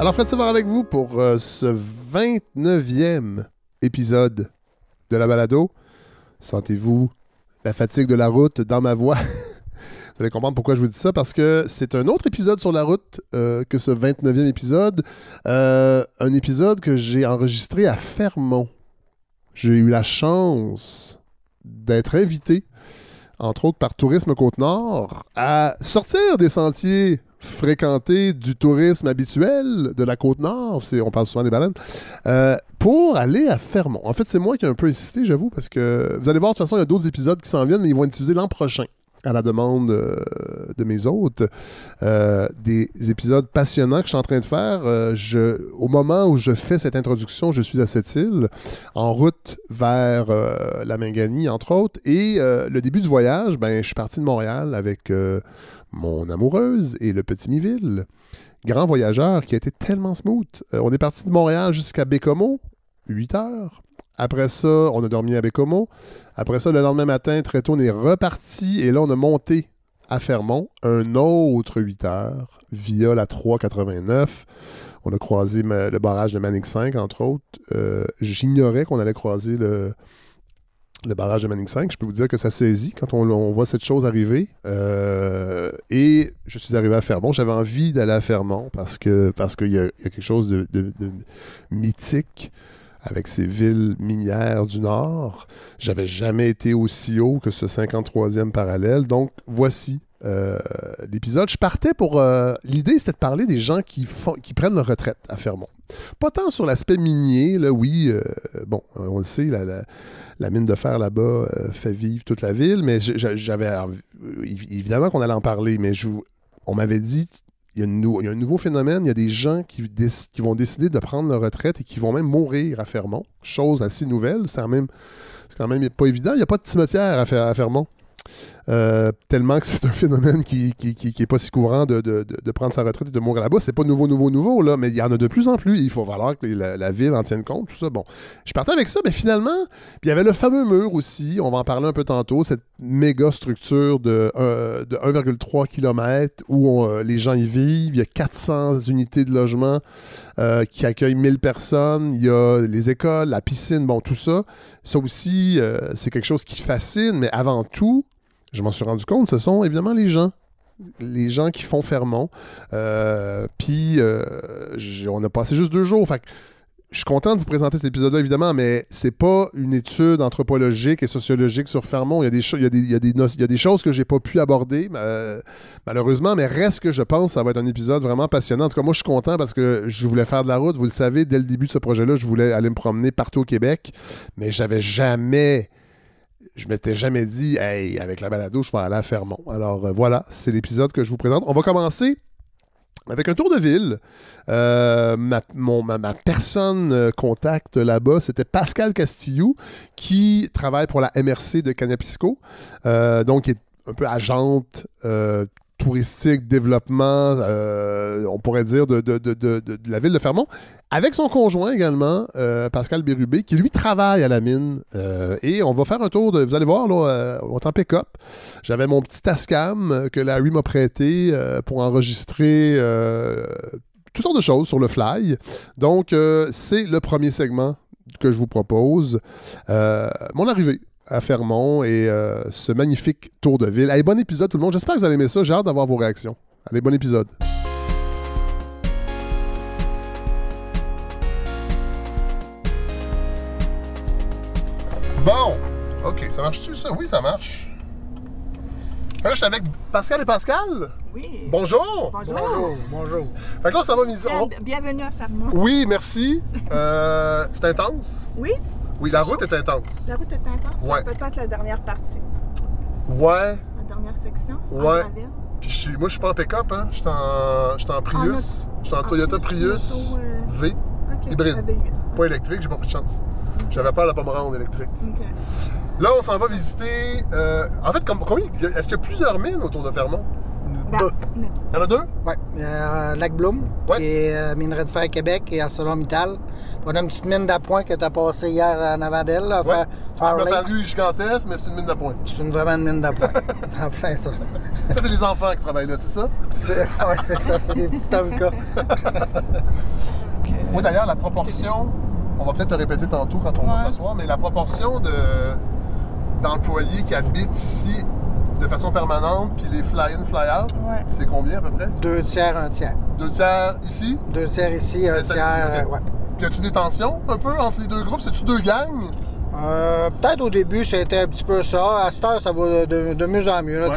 Alors, Fred Savard avec vous pour ce 29e épisode de la balado. Sentez-vous la fatigue de la route dans ma voix? Vous allez comprendre pourquoi je vous dis ça, parce que c'est un autre épisode sur la route que ce 29e épisode. Un épisode que j'ai enregistré à Fermont. J'ai eu la chance d'être invité, entre autres par Tourisme Côte-Nord, à sortir des sentiers fréquentés du tourisme habituel de la Côte-Nord, on parle souvent des baleines, pour aller à Fermont. En fait, c'est moi qui ai un peu insisté, j'avoue, parce que vous allez voir, de toute façon, il y a d'autres épisodes qui s'en viennent, mais ils vont être diffusés l'an prochain, à la demande de mes hôtes. Des épisodes passionnants que je suis en train de faire. Au moment où je fais cette introduction, je suis à Sept-Îles, en route vers la Minganie, entre autres. Et le début du voyage, je suis parti de Montréal avec mon amoureuse et le petit Miville. Grand voyageur qui a été tellement smooth. On est parti de Montréal jusqu'à Bécomo, 8 heures. Après ça, on a dormi à Bécomo. Après ça, le lendemain matin, très tôt, on est reparti. Et là, on a monté à Fermont un autre 8 heures via la 389. On a croisé le barrage de Manic 5, entre autres. J'ignorais qu'on allait croiser le barrage de Manic 5. Je peux vous dire que ça saisit quand on voit cette chose arriver. Et je suis arrivé à Fermont. J'avais envie d'aller à Fermont parce qu'il y a quelque chose de mythique avec ces villes minières du Nord. J'avais jamais été aussi haut que ce 53e parallèle. Donc, voici l'épisode. Je partais pour... l'idée, c'était de parler des gens qui prennent leur retraite à Fermont. Pas tant sur l'aspect minier, là, oui. On le sait, la mine de fer là-bas fait vivre toute la ville, mais j'avais... Évidemment qu'on allait en parler, mais on m'avait dit... Il y a un nouveau phénomène. Il y a des gens qui vont décider de prendre leur retraite et qui vont même mourir à Fermont. Chose assez nouvelle. C'est quand même pas évident. Il n'y a pas de cimetière à Fermont. Tellement que c'est un phénomène qui est pas si courant de prendre sa retraite et de mourir là-bas. C'est pas nouveau, là, mais il y en a de plus en plus. Il faut falloir que la ville en tienne compte, tout ça. Bon, je partais avec ça, mais finalement, puis il y avait le fameux mur aussi, on va en parler un peu tantôt, cette méga structure de 1,3 km où les gens y vivent. Il y a 400 unités de logement qui accueillent 1000 personnes. Il y a les écoles, la piscine, bon, tout ça. Ça aussi, c'est quelque chose qui fascine, mais avant tout, je m'en suis rendu compte, ce sont évidemment les gens. Les gens qui font Fermont. Puis, on a passé juste 2 jours. Fait que je suis content de vous présenter cet épisode-là, évidemment, mais c'est pas une étude anthropologique et sociologique sur Fermont. Il y a des choses que j'ai pas pu aborder, malheureusement, mais reste que je pense que ça va être un épisode vraiment passionnant. En tout cas, moi, je suis content parce que je voulais faire de la route. Vous le savez, dès le début de ce projet-là, je voulais aller me promener partout au Québec, mais je m'étais jamais dit, hey, avec la balado, je vais aller à Fermont. Alors voilà, c'est l'épisode que je vous présente. On va commencer avec un tour de ville. Ma personne contact là-bas, c'était Pascal Castillou, qui travaille pour la MRC de Canapisco, donc qui est un peu agente touristique, développement, on pourrait dire, de la ville de Fermont, avec son conjoint également, Pascal Bérubé, qui lui travaille à la mine. Et on va faire un tour vous allez voir, là, on est en pick-up. J'avais mon petit Tascam que Larry m'a prêté pour enregistrer toutes sortes de choses sur le fly. Donc, c'est le premier segment que je vous propose. Mon arrivée à Fermont et ce magnifique tour de ville. Allez, bon épisode tout le monde. J'espère que vous allez aimer ça. J'ai hâte d'avoir vos réactions. Allez, bon épisode. Bon, OK, ça marche-tu ça? Oui, ça marche. Là, je suis avec Pascal et Pascal. Oui. Bonjour. Bonjour. Fait que là, ça va... Bienvenue à Fermont. Oui, merci. C'est intense? Oui. Oui, la route est intense. La route est intense? Ouais. Peut-être la dernière partie. Ouais. La dernière section? Ouais. Puis moi, je suis pas en pick-up, hein. Je suis en Prius. Je suis en Toyota Prius V. Okay. Hybride. V8. Pas électrique, j'ai pas pris de chance. Okay. J'avais peur de pas me rendre électrique. Okay. Là, on s'en va visiter... en fait, combien... Est-ce qu'il y a plusieurs mines autour de Fermont? Deux. Il y en a 2? Oui. Lac Bloom, ouais. Qui est Minerai de fer Québec et ArcelorMittal. On a une petite mine d'appoint que tu as passée hier en avant d'elle. Ouais. Ça m'a paru gigantesque, mais c'est une mine d'appoint. C'est vraiment une mine d'appoint. En plein ça. Ça, c'est les enfants qui travaillent là, c'est ça? Ouais, c'est ça, c'est des petits avocats. Oui, d'ailleurs, la proportion, on va peut-être le répéter tantôt quand on va s'asseoir, mais la proportion d'employés qui habitent ici de façon permanente, puis les fly-in, fly-out, c'est combien à peu près? 2 tiers, 1 tiers. 2 tiers ici? 2 tiers ici, 1 tiers, ouais. Puis as-tu des tensions un peu entre les deux groupes? C'est-tu 2 gangs? Peut-être au début, c'était un petit peu ça. À cette heure, ça va de mieux en mieux. Là,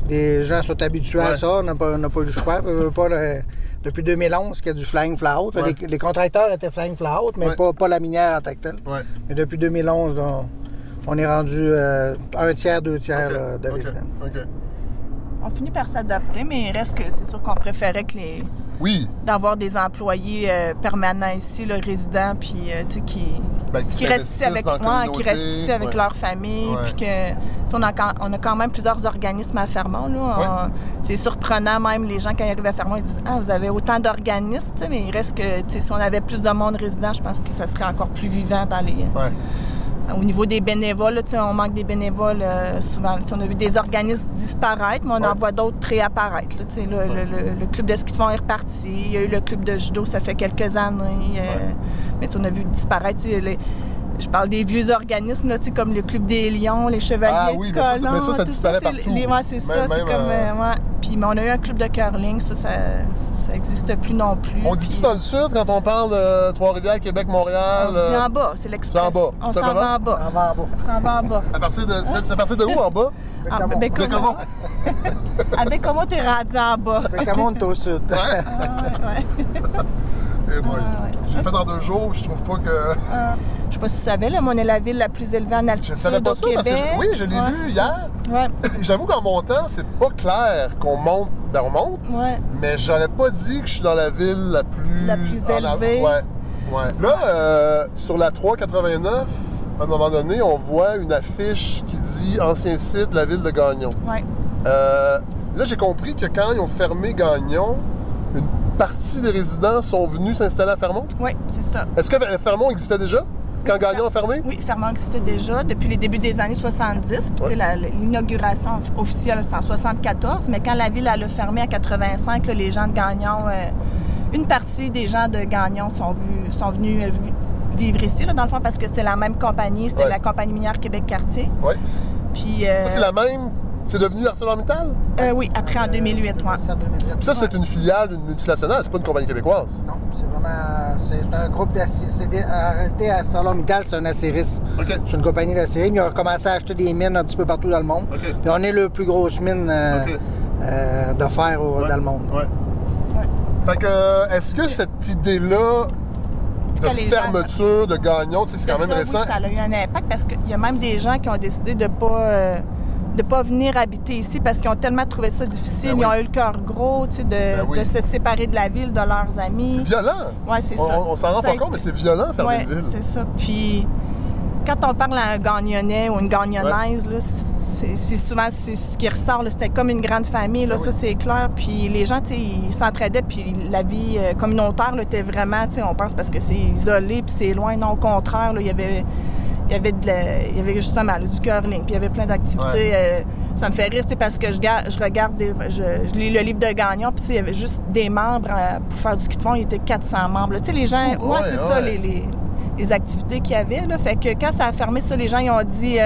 les gens sont habitués à ça. On n'a pas eu le choix. Depuis 2011 qu'il y a du flying fly-out. Les contracteurs étaient flying fly-out, mais pas la minière en tant que telle. Mais depuis 2011, là, on est rendu 1 tiers, 2 tiers de résidents. On finit par s'adapter, mais il reste que c'est sûr qu'on préférait que d'avoir des employés permanents ici, le résidents, puis qui restent ici avec moi, qui restent ici avec leur famille, puis que on a quand même plusieurs organismes à Fermont. C'est surprenant même les gens quand ils arrivent à Fermont, ils disent vous avez autant d'organismes, mais il reste que si on avait plus de monde résident, je pense que ça serait encore plus vivant dans les. Au niveau des bénévoles, on manque des bénévoles souvent. On a vu des organismes disparaître, mais on en voit d'autres réapparaître. Le club de ski de fond est reparti. Il y a eu le club de judo, ça fait quelques années. Mais on a vu disparaître. Je parle des vieux organismes là, comme le Club des Lions, les Chevaliers de Colomb. Mais ça disparaît partout. C'est ça. Puis on a eu un club de curling, ça n'existe plus non plus. On dit-tu dans le sud quand on parle de Trois-Rivières, Québec, Montréal? On dit en bas, c'est l'Express. C'est en bas. On s'en va en bas. On s'en va en bas. C'est à partir de où en bas? Bécamo. À Bécamo, t'es rendu en bas. Bécamo, t'es au sud. J'ai fait dans 2 jours, je trouve pas que... Je sais pas si tu savais, là, mais on est la ville la plus élevée en altitude au Québec. Parce que je l'ai lu hier. J'avoue qu'en montant, c'est pas clair qu'on monte. Ben on monte, mais j'aurais pas dit que je suis dans la ville la plus élevée. Là, sur la 389, à un moment donné, on voit une affiche qui dit « Ancien site de la ville de Gagnon ». Là, j'ai compris que quand ils ont fermé Gagnon, une partie des résidents sont venus s'installer à Fermont? Oui, c'est ça. Est-ce que Fermont existait déjà quand Gagnon a fermé? Oui, Fermont existait déjà depuis les débuts des années 70. Puis l'inauguration officielle, c'était en 74. Mais quand la ville a fermé à 85, là, les gens de Gagnon, une partie des gens de Gagnon sont venus vivre ici, là, dans le fond, parce que c'était la même compagnie. C'était la compagnie minière Québec-Cartier. Oui. Puis... Ça, c'est la même... C'est devenu ArcelorMittal? Oui, après en 2008, Ça, c'est une filiale, une multinationale, c'est pas une compagnie québécoise? Non, c'est vraiment... C'est un groupe d'acier. En réalité, ArcelorMittal, c'est un acériste. C'est une compagnie d'acérie. Ils ont commencé à acheter des mines un petit peu partout dans le monde. Puis on est le plus grosse mine de fer dans le monde. Fait que, est-ce que cette idée-là de fermeture de Gagnon, c'est quand même récent? Oui, ça a eu un impact parce qu'il y a même des gens qui ont décidé de pas venir habiter ici parce qu'ils ont tellement trouvé ça difficile. Ils ont eu le cœur gros, de se séparer de la ville, de leurs amis. C'est violent. Oui, c'est ça. On s'en rend pas compte, mais c'est violent fermer une ville. C'est ça. Puis quand on parle à un gagnonnais ou une gagnonnaise, là, c'est souvent ce qui ressort. C'était comme une grande famille, là, ça c'est clair. Puis les gens, ils s'entraidaient, puis la vie communautaire là, était vraiment, on pense parce que c'est isolé, puis c'est loin. Non, au contraire, là, il y avait justement du curling, puis il y avait plein d'activités. Ça me fait rire, parce que je regarde, je lis le livre de Gagnon, puis il y avait juste des membres pour faire du ski de fond, il y était 400 membres. Les gens, c'est ça, les activités qu'il y avait. Là. Fait que quand ça a fermé, ça, les gens ils ont dit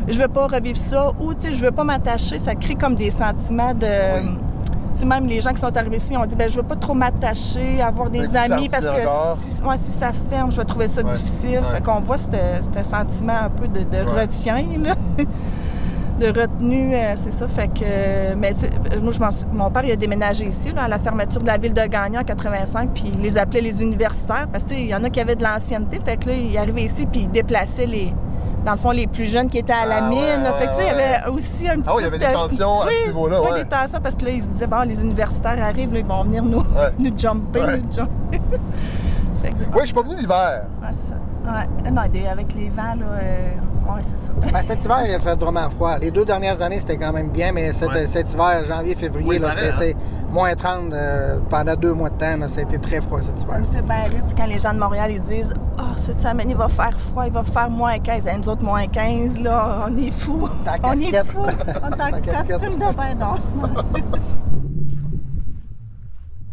je veux pas revivre ça, ou je veux pas m'attacher. Ça crée comme des sentiments de... Même les gens qui sont arrivés ici ont dit je veux pas trop m'attacher, avoir des amis parce que si ça ferme, je vais trouver ça difficile. Fait qu'on voit ce sentiment un peu de retien, là. De retenue, c'est ça. Fait que, mais moi, mon père il a déménagé ici, là, à la fermeture de la ville de Gagnon en 85, puis il les appelait les universitaires parce qu'il y en a qui avaient de l'ancienneté. Fait que là, il arrivait ici, puis il déplaçait dans le fond, les plus jeunes qui étaient à la mine. Fait que, il y avait aussi un petit... il y avait des tensions à ce niveau-là, des tensions, parce que là, ils se disaient, les universitaires arrivent, là, ils vont venir nous jumper, Oui, je suis pas venu l'hiver. Non, avec les vents, là, c'est ça. Ben, cet hiver, il a fait vraiment froid. Les 2 dernières années, c'était quand même bien, mais cet hiver, janvier, février, Oui, là, pareil, c'était moins 30 pendant 2 mois de temps. Là, ça a été très froid cet Ça hiver. me fait bien rire quand les gens de Montréal ils disent « Ah, cette semaine, il va faire froid, il va faire moins 15. » Et nous autres, moins 15, là, on est fous. Ta On est casquette. fous. On est en casquette. costume de bain d'or.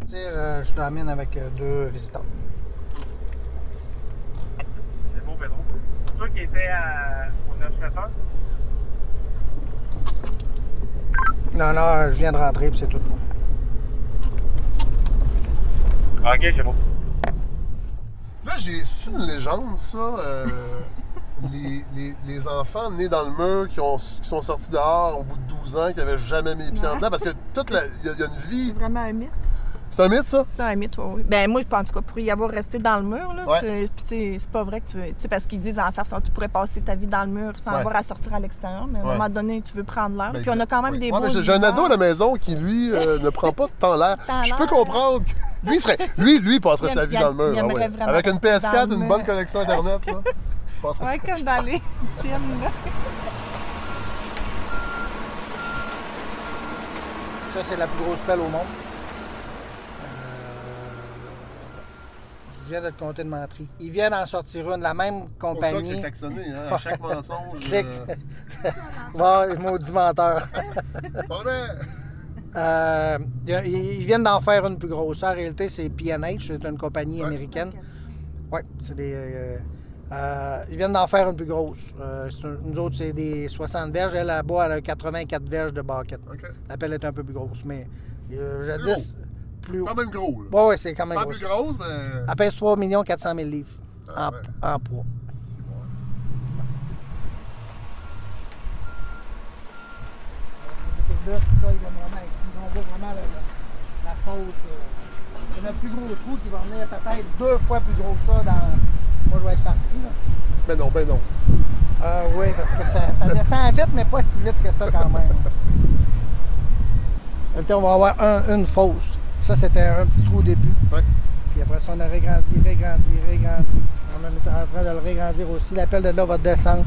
Je termine avec 2 visiteurs. C'est beau, Pedro. C'est toi qui étais au 9-7 Non, non, je viens de rentrer, puis c'est tout. OK, c'est beau. Là, c'est une légende, ça. Les enfants nés dans le mur qui sont sortis dehors au bout de 12 ans, qui n'avaient jamais mis les pieds en dedans, parce que il y a une vie. C'est vraiment un mythe. C'est un mythe, ça? C'est un mythe, oui. Ben moi, je pense que pour y avoir resté dans le mur, là, Ouais. puis tu sais, c'est pas vrai que tu sais, parce qu'ils disent en faire ça, tu pourrais passer ta vie dans le mur sans Ouais. avoir à sortir à l'extérieur, mais à un Ouais. moment donné, tu veux prendre l'air. Ben, Puis on a quand même oui. des Ouais, beaux mais j'ai un hivers. ado à la maison qui, lui, ne prend pas de temps l'air. Temps Je peux l'air. comprendre. Lui, il passerait Il sa aime- vie il dans le mur. il ah aimerait ouais. vraiment Avec une rester dans PS4, le une mur. bonne connexion Internet. Là. Il passerait Ouais, sa comme vie. dans les films, là. Ça, c'est la plus grosse pelle au monde. Je viens de te compter de menterie. Ils viennent en sortir une, la même C'est pour ça qu'il a compagnie. klaxonné, hein, à chaque mensonge. Clic. Bon, maudit menteur. Bon, Ils viennent d'en faire une plus grosse. En réalité, c'est P&H, c'est une compagnie Ouais. américaine. Oui, c'est des. Ils viennent d'en faire une plus grosse. Nous autres, c'est des 60 verges. Elle, là-bas, elle a 84 verges de baquette. OK. La pelle est un peu plus grosse, mais jadis, plus haut. Quand même gros. Là. Oui, c'est quand même Pas gros. plus grosse, mais. Elle pèse 3 400 000 livres Ah, ouais. en poids. C'est bon. Là, tout ça, il va vraiment ici. On voit vraiment la fosse. C'est notre plus gros trou qui va venir peut-être 2 fois plus gros que ça dans. Moi, je vais être parti. Là. Ben non. Oui, parce que ça descend vite, mais pas si vite que ça quand même. Là, on va avoir une fosse. Ça, c'était un petit trou au début. Ouais. Puis après ça, on a régrandi. On est en train de le régrandir aussi. La pelle de là va descendre.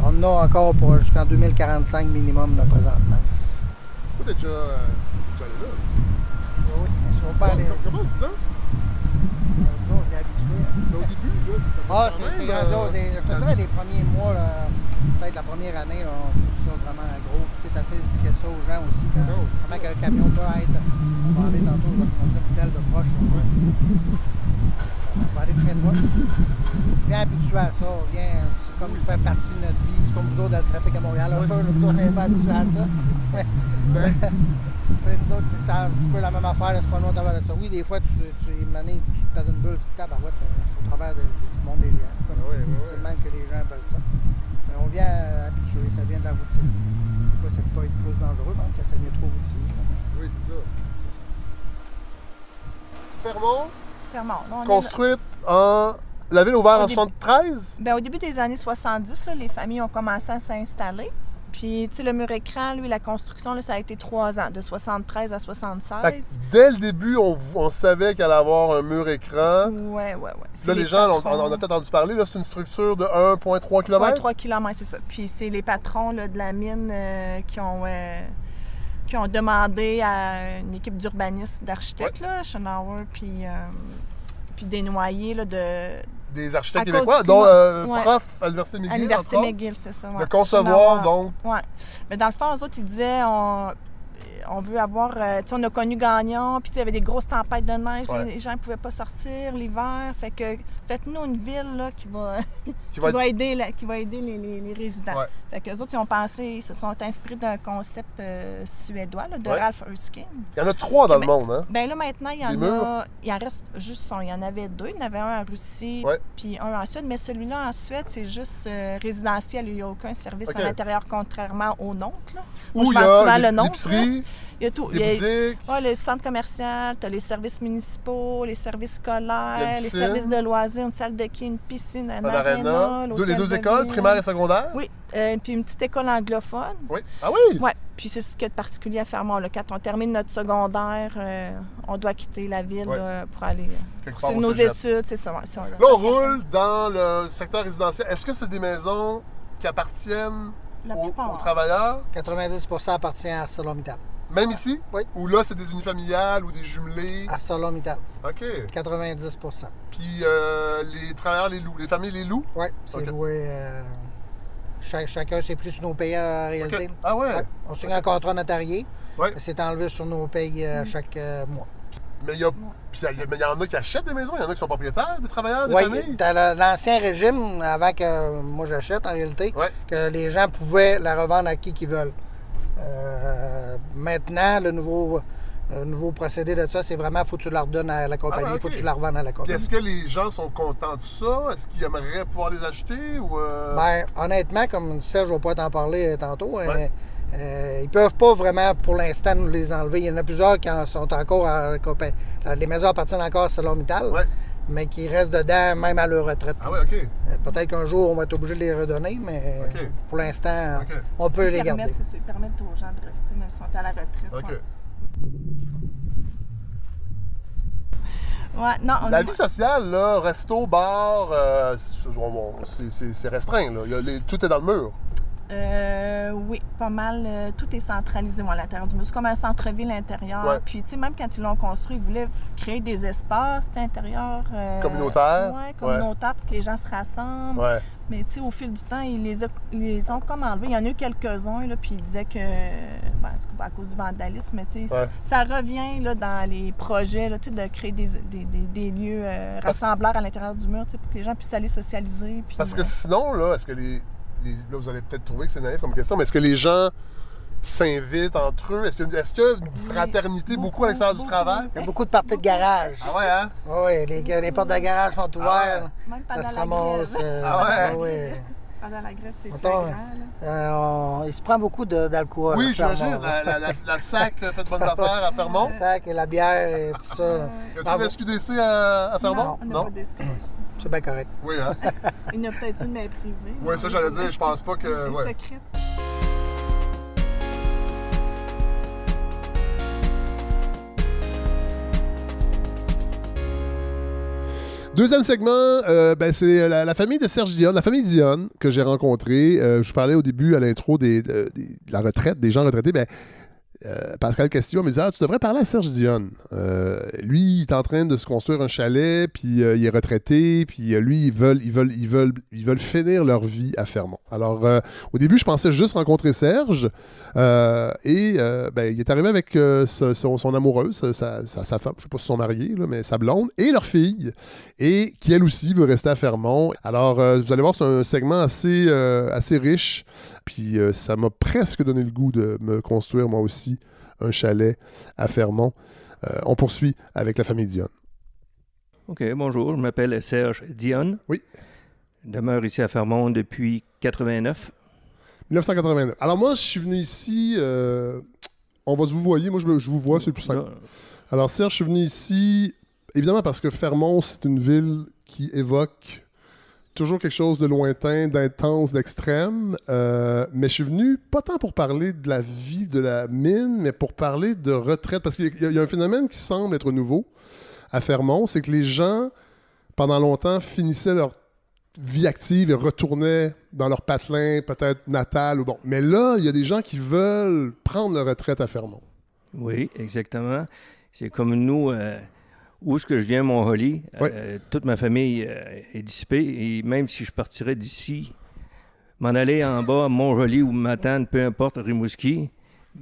On en a encore pour jusqu'en 2045 minimum là, présentement. Toi, t'es déjà allé là. Oui, je vais pas aller. Comment c'est ça? On est habitué. Au début, là, ça Ah, quand c'est même, grandiose. Je te dirais, les premiers mois, là, peut-être la première année, là, on trouve ça vraiment gros. Tu sais, t'essaies d'expliquer ça aux gens aussi. Non, c'est Comment qu'un camion peut être. On va aller tantôt, je vais te montrer une pelle de proche. On va aller très proche. Tu viens habitué à ça. C'est comme faire partie de notre vie. C'est comme vous autres dans le trafic à Montréal. Un peu, nous autres, on n'est pas habitués à ça. Tu sais, nous autres, c'est un petit peu la même affaire. là, C'est pas nous au travers de ça. Oui, des fois, tu une année, tu te donnes une bulle, tu te tabarouettes, c'est au travers du monde des géants. Comme, Oui. c'est le même que les gens appellent ça. Mais on vient habituer, ça vient de la routine. Des fois, ça peut pas être plus dangereux, même que ça vient trop routinier. Oui, c'est ça. Fermont, Fermont. Là, on est construite en. La ville ouverte Au en début. 73? Ben, au début des années 70, là, les familles ont commencé à s'installer. Puis, tu sais, le mur écran, lui, la construction, là, ça a été 3 ans, de 73 à 76. Fait que dès le début, on savait qu'elle allait avoir un mur écran. Ouais. C'est Là, les gens, on patrons. a peut-être entendu parler, là, c'est une structure de 1,3 km. 3 km, c'est ça. Puis, c'est les patrons là, de la mine qui ont demandé à une équipe d'urbanistes, d'architectes, là, Schenauer, puis des noyers là, Des architectes À cause québécois, du dont climat. Ouais. prof à l'Université McGill. à l'Université entre autres, McGill, c'est ça. de ouais. concevoir, Schenauer. donc. Oui. Mais dans le fond, eux autres, ils disaient on veut avoir. Tu sais, on a connu Gagnon, puis tu sais, il y avait des grosses tempêtes de neige, Ouais. les gens ne pouvaient pas sortir l'hiver. Fait que faites-nous une ville là, qui va va être- aider, qui va aider les résidents. Ouais. Fait que eux autres, ils ont pensé, ils se sont inspirés d'un concept suédois là, de Ouais. Ralph Erskine. Il y en a 3 dans le Ben- monde, hein? Ben là, maintenant, il y Les en murs? a. Il en reste juste un. Il y en avait 2. Il y en avait un en Russie, Ouais. puis un en Suède. Mais celui-là en Suède, c'est juste résidentiel. Il n'y a aucun service OK. à l'intérieur, contrairement au nôtre. Là. Moi, Où je il y vends souvent a le nôtre. l'épicerie, Il y a tout. des Il y a- boutiques. Ouais, le centre commercial, tu as les services municipaux, les services Il y a scolaires, une les piscine. services de loisirs, une salle de quai, une piscine, un Un aréna. Les l'hôtel 2 de écoles, ville. primaire et secondaire. Oui, puis une petite école anglophone. Oui. Ah oui? Oui, puis c'est ce qu'il y a de particulier à Fermont. Là. Quand on termine notre secondaire, on doit quitter la ville Ouais. là, pour aller Quelque poursuivre part au nos cégep. études, c'est ça. Ouais, Là, on roule dans le secteur résidentiel. Est-ce que c'est des maisons qui appartiennent La aux plupart. travailleurs? 90% appartient à ArcelorMittal. Même ici? Oui. Ou là, c'est des unifamiliales ou des jumelés? ArcelorMittal, OK. 90%. Puis les travailleurs les louent. Les familles les louent? Oui, c'est Ok. loué. Chacun s'est pris sur nos payes en réalité. OK. Ah ouais? Ouais. On signe un contrat notarié. Ouais. C'est enlevé sur nos payes chaque mois. Mais il y en a qui achètent des maisons, il y en a qui sont propriétaires, des travailleurs, des Oui, familles. dans l'ancien régime, avant que moi j'achète en réalité, Ouais. que les gens pouvaient la revendre à qui qu'ils veulent. Maintenant, le nouveau procédé de ça, c'est vraiment faut que tu la redonnes à la compagnie, Ah, ok. faut que tu la revendes à la Puis compagnie. est-ce que les gens sont contents de ça? Est-ce qu'ils aimeraient pouvoir les acheter? Ou Ben, honnêtement, comme Serge va pas t'en parler tantôt, Ouais. ils peuvent pas vraiment pour l'instant nous les enlever. Il y en a plusieurs qui en sont encore les maisons appartiennent encore à ArcelorMittal, Ouais. mais qui restent dedans même à leur retraite. Ah ouais, OK. Peut-être qu'un jour on va être obligé de les redonner, mais Ok. pour l'instant, Ok. on peut les Ils garder. permettent aux gens de rester, même s'ils sont à la retraite. OK. Ouais. Ouais, non, La vie sociale, là, resto, bar, c'est restreint, là. Tout est dans le mur. Oui, pas mal. Tout est centralisé à l'intérieur du mur. C'est comme un centre-ville intérieur. Ouais. Puis, tu sais, même quand ils l'ont construit, ils voulaient créer des espaces intérieurs. Communautaires. Oui, communautaires pour que les gens se rassemblent. Ouais. Mais, tu sais, au fil du temps, ils les ont comme enlevés. Il y en a eu quelques-uns, là, puis ils disaient que, ben, du coup, à cause du vandalisme, mais, tu sais, Ouais. ça revient là, dans les projets, là, tu sais, de créer des lieux rassembleurs à l'intérieur du mur, tu sais, pour que les gens puissent aller socialiser. Puis, Parce que sinon, là, est-ce que là, vous allez peut-être trouver que c'est naïf comme question, mais est-ce que les gens s'invitent entre eux? Est-ce qu'il y a une fraternité beaucoup à l'extérieur du travail? Il y a beaucoup de parties de garage. Ah ouais, hein? Oui, les portes de garage sont ouvertes. même pendant Ça se la ramasse. grève. Ah ouais? Pendant la grève, c'est Mettons, flagrant, là. il se prend beaucoup d'alcool. Oui, à j'imagine. Fermont. La SAC fait bonnes affaires à Fermont. Le sac et la bière et tout ça. là. Y a-t-il Bravo. une SQDC à Fermont? Non, on n'a pas d'excuses. C'est bien correct. Oui, hein? Il y en a peut-être une, mais privée. Oui, ça, j'allais dire. Je pense pas que. Des Ouais. secrètes. Deuxième segment, c'est la famille de Serge Dionne, la famille Dionne que j'ai rencontrée. Je parlais au début à l'intro de la retraite, des gens retraités. Pascal Castillo me disait tu devrais parler à Serge Dionne. Lui, il est en train de se construire un chalet, puis il est retraité, puis lui, ils veulent finir leur vie à Fermont. Alors, au début, je pensais juste rencontrer Serge, il est arrivé avec son amoureuse, sa femme, je ne sais pas si ils sont mariés, là, mais sa blonde, et leur fille, et qui, elle aussi, veut rester à Fermont. Alors, vous allez voir, c'est un segment assez riche, puis ça m'a presque donné le goût de me construire, moi aussi, un chalet à Fermont. On poursuit avec la famille Dionne. OK, bonjour, je m'appelle Serge Dionne. Oui. Je demeure ici à Fermont depuis 89. 1989. Alors moi, je suis venu ici... on va se vous voyer. Moi, je vous vois, c'est le plus simple. Là, Alors Serge, je suis venu ici, évidemment parce que Fermont, c'est une ville qui évoque toujours quelque chose de lointain, d'intense, d'extrême. Mais je suis venu pas tant pour parler de la vie de la mine, mais pour parler de retraite. Parce qu'il y a un phénomène qui semble être nouveau à Fermont, c'est que les gens, pendant longtemps, finissaient leur vie active et retournaient dans leur patelin, peut-être natal ou bon. Mais là, il y a des gens qui veulent prendre leur retraite à Fermont. oui, exactement. C'est comme nous, où est-ce que je viens, Mont-Holly, toute ma famille est dissipée. Et même si je partirais d'ici, m'en aller en bas à Mont-Holly ou Matane, peu importe, Rimouski,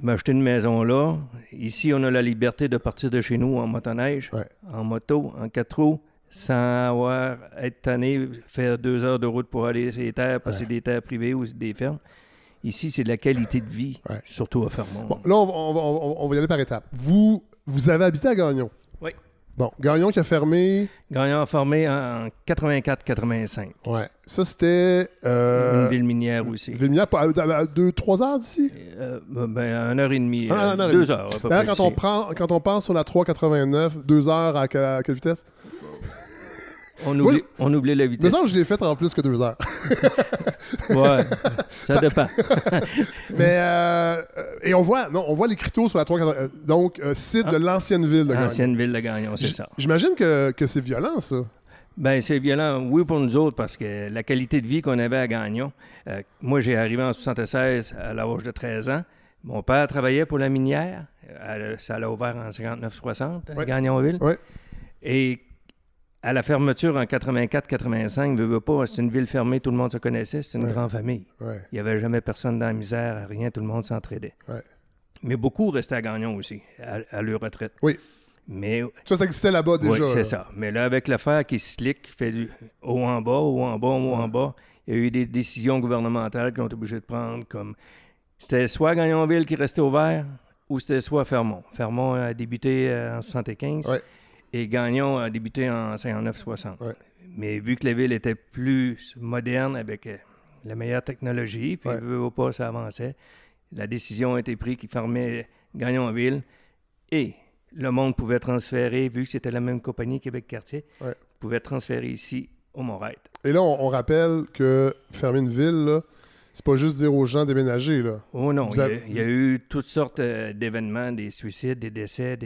m'acheter une maison là. Ici, on a la liberté de partir de chez nous en motoneige, en moto, en 4 roues, sans avoir être tanné, faire 2 heures de route pour aller sur les terres, passer des terres privées ou des fermes. Ici, c'est de la qualité de vie, surtout à Fermont. Bon, là, on va y aller par étapes. Vous avez habité à Gagnon? Oui. Bon, Gagnon qui a fermé... Gagnon formé en 84-85. Ouais. Ça, c'était... Une ville minière aussi. Ville minière, à 2-3 heures d'ici? 1h30. 1h30. 2 heures, à peu près. D'ailleurs, quand on passe sur la 389, 2 heures à quelle vitesse? On oublie la vitesse. Mais ça, je l'ai fait en plus que 2 heures. Ouais, ça dépend. Mais, et on voit les criteaux sur la 389. Donc, site de l'ancienne ville de Gagnon. Ancienne ville de Gagnon, c'est ça. J'imagine que c'est violent, ça. Bien, c'est violent, oui, pour nous autres, parce que la qualité de vie qu'on avait à Gagnon, moi, j'ai arrivé en 76 à l'âge de 13 ans. Mon père travaillait pour la minière. Ça l'a ouvert en 59-60, à Gagnonville. Oui. Et à la fermeture en 84-85, veux pas, c'est une ville fermée, tout le monde se connaissait, c'est une grande famille. Ouais. Il n'y avait jamais personne dans la misère, rien, tout le monde s'entraidait. Ouais. Mais beaucoup restaient à Gagnon aussi, à leur retraite. Oui. Mais, ça existait là-bas déjà. Oui, c'est là. ça. Mais là, avec l'affaire qui se slick, qui fait du haut en bas, haut en bas, haut en bas, il y a eu des décisions gouvernementales qu'ils ont été obligés de prendre, comme c'était soit Gagnonville qui restait ouvert, ou c'était soit Fermont. Fermont a débuté en 75, et Gagnon a débuté en 59-60. Ouais. Mais vu que la ville était plus moderne, avec la meilleure technologie, puis veut pas, ça avançait, la décision a été prise qu'ils fermaient Gagnonville, et le monde pouvait transférer, vu que c'était la même compagnie Québec-Cartier, pouvait transférer ici au Mont-Raid. Et là, on rappelle que fermer une ville, là, c'est pas juste dire aux gens de déménager, là. Oh non, il y a eu toutes sortes d'événements, des suicides, des décès,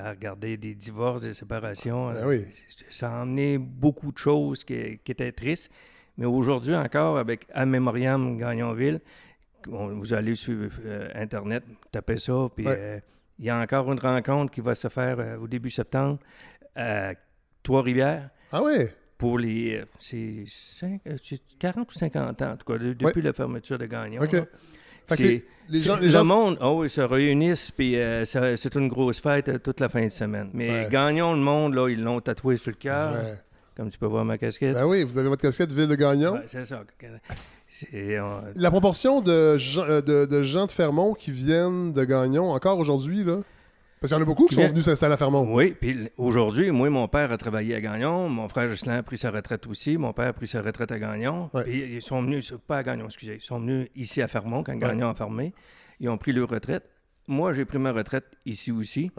à regarder des divorces, des séparations. Oui. Ça a emmené beaucoup de choses qui étaient tristes. Mais aujourd'hui encore, avec À Mémoriam Gagnonville, vous allez sur Internet, tapez ça, puis il y a encore une rencontre qui va se faire au début septembre à Trois-Rivières. Ah oui? Pour les... c'est 40 ou 50 ans, en tout cas, depuis la fermeture de Gagnon. OK. Le monde, ils se réunissent, puis c'est une grosse fête toute la fin de semaine. Mais Gagnon, le monde, là, ils l'ont tatoué sur le cœur, comme tu peux voir ma casquette. Ben oui, vous avez votre casquette Ville de Gagnon. Ouais, c'est ça. La proportion de gens de Fermont qui viennent de Gagnon, encore aujourd'hui, là... Parce qu'il y en a beaucoup qui sont venus s'installer à Fermont. Oui, puis aujourd'hui, moi, mon père a travaillé à Gagnon, mon frère Justin a pris sa retraite aussi, mon père a pris sa retraite à Gagnon, puis ils sont venus, pas à Gagnon, excusez, ils sont venus ici à Fermont quand Gagnon a fermé, ils ont pris leur retraite. Moi, j'ai pris ma retraite ici aussi,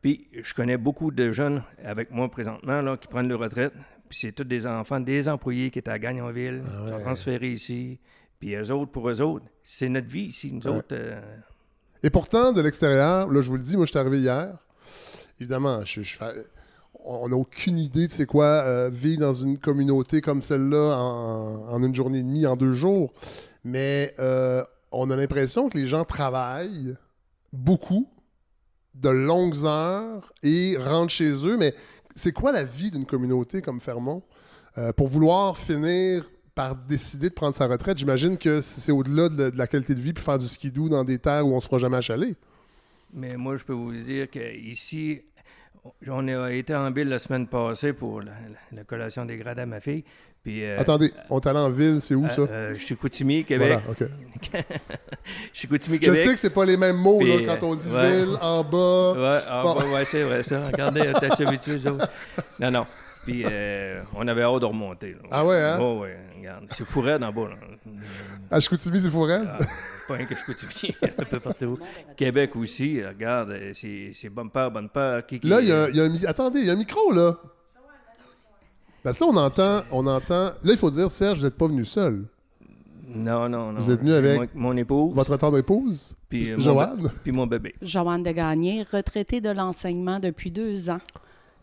puis je connais beaucoup de jeunes avec moi présentement là, qui prennent leur retraite, puis c'est tous des enfants, des employés qui étaient à Gagnonville, qui sont transférés ici, puis eux autres, pour eux autres, c'est notre vie ici, nous autres... Et pourtant, de l'extérieur, là, je vous le dis, moi, je suis arrivé hier. Évidemment, on n'a aucune idée de c'est quoi vivre dans une communauté comme celle-là en une journée et demie, en 2 jours. Mais on a l'impression que les gens travaillent beaucoup, de longues heures, et rentrent chez eux. Mais c'est quoi la vie d'une communauté comme Fermont? Pour vouloir finir... par décider de prendre sa retraite, j'imagine que c'est au-delà de la qualité de vie puis faire du skidoo dans des terres où on se fera jamais achaler. Mais moi, je peux vous dire qu'ici, on a été en ville la semaine passée pour la collation des grades à ma fille. Puis, attendez, on est allé en ville, c'est où ça? Chicoutimi, Québec. Voilà, OK. Chicoutimi, Québec. Je sais que c'est pas les mêmes mots puis, là, quand on dit ville, en bas. Ouais, en bas, ouais, c'est vrai ça. Regardez, peut-être habitué, ça. Non. Puis on avait hâte de remonter. Là. Ah ouais, hein? Oh, ouais, regarde. C'est fou raide en bas. Là. À Chicoutimi, c'est fou raide? Pas rien que Chicoutimi, un peu partout. Québec aussi, regarde, c'est bumper. Là, il y a attendez, il y a un micro, là. Parce que là, on entend... Là, il faut dire, Serge, vous n'êtes pas venu seul. Non. Vous êtes venu avec mon épouse. Votre tendre épouse, puis Joanne. Puis mon bébé. Joanne de Gagné, retraitée de l'enseignement depuis 2 ans.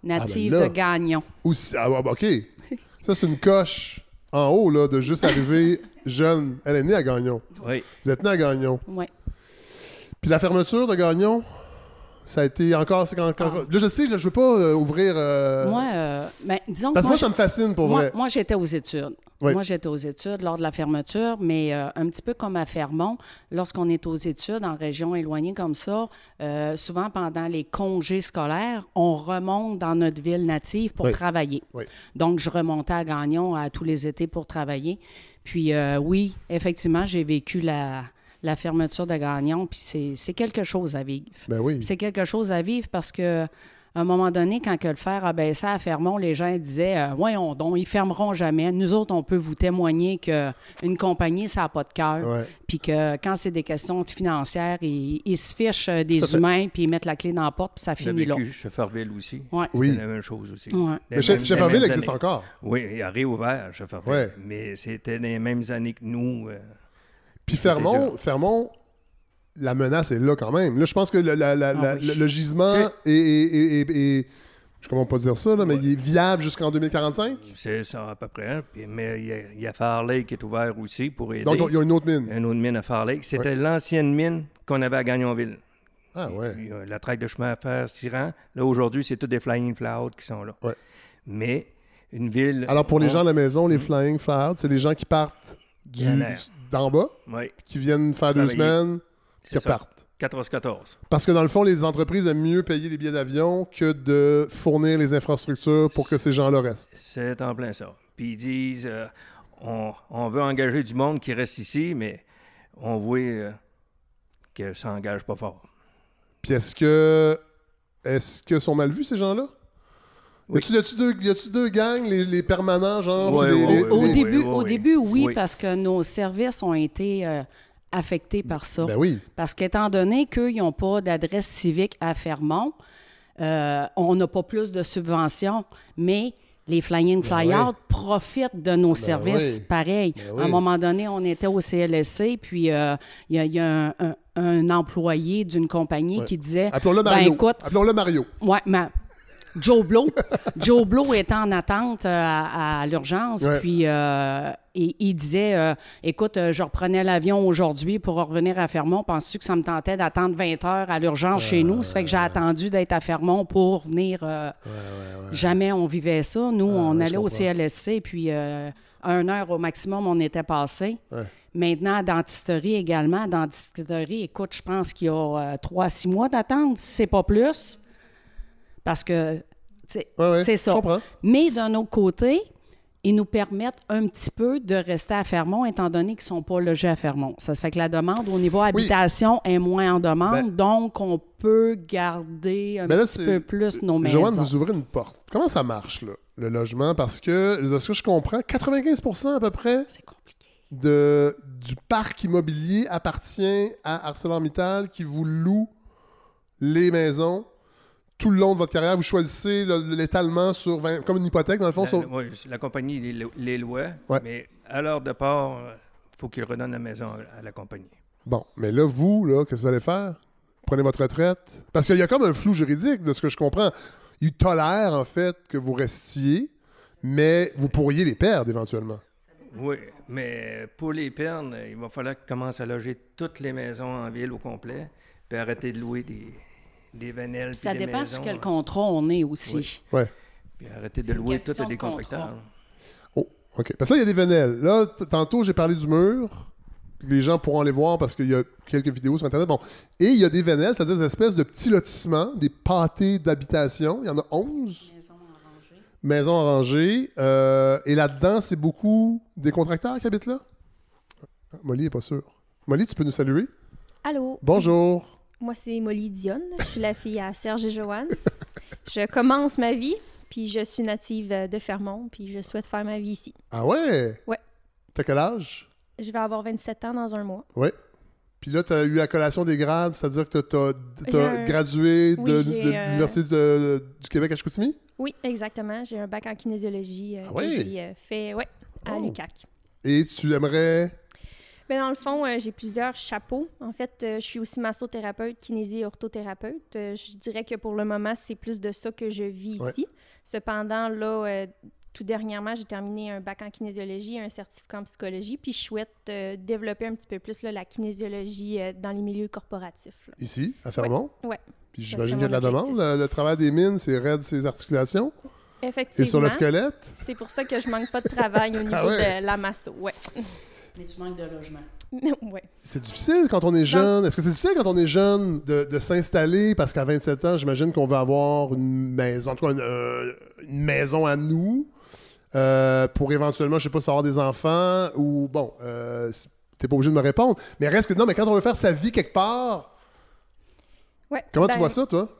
Native de Gagnon. OK. Ça, c'est une coche en haut, là, de juste arriver jeune. Elle est née à Gagnon. Oui. Vous êtes né à Gagnon. Oui. Puis la fermeture de Gagnon, ça a été encore... Là, je sais, je veux pas ouvrir... Moi, disons parce que moi, ça me fascine, pour vrai. Moi, j'étais aux études. Oui. Moi, j'étais aux études lors de la fermeture, mais un petit peu comme à Fermont, lorsqu'on est aux études en région éloignée comme ça, souvent pendant les congés scolaires, on remonte dans notre ville native pour travailler. Oui. Donc, je remontais à Gagnon à tous les étés pour travailler. Puis, oui, effectivement, j'ai vécu la fermeture de Gagnon, puis c'est quelque chose à vivre. Ben oui. C'est quelque chose à vivre parce que à un moment donné, quand que le fer a baissé à Fermont, les gens disaient « Voyons donc, ils fermeront jamais. Nous autres, on peut vous témoigner qu'une compagnie, ça n'a pas de cœur. Ouais. Puis que quand c'est des questions financières, ils se fichent des humains, puis ils mettent la clé dans la porte, puis ça finit là. J'ai vécu Shefferville aussi. Ouais. C'était la même chose aussi. Ouais. Mais Shefferville existe encore. Oui, il a réouvert, Shefferville. Ouais. Mais c'était les mêmes années que nous. Puis Fermont, la menace est là quand même. Là, je pense que le gisement est je ne pas dire ça, là, mais il est viable jusqu'en 2045? C'est ça, à peu près. Hein. Mais il y a Far Lake qui est ouvert aussi pour aider. Donc, il y a une autre mine. Une autre mine à Far Lake. C'était l'ancienne mine qu'on avait à Gagnonville. Ah ouais. Puis, la traque de chemin à fer Siran. Là, aujourd'hui, c'est tous des Flying Fly-Out qui sont là. Ouais. Mais une ville... Alors, pour les gens à la maison, les Flying Fly-Out, c'est les gens qui partent d'en bas, qui viennent faire 2 semaines, qui repartent. 14-14. Parce que dans le fond, les entreprises aiment mieux payer les billets d'avion que de fournir les infrastructures pour que ces gens-là restent. C'est en plein ça. Puis ils disent, on veut engager du monde qui reste ici, mais on voit que ça n'engage pas fort. Puis est-ce que sont mal vus, ces gens-là? Oui. Y a-tu deux gangs, les permanents, genre? Au début, oui, parce que nos services ont été affectés par ça. Ben oui. Parce qu'étant donné qu'ils n'ont pas d'adresse civique à Fermont, on n'a pas plus de subventions, mais les Flying Fly-Out profitent de nos services pareil. À un moment donné, on était au CLSC, puis il y a un employé d'une compagnie qui disait... Appelons-le Mario. Écoute, appelons-le Mario. Oui, mais... Joe Blow était en attente à l'urgence, puis il disait écoute, je reprenais l'avion aujourd'hui pour revenir à Fermont. Penses-tu que ça me tentait d'attendre 20 heures à l'urgence chez nous? Ça fait que j'ai attendu d'être à Fermont pour venir. Jamais on vivait ça. Nous, on allait au CLSC, puis 1 heure au maximum, on était passé. Maintenant, à dentisterie également. Dentisterie, écoute, je pense qu'il y a 3-6 mois d'attente, si c'est pas plus. Parce que, c'est ça. Mais d'un autre côté, ils nous permettent un petit peu de rester à Fermont, étant donné qu'ils ne sont pas logés à Fermont. Ça se fait que la demande au niveau habitation est moins en demande, donc on peut garder un petit peu plus nos maisons. Joanne, vous ouvrez une porte. Comment ça marche, là, le logement? Parce que, de ce que je comprends, 95% à peu près du parc immobilier appartient à ArcelorMittal qui vous loue les maisons. Tout le long de votre carrière, vous choisissez l'étalement sur 20, comme une hypothèque, dans le fond. Oui, la compagnie les louait, mais à leur départ, il faut qu'ils redonnent la maison à la compagnie. Bon, mais là, vous, là, qu'est-ce que vous allez faire? Prenez votre retraite? Parce qu'il y a comme un flou juridique, de ce que je comprends. Ils tolèrent, en fait, que vous restiez, mais vous pourriez les perdre, éventuellement. Oui, mais pour les perdre, il va falloir qu'ils commencent à loger toutes les maisons en ville au complet, puis arrêter de louer des vanelles. Ça dépend maisons, sur quel contrat on est aussi. Oui. Puis arrêter de louer tous des compacteurs. Oh, OK. Parce que là, il y a des vanelles. Là, tantôt, j'ai parlé du mur. Les gens pourront aller voir parce qu'il y a quelques vidéos sur Internet. Bon. Et il y a des vanelles, c'est-à-dire des espèces de petits lotissements, des pâtés d'habitation. Il y en a 11. Maisons en rangée. Et là-dedans, c'est beaucoup des contracteurs qui habitent là? Molly n'est pas sûre. Molly, tu peux nous saluer? Allô? Bonjour. Moi, c'est Molly Dionne. Je suis la fille à Serge et Joanne. Je commence ma vie, puis je suis native de Fermont, puis je souhaite faire ma vie ici. Ah ouais? Ouais. T'as quel âge? Je vais avoir 27 ans dans un mois. Ouais. Puis là, tu as eu la collation des grades, c'est-à-dire que tu as gradué de l'Université du Québec à Chicoutimi? Oui, exactement. J'ai un bac en kinésiologie que j'ai fait à l'UQAC. Et tu aimerais... Mais dans le fond, j'ai plusieurs chapeaux. En fait, je suis aussi massothérapeute, kinési et orthothérapeute. Je dirais que pour le moment, c'est plus de ça que je vis ici. Cependant, là, tout dernièrement, j'ai terminé un bac en kinésiologie et un certificat en psychologie. Puis je souhaite développer un petit peu plus là, la kinésiologie dans les milieux corporatifs. Là. Ici, à Fermont? Oui. Puis j'imagine qu'il y a de la demande. Le travail des mines, c'est raide ses articulations. Effectivement. Et sur le squelette? C'est pour ça que je manque pas de travail au niveau de la masso. Ouais. Mais tu manques de logement. Oui. C'est difficile quand on est jeune. Est-ce que c'est difficile quand on est jeune de s'installer? Parce qu'à 27 ans, j'imagine qu'on veut avoir une maison, en tout cas une maison à nous pour éventuellement, je sais pas, si avoir des enfants ou bon, t'es pas obligé de me répondre. Mais reste que non, mais quand on veut faire sa vie quelque part, comment tu vois ça, toi?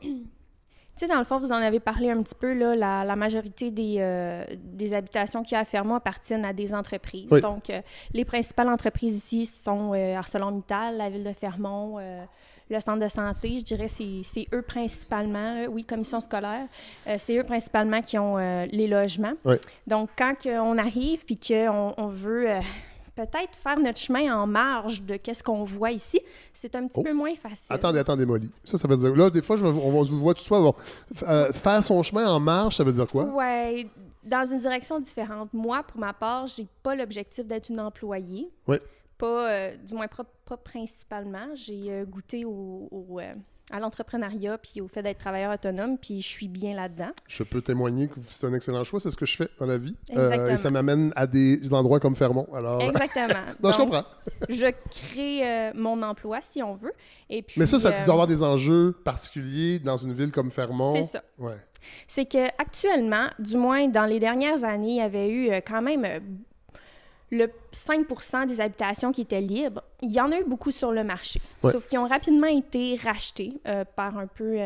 Tu sais, dans le fond, vous en avez parlé un petit peu, là, la majorité des habitations qu'il y a à Fermont appartiennent à des entreprises. Oui. Donc, les principales entreprises ici sont ArcelorMittal, la ville de Fermont, le centre de santé, je dirais, c'est eux principalement, là, oui, commission scolaire, c'est eux principalement qui ont les logements. Oui. Donc, quand on arrive puis qu'on veut peut-être faire notre chemin en marge de qu'est-ce qu'on voit ici, c'est un petit peu moins facile. Attendez, Molly. Ça veut dire... Là, des fois, on se voit tout ça. Bon, faire son chemin en marge, ça veut dire quoi? Oui, dans une direction différente. Moi, pour ma part, j'ai pas l'objectif d'être une employée. Oui. Pas, du moins pas principalement. J'ai goûté à l'entrepreneuriat puis au fait d'être travailleur autonome, puis je suis bien là-dedans. Je peux témoigner que c'est un excellent choix, c'est ce que je fais dans la vie. Exactement. Et ça m'amène à des endroits comme Fermont. Alors... Exactement. Non, donc, je comprends. Je crée mon emploi, si on veut. Et puis, mais ça doit avoir des enjeux particuliers dans une ville comme Fermont. C'est ça. Ouais. C'est qu'actuellement, du moins dans les dernières années, il y avait eu quand même... le 5% des habitations qui étaient libres, il y en a eu beaucoup sur le marché. Ouais. Sauf qu'ils ont rapidement été rachetés par un peu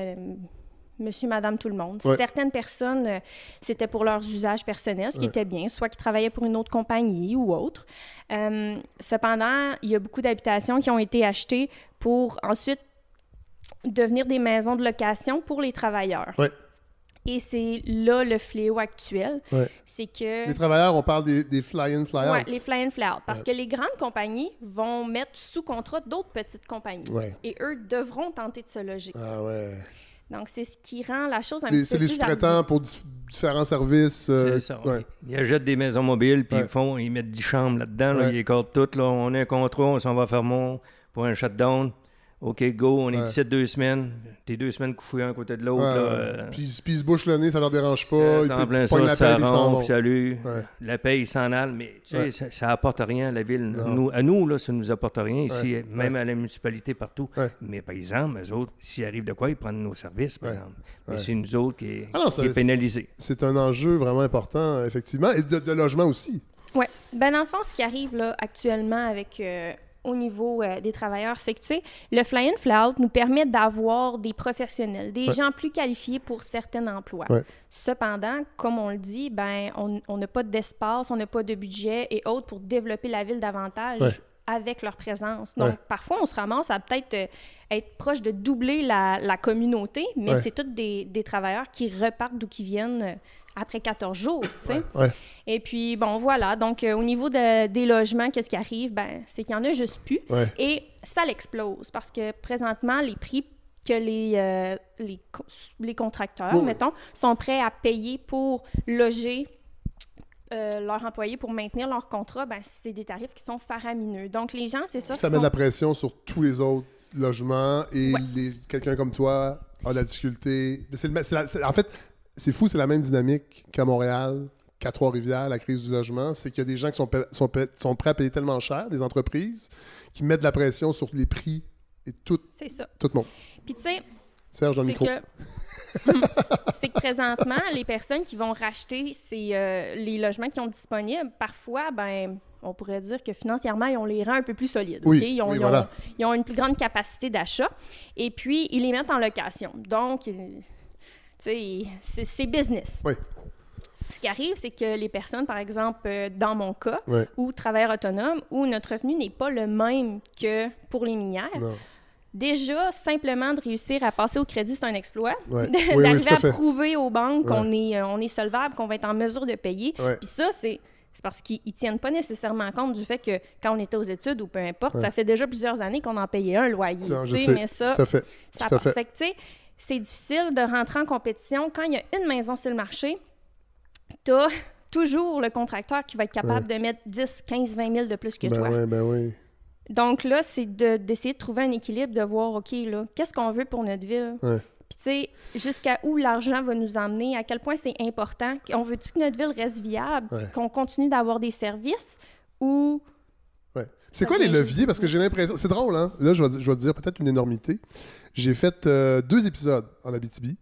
monsieur, madame, tout le monde. Ouais. Certaines personnes, c'était pour leurs usages personnels, ce qui était bien, soit qui travaillaient pour une autre compagnie ou autre. Cependant, il y a beaucoup d'habitations qui ont été achetées pour ensuite devenir des maisons de location pour les travailleurs. Ouais. Et c'est là le fléau actuel. Ouais. C'est que... Les travailleurs, on parle des fly-in, fly-out. Oui, les fly-in, fly-out. Parce que les grandes compagnies vont mettre sous contrat d'autres petites compagnies. Ouais. Et eux devront tenter de se loger. Ah ouais. Donc, c'est ce qui rend la chose un petit peu C'est les plus sous-traitants ardue. pour différents services. C'est ça. Ouais. Ils achètent des maisons mobiles, puis ils mettent 10 chambres là-dedans. Là, ils accordent tout. Là, on a un contrat, on s'en va à Fermont pour un shutdown. OK, go, on est ici 2 semaines. T'es 2 semaines couchés un côté de l'autre. Puis ils se bouchent le nez, ça leur dérange pas. Ils en plein pognent ça, la ça pelle, ils s'en rompt, vont. salut. Ouais. La paye, ils s'en allent, mais tu sais, ça apporte rien à la ville. Non. À nous, là, ça nous apporte rien ici, Ouais. même à la municipalité, partout. Ouais. Mais par exemple, eux autres, s'il arrive de quoi, ils prennent nos services, par exemple. Mais Ouais. c'est nous autres qui est, Ah non, qui est pénalisé. C'est un enjeu vraiment important, effectivement. Et de logement aussi. Oui. Ben dans le fond, ce qui arrive là, actuellement avec... au niveau des travailleurs, c'est que, tu sais, le fly-in, fly-out nous permet d'avoir des professionnels, des gens plus qualifiés pour certains emplois. Ouais. Cependant, comme on le dit, ben on n'a pas d'espace, on n'a pas de budget et autres pour développer la ville davantage avec leur présence. Donc, parfois, on se ramasse à peut-être être proche de doubler la communauté, mais c'est tous des travailleurs qui repartent d'où qu'ils viennent après 14 jours, tu sais. Ouais. Et puis, bon, voilà. Donc, au niveau des logements, qu'est-ce qui arrive? Ben, c'est qu'il n'y en a juste plus. Ouais. Et ça l'explose parce que présentement, les prix que les contracteurs, mettons, sont prêts à payer pour loger leurs employés pour maintenir leur contrat, ben, c'est des tarifs qui sont faramineux. Donc, les gens, c'est ça. Ça met de la pression sur tous les autres logements et quelqu'un comme toi a de la difficulté. En fait, c'est fou, c'est la même dynamique qu'à Montréal, qu'à Trois-Rivières, la crise du logement. C'est qu'il y a des gens qui sont prêts à payer tellement cher, des entreprises, qui mettent de la pression sur les prix et tout le monde. Puis, tu sais, Serge, dans le micro. C'est que présentement, les personnes qui vont racheter les logements qui sont disponibles, parfois, ben, on pourrait dire que financièrement, ils ont les rangs un peu plus solides. Oui, okay? Ils ont une plus grande capacité d'achat. Et puis, ils les mettent en location. Donc, c'est business. Oui. Ce qui arrive, c'est que les personnes, par exemple, dans mon cas, ou travailleurs autonomes, où notre revenu n'est pas le même que pour les minières, déjà, simplement de réussir à passer au crédit, c'est un exploit. Ouais. D'arriver à prouver aux banques qu'on est solvable, qu'on va être en mesure de payer. Puis ça, c'est parce qu'ils ne tiennent pas nécessairement compte du fait que quand on était aux études ou peu importe, ça fait déjà plusieurs années qu'on en payait un loyer. Non, je sais. Mais ça, tout à fait. ça passe. Fait que, tu sais, c'est difficile de rentrer en compétition. Quand il y a une maison sur le marché, tu as toujours le contracteur qui va être capable de mettre 10, 15, 20 000 de plus que toi. Ben oui. Donc là, c'est d'essayer de trouver un équilibre, de voir, OK, là, qu'est-ce qu'on veut pour notre ville? Puis tu sais, jusqu'à où l'argent va nous emmener, à quel point c'est important. On veut-tu que notre ville reste viable, qu'on continue d'avoir des services ou... C'est quoi les leviers? Parce que j'ai l'impression... C'est drôle, hein? Là, je vais te dire peut-être une énormité. J'ai fait 2 épisodes en Abitibi.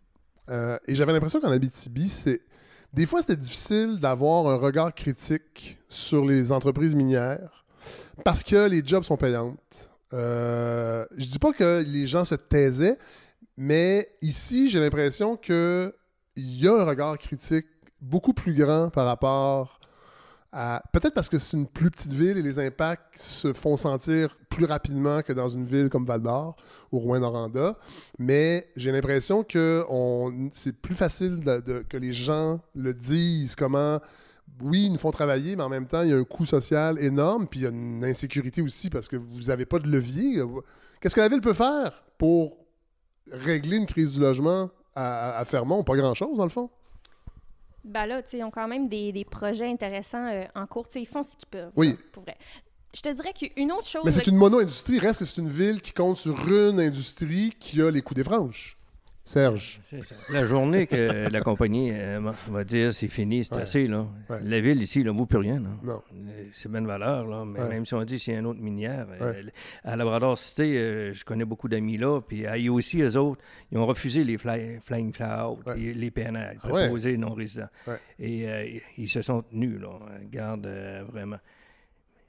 Et j'avais l'impression qu'en Abitibi, des fois, c'était difficile d'avoir un regard critique sur les entreprises minières parce que les jobs sont payantes. Je dis pas que les gens se taisaient, mais ici, j'ai l'impression qu'il y a un regard critique beaucoup plus grand par rapport... Peut-être parce que c'est une plus petite ville et les impacts se font sentir plus rapidement que dans une ville comme Val-d'Or ou Rouyn-Noranda, mais j'ai l'impression que c'est plus facile que les gens le disent, comment oui, ils nous font travailler, mais en même temps, il y a un coût social énorme, puis il y a une insécurité aussi parce que vous n'avez pas de levier. Qu'est-ce que la ville peut faire pour régler une crise du logement à Fermont? Pas grand-chose, dans le fond. Ben là, tu sais, ils ont quand même des projets intéressants en cours. Tu sais, ils font ce qu'ils peuvent. Oui. Là, pour vrai. Je te dirais qu'une autre chose... Mais c'est une mono-industrie. Reste que c'est une ville qui compte sur une industrie qui a les coups des franges. Serge. C'est ça. La journée que la compagnie va dire c'est fini, c'est assez, là. Ouais. La ville ici, là, ne vaut plus rien. Là. Non. C'est bien de valeur, là, mais même si on dit s'il y a une autre minière, à Labrador-Cité, je connais beaucoup d'amis là, puis à IOC, eux autres, ils ont refusé les Flying Fly-Out, les PNR, les préposés non-résidents. Ouais. Et ils se sont tenus, là. Garde, vraiment.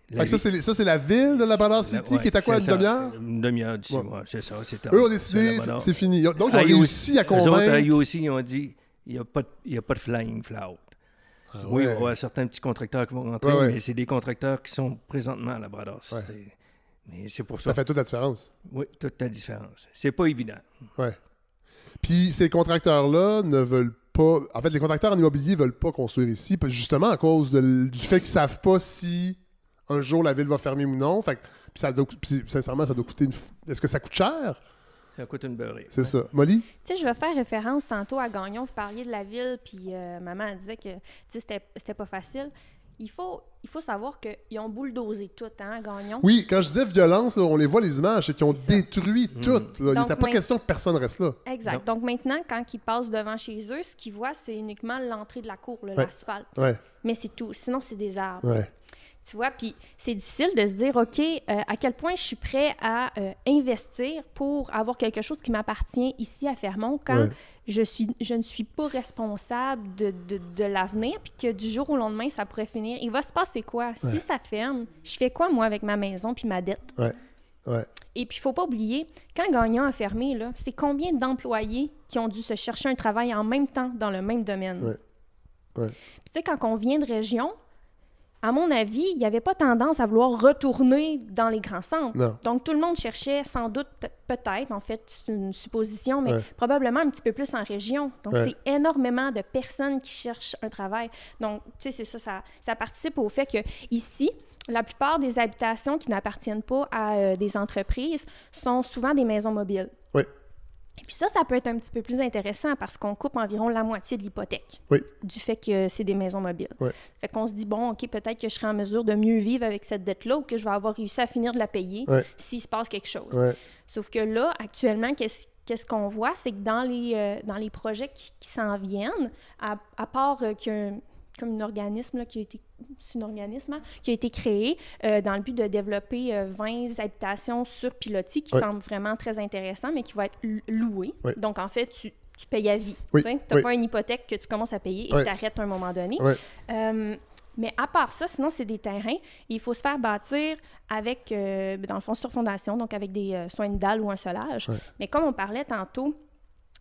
Fait que ça, c'est la ville de Labrador-City qui est à quoi, une demi-heure? Une demi-heure d'ici, c'est ça. Eux ont décidé, c'est fini. Donc, ils ont réussi à convaincre... Eux autres, à IOC, ils ont dit, il n'y a pas de Flying Fly-Out. Oui, il va y avoir certains petits contracteurs qui vont rentrer, mais c'est des contracteurs qui sont présentement à Labrador-City. Mais c'est pour ça. Ça fait toute la différence. Oui, toute la différence. C'est pas évident. Oui. Puis ces contracteurs-là ne veulent pas... En fait, les contracteurs en immobilier ne veulent pas construire ici, justement à cause du fait qu'ils ne savent pas si un jour la ville va fermer ou non. Fait puis sincèrement, ça doit coûter Est-ce que ça coûte cher? Ça coûte une beurrée. C'est ça. Molly? Tu sais, je vais faire référence tantôt à Gagnon. Vous parliez de la ville, puis maman elle disait que c'était pas facile. Il faut savoir qu'ils ont bulldozé tout, hein, à Gagnon. Oui, quand je disais violence, là, on les voit, les images, c'est qu'ils ont détruit tout. Il n'était pas question que personne reste là. Exact. Donc maintenant, quand ils passent devant chez eux, ce qu'ils voient, c'est uniquement l'entrée de la cour, l'asphalte. Ouais. Mais c'est tout. Sinon, c'est des arbres. Ouais. Tu vois, puis c'est difficile de se dire, OK, à quel point je suis prêt à investir pour avoir quelque chose qui m'appartient ici à Fermont quand je ne suis pas responsable de l'avenir, puis que du jour au lendemain, ça pourrait finir. Il va se passer quoi? Si ça ferme, je fais quoi, moi, avec ma maison puis ma dette? Et puis, il ne faut pas oublier, quand Gagnon a fermé, là, c'est combien d'employés qui ont dû se chercher un travail en même temps dans le même domaine? Puis, tu sais, quand on vient de région, à mon avis, il n'y avait pas tendance à vouloir retourner dans les grands centres. Non. Donc, tout le monde cherchait sans doute, peut-être, en fait, c'est une supposition, mais probablement un petit peu plus en région. Donc, c'est énormément de personnes qui cherchent un travail. Donc, tu sais, c'est ça participe au fait qu'ici, la plupart des habitations qui n'appartiennent pas à des entreprises sont souvent des maisons mobiles. Oui. Et puis ça peut être un petit peu plus intéressant parce qu'on coupe environ la moitié de l'hypothèque du fait que c'est des maisons mobiles. Fait qu'on se dit, bon, OK, peut-être que je serai en mesure de mieux vivre avec cette dette-là ou que je vais avoir réussi à finir de la payer s'il se passe quelque chose. Sauf que là, actuellement, qu'est-ce qu'on voit? C'est que dans les projets qui s'en viennent, à part qu'il y a comme un organisme là, qui a été créé dans le but de développer 20 habitations sur pilotis qui semblent vraiment très intéressant, mais qui vont être louées. Donc, en fait, tu payes à vie. Tu n'as pas une hypothèque que tu commences à payer et tu arrêtes à un moment donné. Mais à part ça, sinon, c'est des terrains. Et il faut se faire bâtir avec, dans le fond, sur fondation, donc avec soit une dalle ou un solage. Mais comme on parlait tantôt,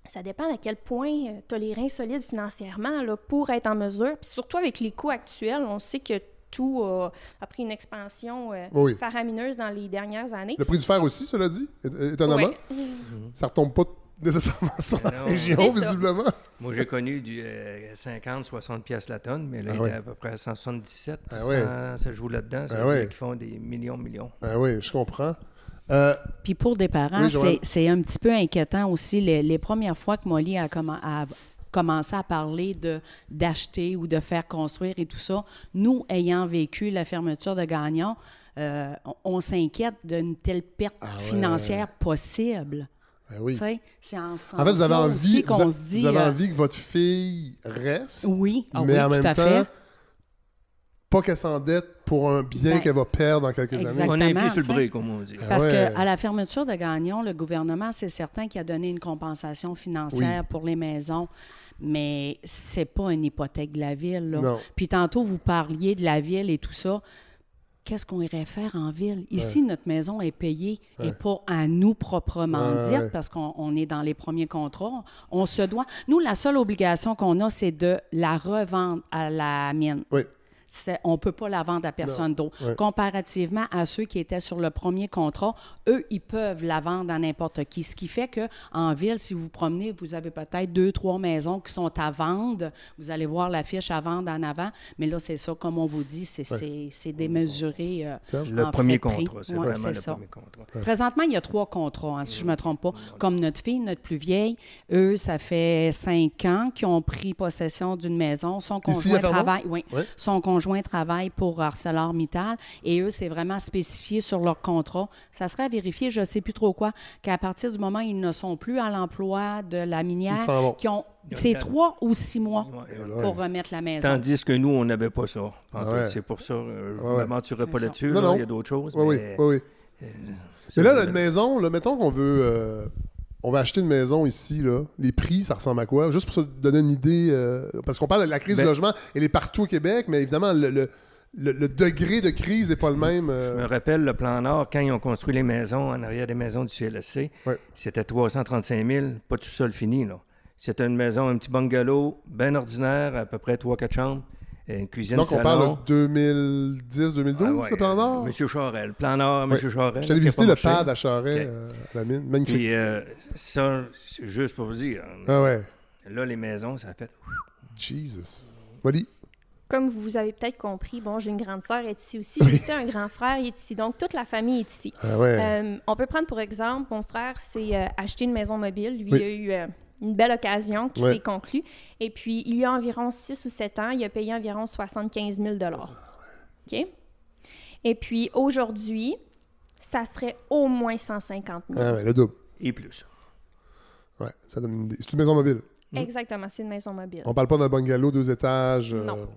ça dépend à quel point tu as les reins solides financièrement là, pour être en mesure. Puis surtout avec les coûts actuels, on sait que tout a pris une expansion faramineuse dans les dernières années. Le prix du fer aussi, cela dit, étonnamment. Ça ne retombe pas nécessairement sur la région, visiblement. Moi, j'ai connu du 50-60 piastres la tonne, mais là, il est à peu près à 177. Ça joue là-dedans. Ça veut dire qu'ils font des millions. Oui, je comprends. Puis pour des parents, c'est un petit peu inquiétant aussi. Les premières fois que Molly a commencé à parler d'acheter ou de faire construire et tout ça, nous, ayant vécu la fermeture de Gagnon, on s'inquiète d'une telle perte financière possible. C'est en fait, vous avez envie, qu'on se dit... Vous avez envie que votre fille reste, mais en même temps, pas qu'elle s'endette pour un bien qu'elle va perdre dans quelques années. On a un pied sur le brick, comme on dit. Parce qu'à la fermeture de Gagnon, le gouvernement, c'est certain qu'il a donné une compensation financière pour les maisons, mais c'est pas une hypothèque de la ville. Là. Puis tantôt, vous parliez de la ville et tout ça. Qu'est-ce qu'on irait faire en ville? Ici, notre maison est payée et pas à nous proprement dire, parce qu'on est dans les premiers contrats. On se doit... Nous, la seule obligation qu'on a, c'est de la revendre à la mine. on ne peut pas la vendre à personne d'autre. Ouais. Comparativement à ceux qui étaient sur le premier contrat, eux, ils peuvent la vendre à n'importe qui. Ce qui fait qu'en ville, si vous vous promenez, vous avez peut-être 2-3 maisons qui sont à vendre. Vous allez voir l'affiche à vendre en avant. Mais là, c'est ça, comme on vous dit, c'est démesuré. Le premier contrat, c'est ouais, vraiment le ça. premier contrat. Ouais. Présentement, il y a 3 contrats, hein, si je ne me trompe pas. Comme notre fille, notre plus vieille, eux, ça fait 5 ans qu'ils ont pris possession d'une maison. Son conjoint travaille, son conjoint travaille pour ArcelorMittal et eux, c'est vraiment spécifié sur leur contrat. Ça serait à vérifier, je ne sais plus trop quoi, qu'à partir du moment où ils ne sont plus à l'emploi de la minière, c'est 3 ou 6 mois pour remettre la maison. Tandis que nous, on n'avait pas ça. C'est pour ça, je ne m'aventurerai pas là-dessus. Il y a d'autres choses. Oui. Mais là, notre maison, là, mettons qu'on veut... on va acheter une maison ici, là. Les prix, ça ressemble à quoi? Juste pour se donner une idée, parce qu'on parle de la crise du logement, elle est partout au Québec, mais évidemment, le degré de crise n'est pas le même. Je me rappelle, le Plan Nord, quand ils ont construit les maisons en arrière des maisons du CLSC, c'était 335 000, pas tout seul fini, là. C'était une maison, un petit bungalow, bien ordinaire, à peu près 3-4 chambres, une cuisine, donc, salon. Donc, on parle de 2010-2012, le Plan Nord? Monsieur Charel, Plan Nord, Monsieur Charel. Je t'allais visiter le pad à Charest, à la mine. Magnifique. Puis ça, c'est juste pour vous dire. Là, les maisons, ça a fait... Jesus. Molly? Comme vous avez peut-être compris, bon, j'ai une grande sœur qui est ici aussi. J'ai aussi un grand frère qui est ici. Donc, toute la famille est ici. On peut prendre, pour exemple, mon frère s'est acheté une maison mobile. Lui, il a eu une belle occasion qui s'est conclue. Et puis, il y a environ 6 ou 7 ans, il a payé environ 75 000 OK? Et puis, aujourd'hui, ça serait au moins 150 000 le double. Et plus. Oui, ça donne une idée. C'est une maison mobile. Exactement, c'est une maison mobile. On parle pas d'un bungalow 2 étages. Non.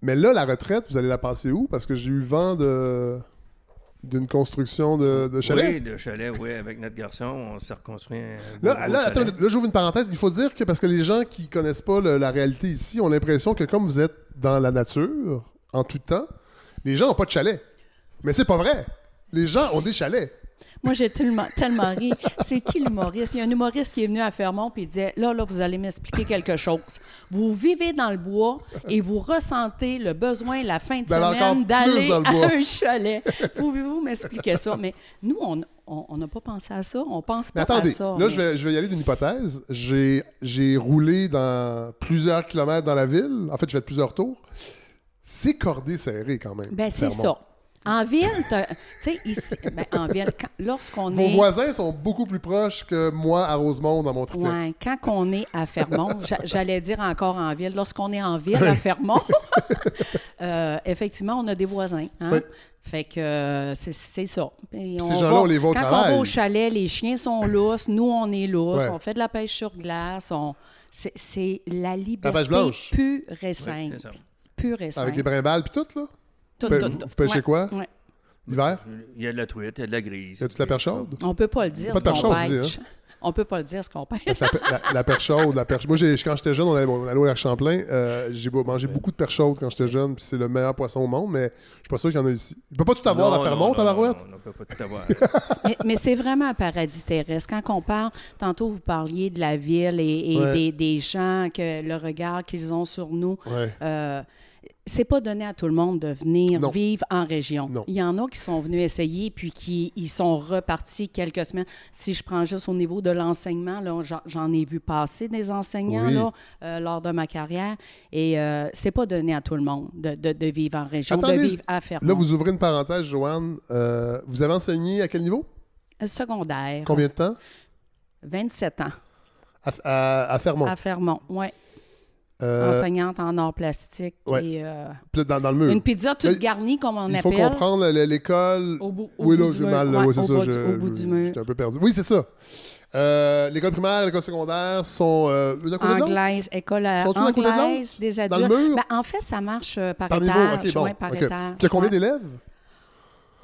Mais là, la retraite, vous allez la passer où? Parce que j'ai eu vent d'une construction de chalet. Oui, de chalet, oui. Avec notre garçon, on s'est reconstruit un Attends, là, j'ouvre une parenthèse. Il faut dire que, parce que les gens qui connaissent pas la réalité ici ont l'impression que comme vous êtes dans la nature, en tout temps, les gens n'ont pas de chalet. Mais c'est pas vrai. Les gens ont des chalets. Moi, j'ai tellement ri. C'est qui l'humoriste? Il y a un humoriste qui est venu à Fermont et il disait, là, vous allez m'expliquer quelque chose. Vous vivez dans le bois et vous ressentez le besoin la fin de semaine d'aller à un chalet. Pouvez-vous m'expliquer ça? Mais nous, on n'a pas pensé à ça. On pense pas à ça. Là, je vais y aller d'une hypothèse. J'ai roulé dans plusieurs kilomètres dans la ville. En fait, j'ai fait plusieurs tours. C'est cordé serré quand même. Ben, c'est ça. En ville, tu sais, ici, en ville, lorsqu'on Vos voisins sont beaucoup plus proches que moi à Rosemont dans mon triplex. Oui, quand on est à Fermont, j'allais dire encore en ville, lorsqu'on est en ville à Fermont, effectivement, on a des voisins. Hein? Fait que c'est ça. Ces gens-là, on les voit au travail. Quand on va au chalet, les chiens sont lousses, nous, on est lousses, on fait de la pêche sur glace, c'est la liberté pure et simple. Pure et simple. Avec des brimbales puis tout, là? Vous pêchez quoi? L'hiver? Il y a de la truite, il y a de la grise. Y a-tu de la perche chaude? On peut pas le dire ce qu'on pêche. On peut pas le dire ce qu'on pêche. La perche chaude, la perche... Moi, quand j'étais jeune, on allait au lac Champlain. J'ai mangé beaucoup de perche chaude quand j'étais jeune, puis c'est le meilleur poisson au monde, mais je suis pas sûr qu'il y en a ici. Il peut pas tout avoir à Fermont, tabarouette? Non, on peut pas tout avoir. mais c'est vraiment un paradis terrestre. Quand on parle, tantôt vous parliez de la ville et des gens, que le regard qu'ils ont sur nous. C'est pas donné à tout le monde de venir vivre en région. Non. Il y en a qui sont venus essayer puis ils sont repartis quelques semaines. Si je prends juste au niveau de l'enseignement, là, j'en ai vu passer des enseignants lors de ma carrière et c'est pas donné à tout le monde de vivre en région, de vivre à Fermont. Là, vous ouvrez une parenthèse, Joanne. Vous avez enseigné à quel niveau? Secondaire. Combien de temps? 27 ans. À Fermont? À Fermont, oui. Enseignante en arts plastiques et dans le mur. Une pizza toute garnie, comme on appelle. Il faut comprendre l'école. Au bout j'ai mal. C'est ça. Au bout du mur. J'étais un peu perdu. Oui, c'est ça. L'école primaire et l'école secondaire sont anglaise, école anglaise des adultes. Dans le mur? En fait, ça marche par étage. Par étage. Il y a combien d'élèves?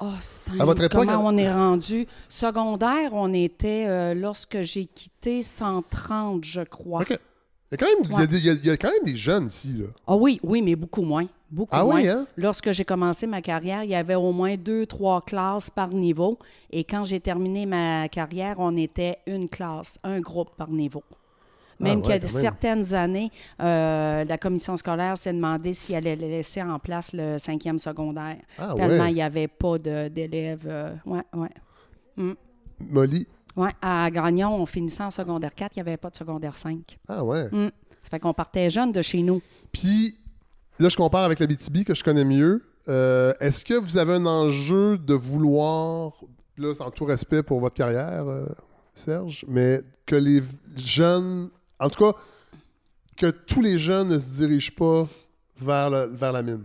À votre époque, comment on est rendu? Secondaire, on était, lorsque j'ai quitté, 130, je crois. OK. Il y a quand même des jeunes ici, là. Ah oui, mais beaucoup moins. Moins. Oui, hein? Lorsque j'ai commencé ma carrière, il y avait au moins 2-3 classes par niveau. Et quand j'ai terminé ma carrière, on était une classe, un groupe par niveau. Même qu'il y a certaines années, la commission scolaire s'est demandé s'il allait laisser en place le 5e secondaire. Tellement il n'y avait pas d'élèves. Molly? Oui, à Gagnon, on finissait en secondaire 4, il n'y avait pas de secondaire 5. Ah ouais? Ça fait qu'on partait jeune de chez nous. Puis, là, je compare avec l'Abitibi, que je connais mieux. Est-ce que vous avez un enjeu de vouloir, là, en tout respect pour votre carrière, Serge, mais que les jeunes, en tout cas, que tous les jeunes ne se dirigent pas vers la mine?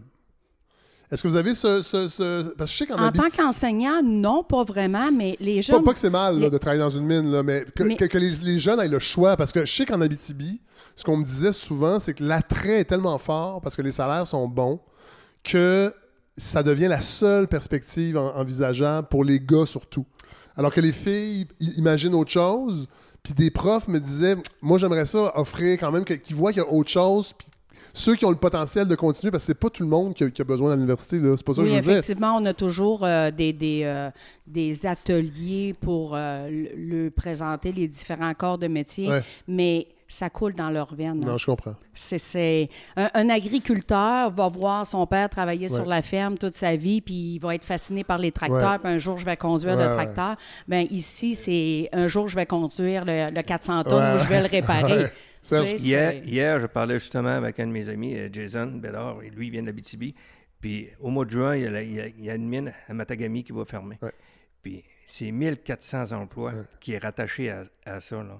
Est-ce que vous avez ce... Parce que je sais qu'en tant qu'enseignant, non, pas vraiment, mais les jeunes... Pas que c'est mal là, de travailler dans une mine, là, mais que les jeunes aient le choix. Parce que je sais qu'en Abitibi, ce qu'on me disait souvent, c'est que l'attrait est tellement fort parce que les salaires sont bons que ça devient la seule perspective envisageable pour les gars surtout. Alors que les filles imaginent autre chose. Puis des profs me disaient, moi j'aimerais ça offrir quand même qu'ils voient qu'il y a autre chose. Puis ceux qui ont le potentiel de continuer, parce que c'est pas tout le monde qui a besoin à l'université, là. C'est pas ça que je veux dire. Effectivement, on a toujours des ateliers pour leur présenter les différents corps de métier, mais ça coule dans leur veine. Non, je comprends. Un agriculteur va voir son père travailler sur la ferme toute sa vie, puis il va être fasciné par les tracteurs, puis un jour, je vais conduire le tracteur. Bien, ici, c'est un jour, je vais conduire le 400 tonnes ou je vais le réparer. Hier, je parlais justement avec un de mes amis, Jason Bédard, et lui, il vient de l'Abitibi. Puis au mois de juin, il y a une mine à Matagami qui va fermer. Puis c'est 1400 emplois qui est rattaché à ça. Là.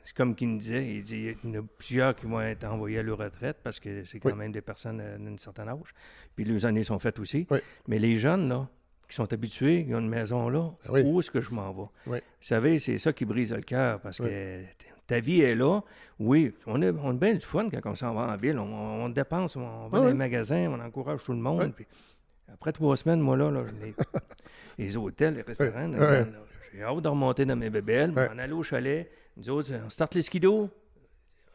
C'est comme qu'il me disait, il dit il y en a plusieurs qui vont être envoyés à leur retraite parce que c'est quand même des personnes d'un certain âge. Puis les années sont faites aussi. Mais les jeunes, là, qui sont habitués, ils ont une maison là, où est-ce que je m'en vais? Vous savez, c'est ça qui brise le cœur parce que ta vie est là. Oui, on a bien du fun quand on s'en va en ville. On dépense, on va dans les magasins, on encourage tout le monde. Puis après 3 semaines, moi, là les hôtels, les restaurants, j'ai hâte de remonter dans mes bébelles, m'en aller au chalet. Nous autres, on starte les skidos.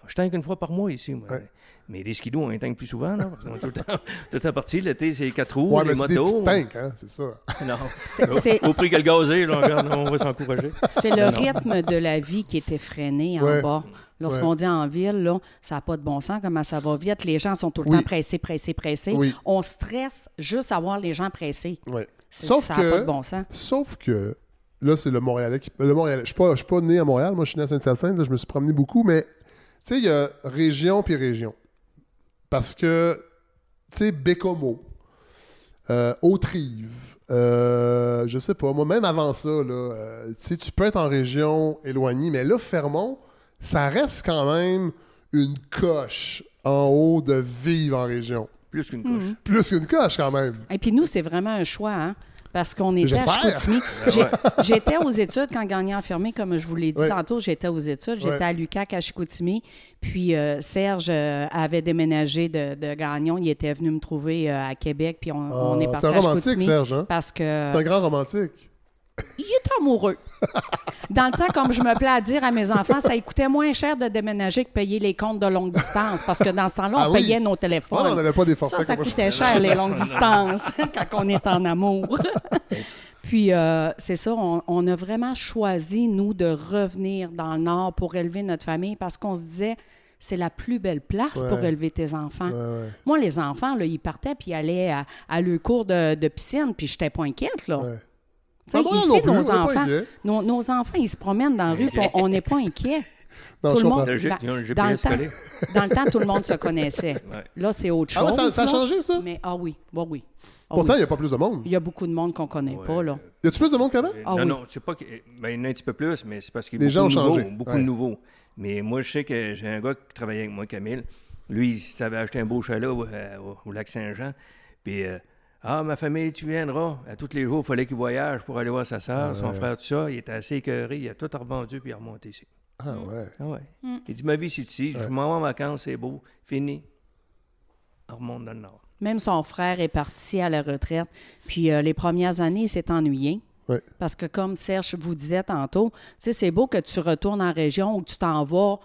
Je tank une fois par mois ici, moi. Mais les skidos, on les tank plus souvent, là, parce qu'on est tout le temps parti. L'été, c'est les 4 roues, les motos. C'est des tanks, hein, c'est ça. Non, au prix que le gazé, là, on va s'encourager. C'est le rythme de la vie qui est effréné en bas. Lorsqu'on dit en ville, là, ça n'a pas de bon sens, comment ça va vite. Les gens sont tout le temps pressés. On stresse juste à voir les gens pressés. Ça n'a pas de bon sens. Sauf que, là, c'est le Montréalais qui... Je ne suis pas né à Montréal, moi, je suis né à Saint-Hyacinthe, là, je me suis promené beaucoup, mais, tu sais, il y a région puis région. Parce que, tu sais, Bécomo, Autrive, je sais pas, moi, même avant ça, là, tu sais, tu peux être en région éloignée, mais là, Fermont, ça reste quand même une coche en haut de vivre en région. Plus qu'une coche. Plus qu'une coche, quand même. Et puis nous, c'est vraiment un choix, hein? Parce qu'on était à Chicoutimi. J'étais aux études quand Gagnon a fermé, comme je vous l'ai dit tantôt, j'étais aux études. J'étais à l'UQAC à Chicoutimi. Puis Serge avait déménagé de Gagnon. Il était venu me trouver à Québec. Puis on est parti à Chicoutimi. C'est un romantique, Serge, hein? Parce que... C'est un grand romantique. Il est amoureux. Dans le temps, comme je me plais à dire à mes enfants, ça coûtait moins cher de déménager que payer les comptes de longue distance. Parce que dans ce temps-là, on payait nos téléphones. On n'avait pas des forfaits. Ça coûtait cher, les longues distances, quand on est en amour. Puis, c'est ça, on a vraiment choisi, nous, de revenir dans le Nord pour élever notre famille parce qu'on se disait, c'est la plus belle place pour élever tes enfants. Moi, les enfants, là, ils partaient puis ils allaient à leur cours de piscine, puis je n'étais pas inquiète, là. Ici, nos enfants, ils se promènent dans la rue, puis on n'est pas inquiets. Non, tout je comprends. Dans le temps, tout le monde se connaissait. Là, c'est autre chose. Ah, ça a changé, ça? Mais, oui. Pourtant, il n'y a pas plus de monde. Il y a beaucoup de monde qu'on ne connaît pas, là. Y a-tu plus de monde qu'avant? Non, c'est pas... Ben, il y en a un petit peu plus, mais c'est parce qu'il y a beaucoup de nouveaux. Mais moi, je sais que j'ai un gars qui travaillait avec moi, Camille. Lui, il savait acheter un beau chalet au Lac-Saint-Jean. Puis... ma famille, tu viendras. À tous les jours, il fallait qu'il voyage pour aller voir sa soeur, son frère, tout ça. Il était assez écœuré. Il a tout revendu puis il est remonté ici. Ah ouais? Il dit, ma vie, c'est ici. Je m'en vais en vacances, c'est beau. Fini. On remonte dans le Nord. Même son frère est parti à la retraite. Puis les premières années, il s'est ennuyé. Parce que comme Serge vous disait tantôt, tu sais, c'est beau que tu retournes en région ou que tu t'en vas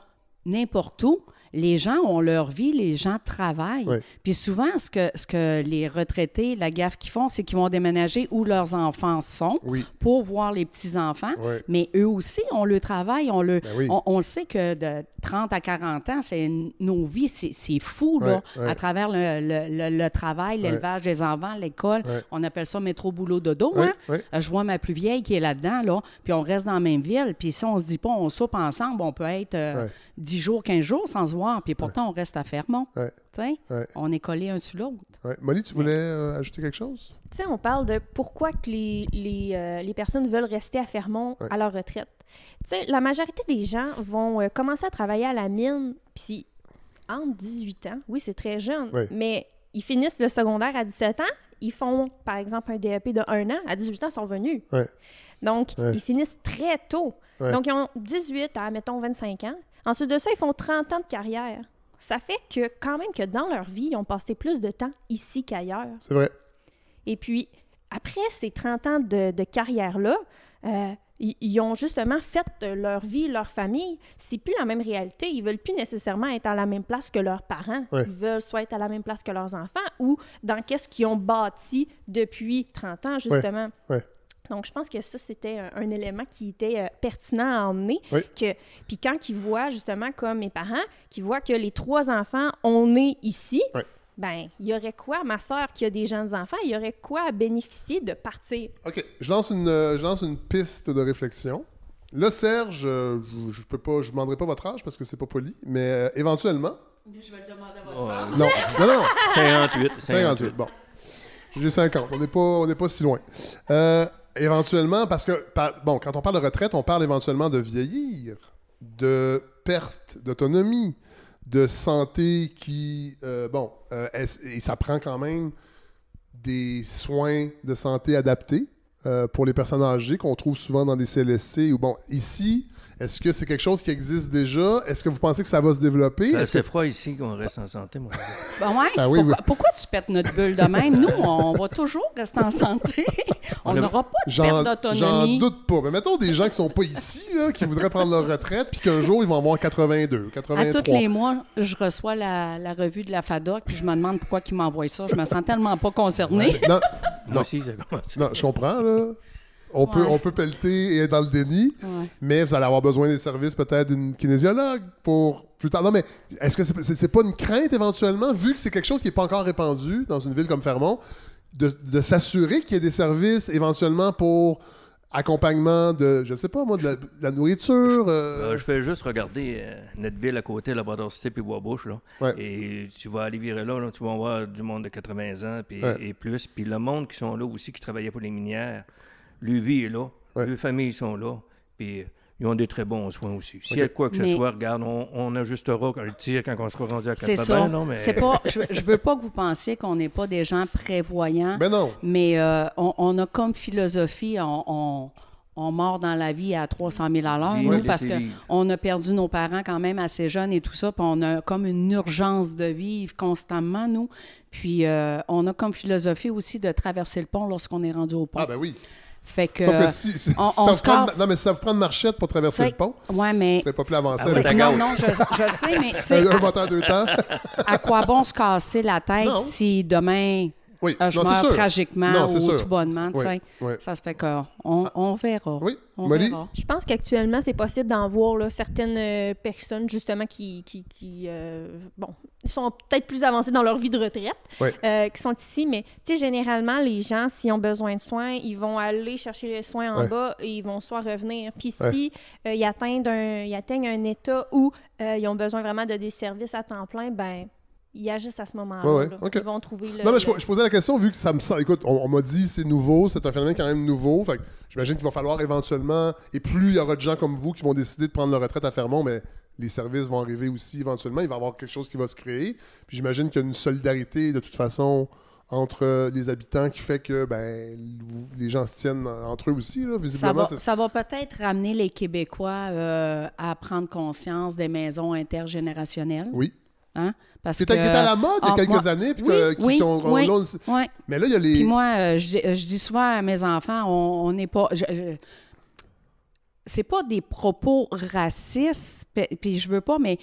n'importe où. les gens ont leur vie, les gens travaillent. Oui. Puis souvent, ce que les retraités, la gaffe qu'ils font, c'est qu'ils vont déménager où leurs enfants sont pour voir les petits-enfants. Oui. Mais eux aussi, on le travaille, on le sait que de 30 à 40 ans, nos vies, c'est fou, là, à travers le travail, l'élevage des enfants, l'école. Oui. On appelle ça métro, boulot, dodo. Oui. Hein? Oui. Je vois ma plus vieille qui est là-dedans, là, puis on reste dans la même ville, puis si on se dit pas, on soupe ensemble, on peut être 10 jours, 15 jours sans se voir, puis pourtant, on reste à Fermont. On est collés un sur l'autre. Molly, tu voulais ajouter quelque chose? Tu sais, on parle de pourquoi que les personnes veulent rester à Fermont à leur retraite. Tu sais, la majorité des gens vont commencer à travailler à la mine, puis entre 18 ans, oui, c'est très jeune, mais ils finissent le secondaire à 17 ans, ils font, par exemple, un DEP de 1 an, à 18 ans, ils sont revenus. Donc, ils finissent très tôt. Donc, ils ont 18 à, mettons, 25 ans. Ensuite de ça, ils font 30 ans de carrière. Ça fait que, quand même, que dans leur vie, ils ont passé plus de temps ici qu'ailleurs. C'est vrai. Et puis, après ces 30 ans de carrière-là, ils ont justement fait leur vie, leur famille. C'est plus la même réalité. Ils veulent plus nécessairement être à la même place que leurs parents. Ils veulent soit être à la même place que leurs enfants ou dans qu'est-ce qu'ils ont bâti depuis 30 ans, justement. Donc, je pense que ça, c'était un élément qui était pertinent à emmener. Puis quand ils voient, justement, comme mes parents, qui voient que les 3 enfants, on est ici, ben, il y aurait quoi, ma sœur qui a des jeunes enfants, il y aurait quoi à bénéficier de partir? OK. Je lance une piste de réflexion. Là, Serge, je peux pas, je ne demanderai pas votre âge parce que c'est pas poli, mais éventuellement... Je vais le demander à votre âge. Non. 58. Bon. J'ai 50. On n'est pas si loin. Éventuellement, parce que, quand on parle de retraite, on parle éventuellement de vieillir, de perte d'autonomie, de santé qui, et ça prend quand même des soins de santé adaptés pour les personnes âgées qu'on trouve souvent dans des CLSC. Ici, est-ce que c'est quelque chose qui existe déjà? Est-ce que vous pensez que ça va se développer? C'est froid ici qu'on reste en santé, moi. Pourquoi tu pètes notre bulle de même? Nous, on va toujours rester en santé. On n'aura pas de perte d'autonomie. J'en doute pas. Mais mettons des gens qui sont pas ici, là, qui voudraient prendre leur retraite, puis qu'un jour, ils vont avoir 82, 83. À tous les mois, je reçois la revue de la FADOC, puis je me demande pourquoi ils m'envoient ça. Je me sens tellement pas concernée. Moi aussi, ça commence. Non, je comprends, là. On peut pelleter et être dans le déni, mais vous allez avoir besoin des services peut-être d'une kinésiologue pour plus tard. Non, mais est-ce que c'est pas une crainte éventuellement, vu que c'est quelque chose qui n'est pas encore répandu dans une ville comme Fermont, de s'assurer qu'il y ait des services éventuellement pour accompagnement de, je sais pas moi, de la nourriture? Je vais juste regarder notre ville à côté, Labrador-Cité puis Bois-Bouche, là. Et tu vas aller virer là, tu vas voir du monde de 80 ans et plus. Puis le monde qui sont là aussi, qui travaillaient pour les minières, leur vie est là, leurs familles sont là, puis ils ont des très bons soins aussi. S'il y a quoi que ce soit, regarde, on ajustera le tir quand on sera rendu à 80. C'est ça. Non, mais... je veux pas que vous pensiez qu'on n'est pas des gens prévoyants. Ben non. Mais on a comme philosophie, on mord dans la vie à 300 000 à l'heure, nous, parce qu'on a perdu nos parents quand même assez jeunes et tout ça, puis on a comme une urgence de vivre constamment, nous. Puis on a comme philosophie aussi de traverser le pont lorsqu'on est rendu au pont. Ah ben oui. Fait que, on se casse. Non, mais si ça vous prend une marchette pour traverser le pont, mais... ça serait pas plus avancé. Non, je sais, mais... un moteur 2 temps. À quoi bon se casser la tête si demain... je meurs tragiquement ou tout bonnement, tu sais. Ça se fait qu'on verra. Oui, on verra. Je pense qu'actuellement, c'est possible d'en voir là, certaines personnes, justement, qui sont peut-être plus avancées dans leur vie de retraite, qui sont ici. Mais, tu sais, généralement, les gens, s'ils ont besoin de soins, ils vont aller chercher les soins en bas et ils vont soit revenir. Puis si ils atteignent un état où ils ont besoin vraiment de des services à temps plein, ben il y a juste à ce moment-là. Ils vont trouver le... Non, mais je posais la question, vu que ça me semble... Écoute, on m'a dit c'est nouveau, c'est un phénomène quand même nouveau. Fait que j'imagine qu'il va falloir éventuellement... Et plus il y aura de gens comme vous qui vont décider de prendre leur retraite à Fermont, mais les services vont arriver aussi éventuellement. Il va y avoir quelque chose qui va se créer. Puis j'imagine qu'il y a une solidarité, de toute façon, entre les habitants qui fait que les gens se tiennent entre eux aussi, là, visiblement. Ça va peut-être ramener les Québécois à prendre conscience des maisons intergénérationnelles. Oui. Hein? Parce qui était à la mode il y a quelques années. Puis mais là, il y a les... Puis moi, je dis souvent à mes enfants, on n'est pas... c'est pas des propos racistes, puis je veux pas, mais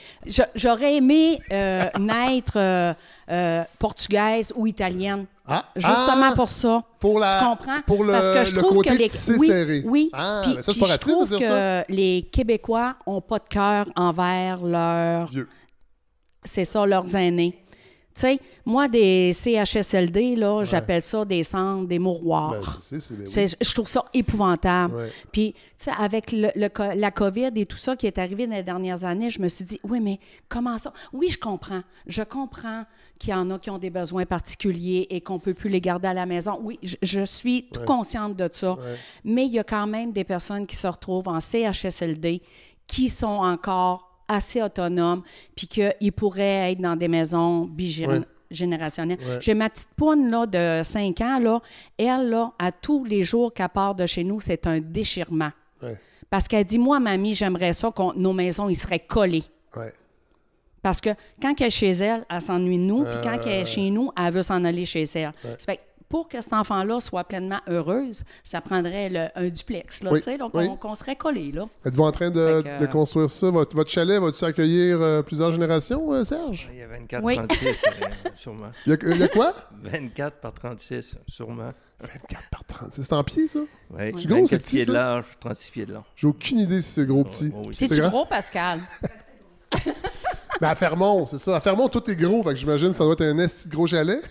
j'aurais aimé naître portugaise ou italienne. Justement pour ça. Tu comprends? Parce que je trouve que serré. Oui. Mais ça, c'est pas raciste, je trouve de dire que ça? les Québécois ont pas de cœur envers leurs... Vieux. C'est ça, leurs aînés. Tu sais, moi, des CHSLD, là, j'appelle ça des centres, des mouroirs. Je trouve ça épouvantable. Ouais. Puis, tu sais, avec la COVID et tout ça qui est arrivé dans les dernières années, je me suis dit, oui, mais comment ça? Oui, je comprends. Je comprends qu'il y en a qui ont des besoins particuliers et qu'on ne peut plus les garder à la maison. Oui, je suis tout consciente de ça. Ouais. Mais il y a quand même des personnes qui se retrouvent en CHSLD qui sont encore assez autonomes, puis qu'ils pourraient être dans des maisons bigénérationnelles. Ouais. J'ai ma petite poune là, de 5 ans, là, elle, là, à tous les jours qu'elle part de chez nous, c'est un déchirement. Ouais. Parce qu'elle dit, moi, mamie, j'aimerais ça que nos maisons, ils seraient collées. Ouais. Parce que quand elle est chez elle, elle s'ennuie de nous, puis quand elle est chez nous, elle veut s'en aller chez elle. Ouais. Ça fait que pour que cet enfant-là soit pleinement heureuse, ça prendrait un duplex, là, tu sais, donc qu'on serait collés, là. Êtes-vous en train de construire ça? Votre chalet, va-tu accueillir plusieurs générations, Serge? Il y a 24 par 36, sûrement. Il y a quoi? 24 par 36, sûrement. 24 par 36, c'est en pied, ça? Oui, c'est gros, c'est petit, pieds de large, 36 pieds de large. J'ai aucune idée si c'est gros ou petit. C'est-tu gros, Pascal? Mais à Fermont, c'est ça. À Fermont, tout est gros, fait que j'imagine que ça doit être un esti de gros chalet.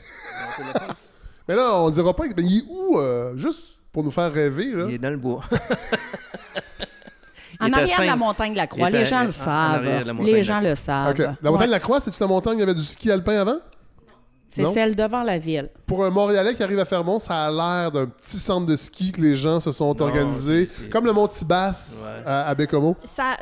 Mais là, on dira pas... Mais il est où, juste pour nous faire rêver, là? Il est dans le bois. En arrière de la montagne de la Croix. Les gens le savent. Les gens le savent. Okay. La montagne de la Croix, c'est-tu la montagne où il y avait du ski alpin avant? C'est celle devant la ville. Pour un Montréalais qui arrive à Fermont, ça a l'air d'un petit centre de ski que les gens se sont organisés. Comme le Mont-Tibas à Bécomo. Ça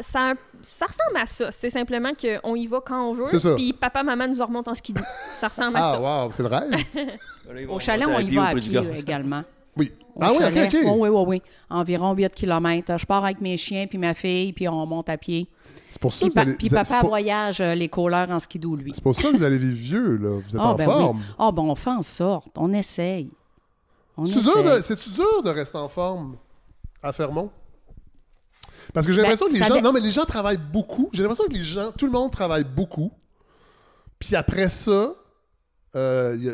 ressemble à ça. C'est simplement qu'on y va quand on veut. Puis papa, maman nous remontent en skidoo. Ça ressemble à ça. Ah, wow, c'est le rêve. Au chalet, on y va à pied également. Oui. OK. Oui. Environ 8 km. Je pars avec mes chiens puis ma fille, puis on monte à pied. C'est pour ça que puis papa voyage les couleurs en skidoo, lui. C'est pour ça que vous allez vivre vieux, là. Vous êtes en forme. Oui. On fait en sorte. On essaye. C'est-tu dur de rester en forme à Fermont? Parce que j'ai l'impression que les gens... Non, mais les gens travaillent beaucoup. J'ai l'impression que tout le monde travaille beaucoup. Puis après ça... y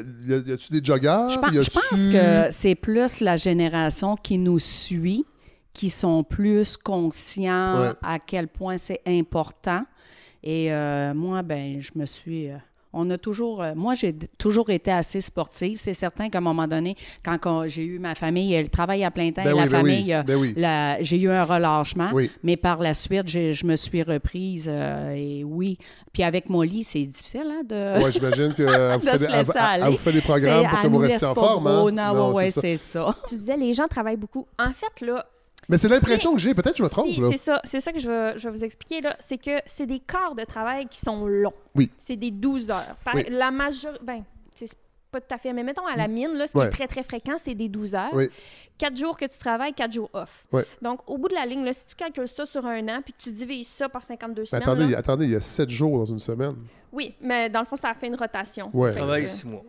a-tu des joggeurs? Je pense que c'est plus la génération qui nous suit, qui sont plus conscients à quel point c'est important. Et moi, je me suis... on a toujours... moi, j'ai toujours été assez sportive. C'est certain qu'à un moment donné, quand j'ai eu ma famille, le travail à plein temps et la famille, j'ai eu un relâchement. Oui. Mais par la suite, je me suis reprise. Et oui. Puis avec Molly, c'est difficile de... Oui, j'imagine qu'elle vous fait des programmes pour que vous restiez en forme. Oui, c'est ça. Tu disais, les gens travaillent beaucoup. En fait, là... Mais c'est l'impression que j'ai. Peut-être que je me trompe. C'est ça que je vais vous expliquer. Là. C'est que c'est des quarts de travail qui sont longs. Oui. C'est des 12 heures. La majorité... c'est pas tout à fait... Mais mettons, à la mine, là, ce qui est très, très fréquent, c'est des 12 heures. Oui. 4 jours que tu travailles, 4 jours off. Oui. Donc, au bout de la ligne, là, si tu calcules ça sur un an puis que tu divises ça par 52 semaines... Attendez, il y a 7 jours dans une semaine. Oui, mais dans le fond, ça a fait une rotation. Oui. Je travaille 6 mois.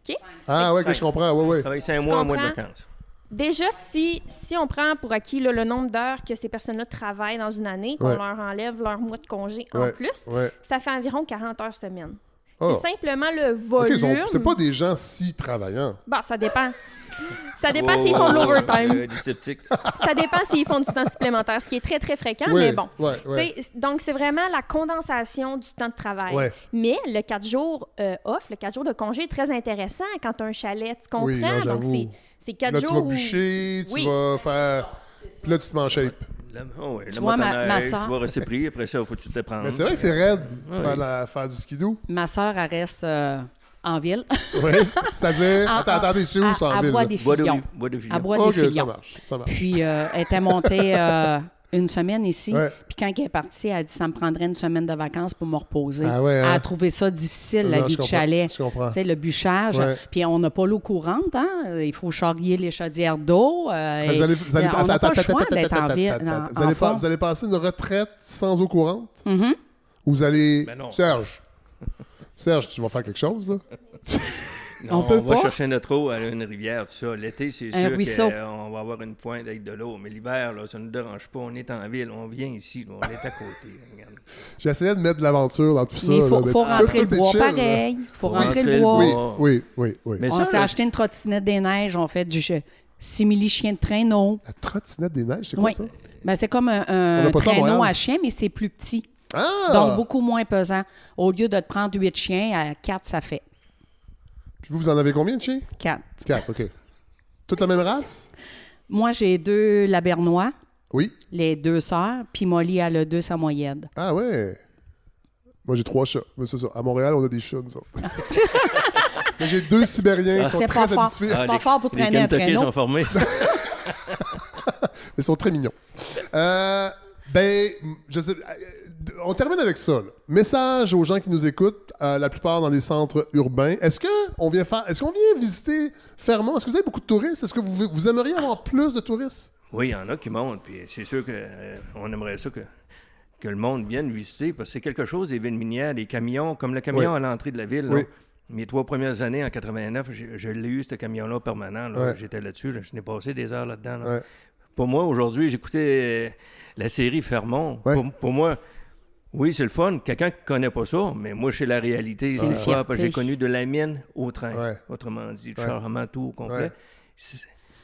OK? Ah, oui, que je comprends. Oui. Je travaille 5 mois, un mois de vacances. Déjà, si on prend pour acquis là, le nombre d'heures que ces personnes-là travaillent dans une année, qu'on leur enlève leur mois de congé en plus, ça fait environ 40 heures semaine. C'est simplement le volume. C'est pas des gens si travaillants. Bon, ça dépend. Ça dépend s'ils font de l'overtime. Ça dépend s'ils font du temps supplémentaire, ce qui est très, très fréquent, mais bon. Donc, c'est vraiment la condensation du temps de travail. Mais le 4 jours off, le 4 jours de congé est très intéressant quand tu as un chalet, tu comprends? Oui, non, donc, c'est 4 jours. Tu vas bûcher, tu vas faire... Puis là, tu te mets en shape. Tu vois, ma soeur... Tu vas rester pris, après ça, il faut que tu te prendre. Mais c'est vrai que c'est raide, faire du skidoo. Ma soeur, elle reste... en ville. Oui, c'est-à-dire... Attendez, c'est où, ça, en ville? À Bois-des-Filions. À Bois-des-Filions. Ça marche. Puis, elle était montée une semaine ici. Puis quand elle est partie, elle a dit « ça me prendrait une semaine de vacances pour me reposer ». Elle a trouvé ça difficile, la vie de chalet. Je comprends. Tu sais, le bûchage. Puis on n'a pas l'eau courante, hein? Il faut charrier les chaudières d'eau. On n'a pas le choix d'être en ville. Vous allez passer une retraite sans eau courante? Ou vous allez... Serge, tu vas faire quelque chose, là? Non, peut on va pas. chercher notre eau à une rivière, tout ça. L'été, c'est Un sûr ruisseau. qu'on va avoir une pointe avec de l'eau. Mais l'hiver, là, ça ne nous dérange pas. On est en ville, on vient ici, là, on est à côté. Regarde. J'essayais de mettre de l'aventure dans tout ça. Mais il là, faut mais rentrer le tout est bois chill, là. pareil. Il faut Faut rentrer le rentrer bois. le bois. Oui. Mais On ça, s'est là, acheté une trottinette des neiges, on fait du simili-chien de traîneau. La trottinette des neiges, c'est quoi Oui. ça? Ben, c'est comme On un a pas ça à traîneau Montréal. à chien, mais c'est plus petit. Ah! Donc, beaucoup moins pesant. Au lieu de te prendre 8 chiens, à 4, ça fait Puis vous en avez combien de chiens? 4. 4, OK. Toute la même race? Moi, j'ai 2 labernois, Oui. les 2 sœurs, puis Molly, elle a 2 samoyèdes. Ah ouais. Moi, j'ai 3 chats. Mais c'est ça. À Montréal, on a des chats, nous autres. Mais j'ai 2 Sibériens qui sont C'est très pas fort. habitués. C'est pas fort pour les traîner un Kentucky traîneau. sont formés. Ils sont très mignons. Je sais, on termine avec ça. Là. Message aux gens qui nous écoutent, la plupart dans des centres urbains. Est-ce qu'on vient visiter Fermont? Est-ce que vous avez beaucoup de touristes? Est-ce que vous aimeriez avoir plus de touristes? Oui, il y en a qui montent, puis c'est sûr qu'on aimerait ça que le monde vienne visiter, parce que c'est quelque chose, des villes minières, des camions, comme le camion Oui. à l'entrée de la ville. Là. Oui. Mes 3 premières années, en 89, je l'ai eu, ce camion-là, permanent. Là. Ouais. J'étais là-dessus, je n'ai passé des heures là-dedans. Là. Ouais. Pour moi, aujourd'hui, j'écoutais la série Fermont. Ouais. Pour moi, oui, c'est le fun. Quelqu'un qui ne connaît pas ça, mais moi, c'est la réalité. C'est Des une fois, fierté. parce que j'ai connu de la mienne au train. Ouais. Autrement dit, le Ouais. chargement tout au complet. Ouais.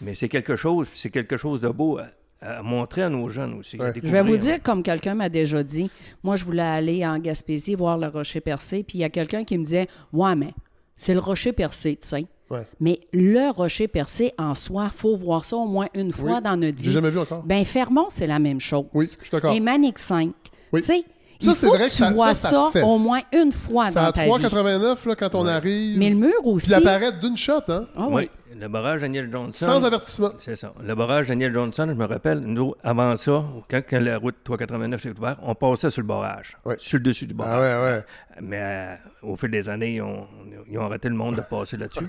Mais c'est quelque chose de beau à montrer à nos jeunes aussi. Ouais. Je vais vous dire, comme quelqu'un m'a déjà dit, moi, je voulais aller en Gaspésie voir le rocher percé, puis il y a quelqu'un qui me disait, ouais, mais c'est le rocher percé, tu sais. Ouais. Mais le rocher percé en soi, il faut voir ça au moins une fois Oui. dans notre vie. J'ai jamais vu encore. Ben Fermont, c'est la même chose. Oui, je suis d'accord. Et Manic 5. Oui. Tu sais, Ça, il c'est faut vrai que que tu vois ça ça fesse. au moins une fois C'est à dans ta vie. 3,89 là, quand on arrive. Mais le mur aussi. Puis il apparaît d'une shot, hein? Ah Oui, oui. le barrage Daniel Johnson. Sans avertissement. C'est ça. Le barrage Daniel Johnson, je me rappelle, nous, avant ça, quand la route 389 s'est ouverte, on passait sur le barrage, Ouais. sur le dessus du Ah barrage. ouais. Mais au fil des années, ils ont arrêté le monde de passer là-dessus.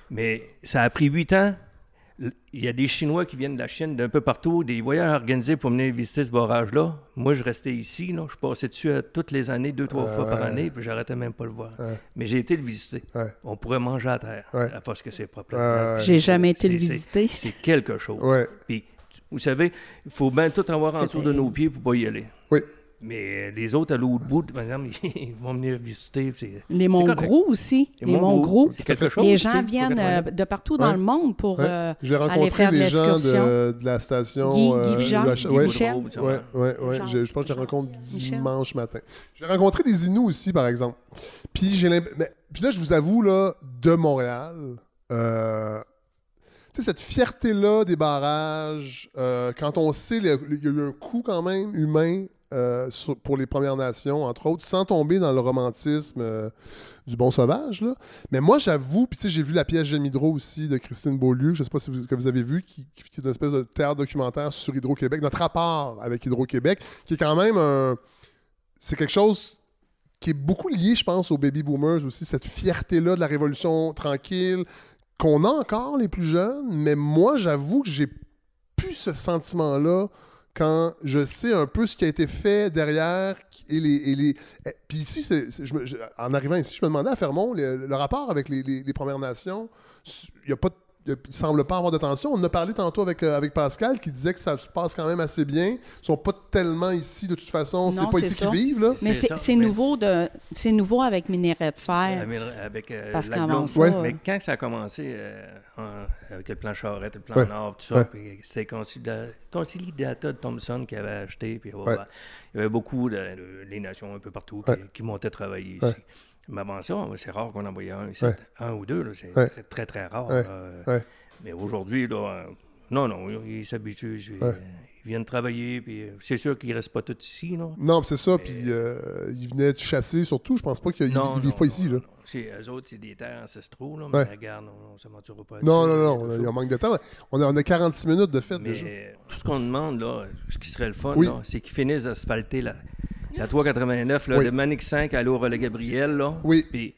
Mais ça a pris 8 ans. Il y a des Chinois qui viennent de la Chine, d'un peu partout, des voyages organisés pour venir visiter ce barrage-là. Moi, je restais ici. Là. Je passais dessus toutes les années, 2-3 fois par année, puis j'arrêtais même pas le voir. Mais j'ai été le visiter. Ouais. On pourrait manger à terre, Ouais. à force que c'est propre. Ouais. J'ai jamais été le C'est- visiter. C'est quelque chose. Ouais. Puis, vous savez, il faut bien tout avoir en dessous de nos pieds pour pas y aller. Oui. Mais les autres à l'autre bout, par exemple, ils vont venir visiter. Les Monts correct. Gros aussi. Les Les Monts Monts Gros, Gros. c'est quelque chose. Les aussi, gens viennent 389. de partout dans Ouais. le monde pour Ouais. J'ai aller rencontré faire de des gens l'excursion. de la station. Guy Jean, la- Guy ouais, Michel. ouais. Jean- Je pense que je les rencontre Michel. dimanche matin. J'ai rencontré des Inuits aussi, par exemple. Puis puis là, je vous avoue, là, de Montréal, tu sais, cette fierté-là des barrages, quand on sait, il y a eu un coût quand même humain pour les Premières Nations, entre autres, sans tomber dans le romantisme du Bon Sauvage. Là. Mais moi, j'avoue, puis tu sais, j'ai vu la pièce J'aime Hydro aussi de Christine Beaulieu, je ne sais pas si que vous avez vu, qui est une espèce de théâtre documentaire sur Hydro-Québec, notre rapport avec Hydro-Québec, qui est quand même c'est quelque chose qui est beaucoup lié, je pense, aux baby boomers aussi, cette fierté-là de la Révolution tranquille, qu'on a encore, les plus jeunes, mais moi, j'avoue que j'ai plus ce sentiment-là quand je sais un peu ce qui a été fait derrière. Puis ici, en arrivant ici, je me demandais à Fermont, le rapport avec les Premières Nations, il ne semble pas avoir de tension. On en a parlé tantôt avec Pascal, qui disait que ça se passe quand même assez bien. Ils ne sont pas tellement ici, de toute façon. C'est Non, pas c'est ici ça. qu'ils vivent, là. Mais C'est c'est ça, c'est nouveau avec Minerai de fer. Avec Parce la qu'avant Blonde. ça, Ouais. Mais quand ça a commencé avec le plan Charette, le plan Ouais. Nord, tout ça, Ouais. puis c'était Consolidata de Thomson qui avait acheté, puis Ouais. il y avait beaucoup les nations un peu partout Ouais. qui montaient travailler ici. Ouais. Mais avant ça, c'est rare qu'on en voyait un ici. Ouais. Un ou deux, là, c'est Ouais. très, très rare. Ouais. là. Ouais. Mais aujourd'hui, là, non, ils s'habituent. Ouais. Ils viennent travailler, puis c'est sûr qu'ils ne restent pas tous ici. Là. Non, c'est ça. Puis ils venaient chasser surtout. Je pense pas qu'ils vivent pas ici, là. Eux autres, c'est des terres ancestraux, là, Ouais. mais regarde, on ne se mentura pas. Non, là-dessus. il y a un manque de temps. On a 46 minutes de fête Mais déjà. tout ce qu'on demande, là, ce qui serait le fun, Oui. là, c'est qu'ils finissent d'asphalter la 389 là, Oui. de Manic 5 à l'eau Relais Gabriel. Là, Oui. Puis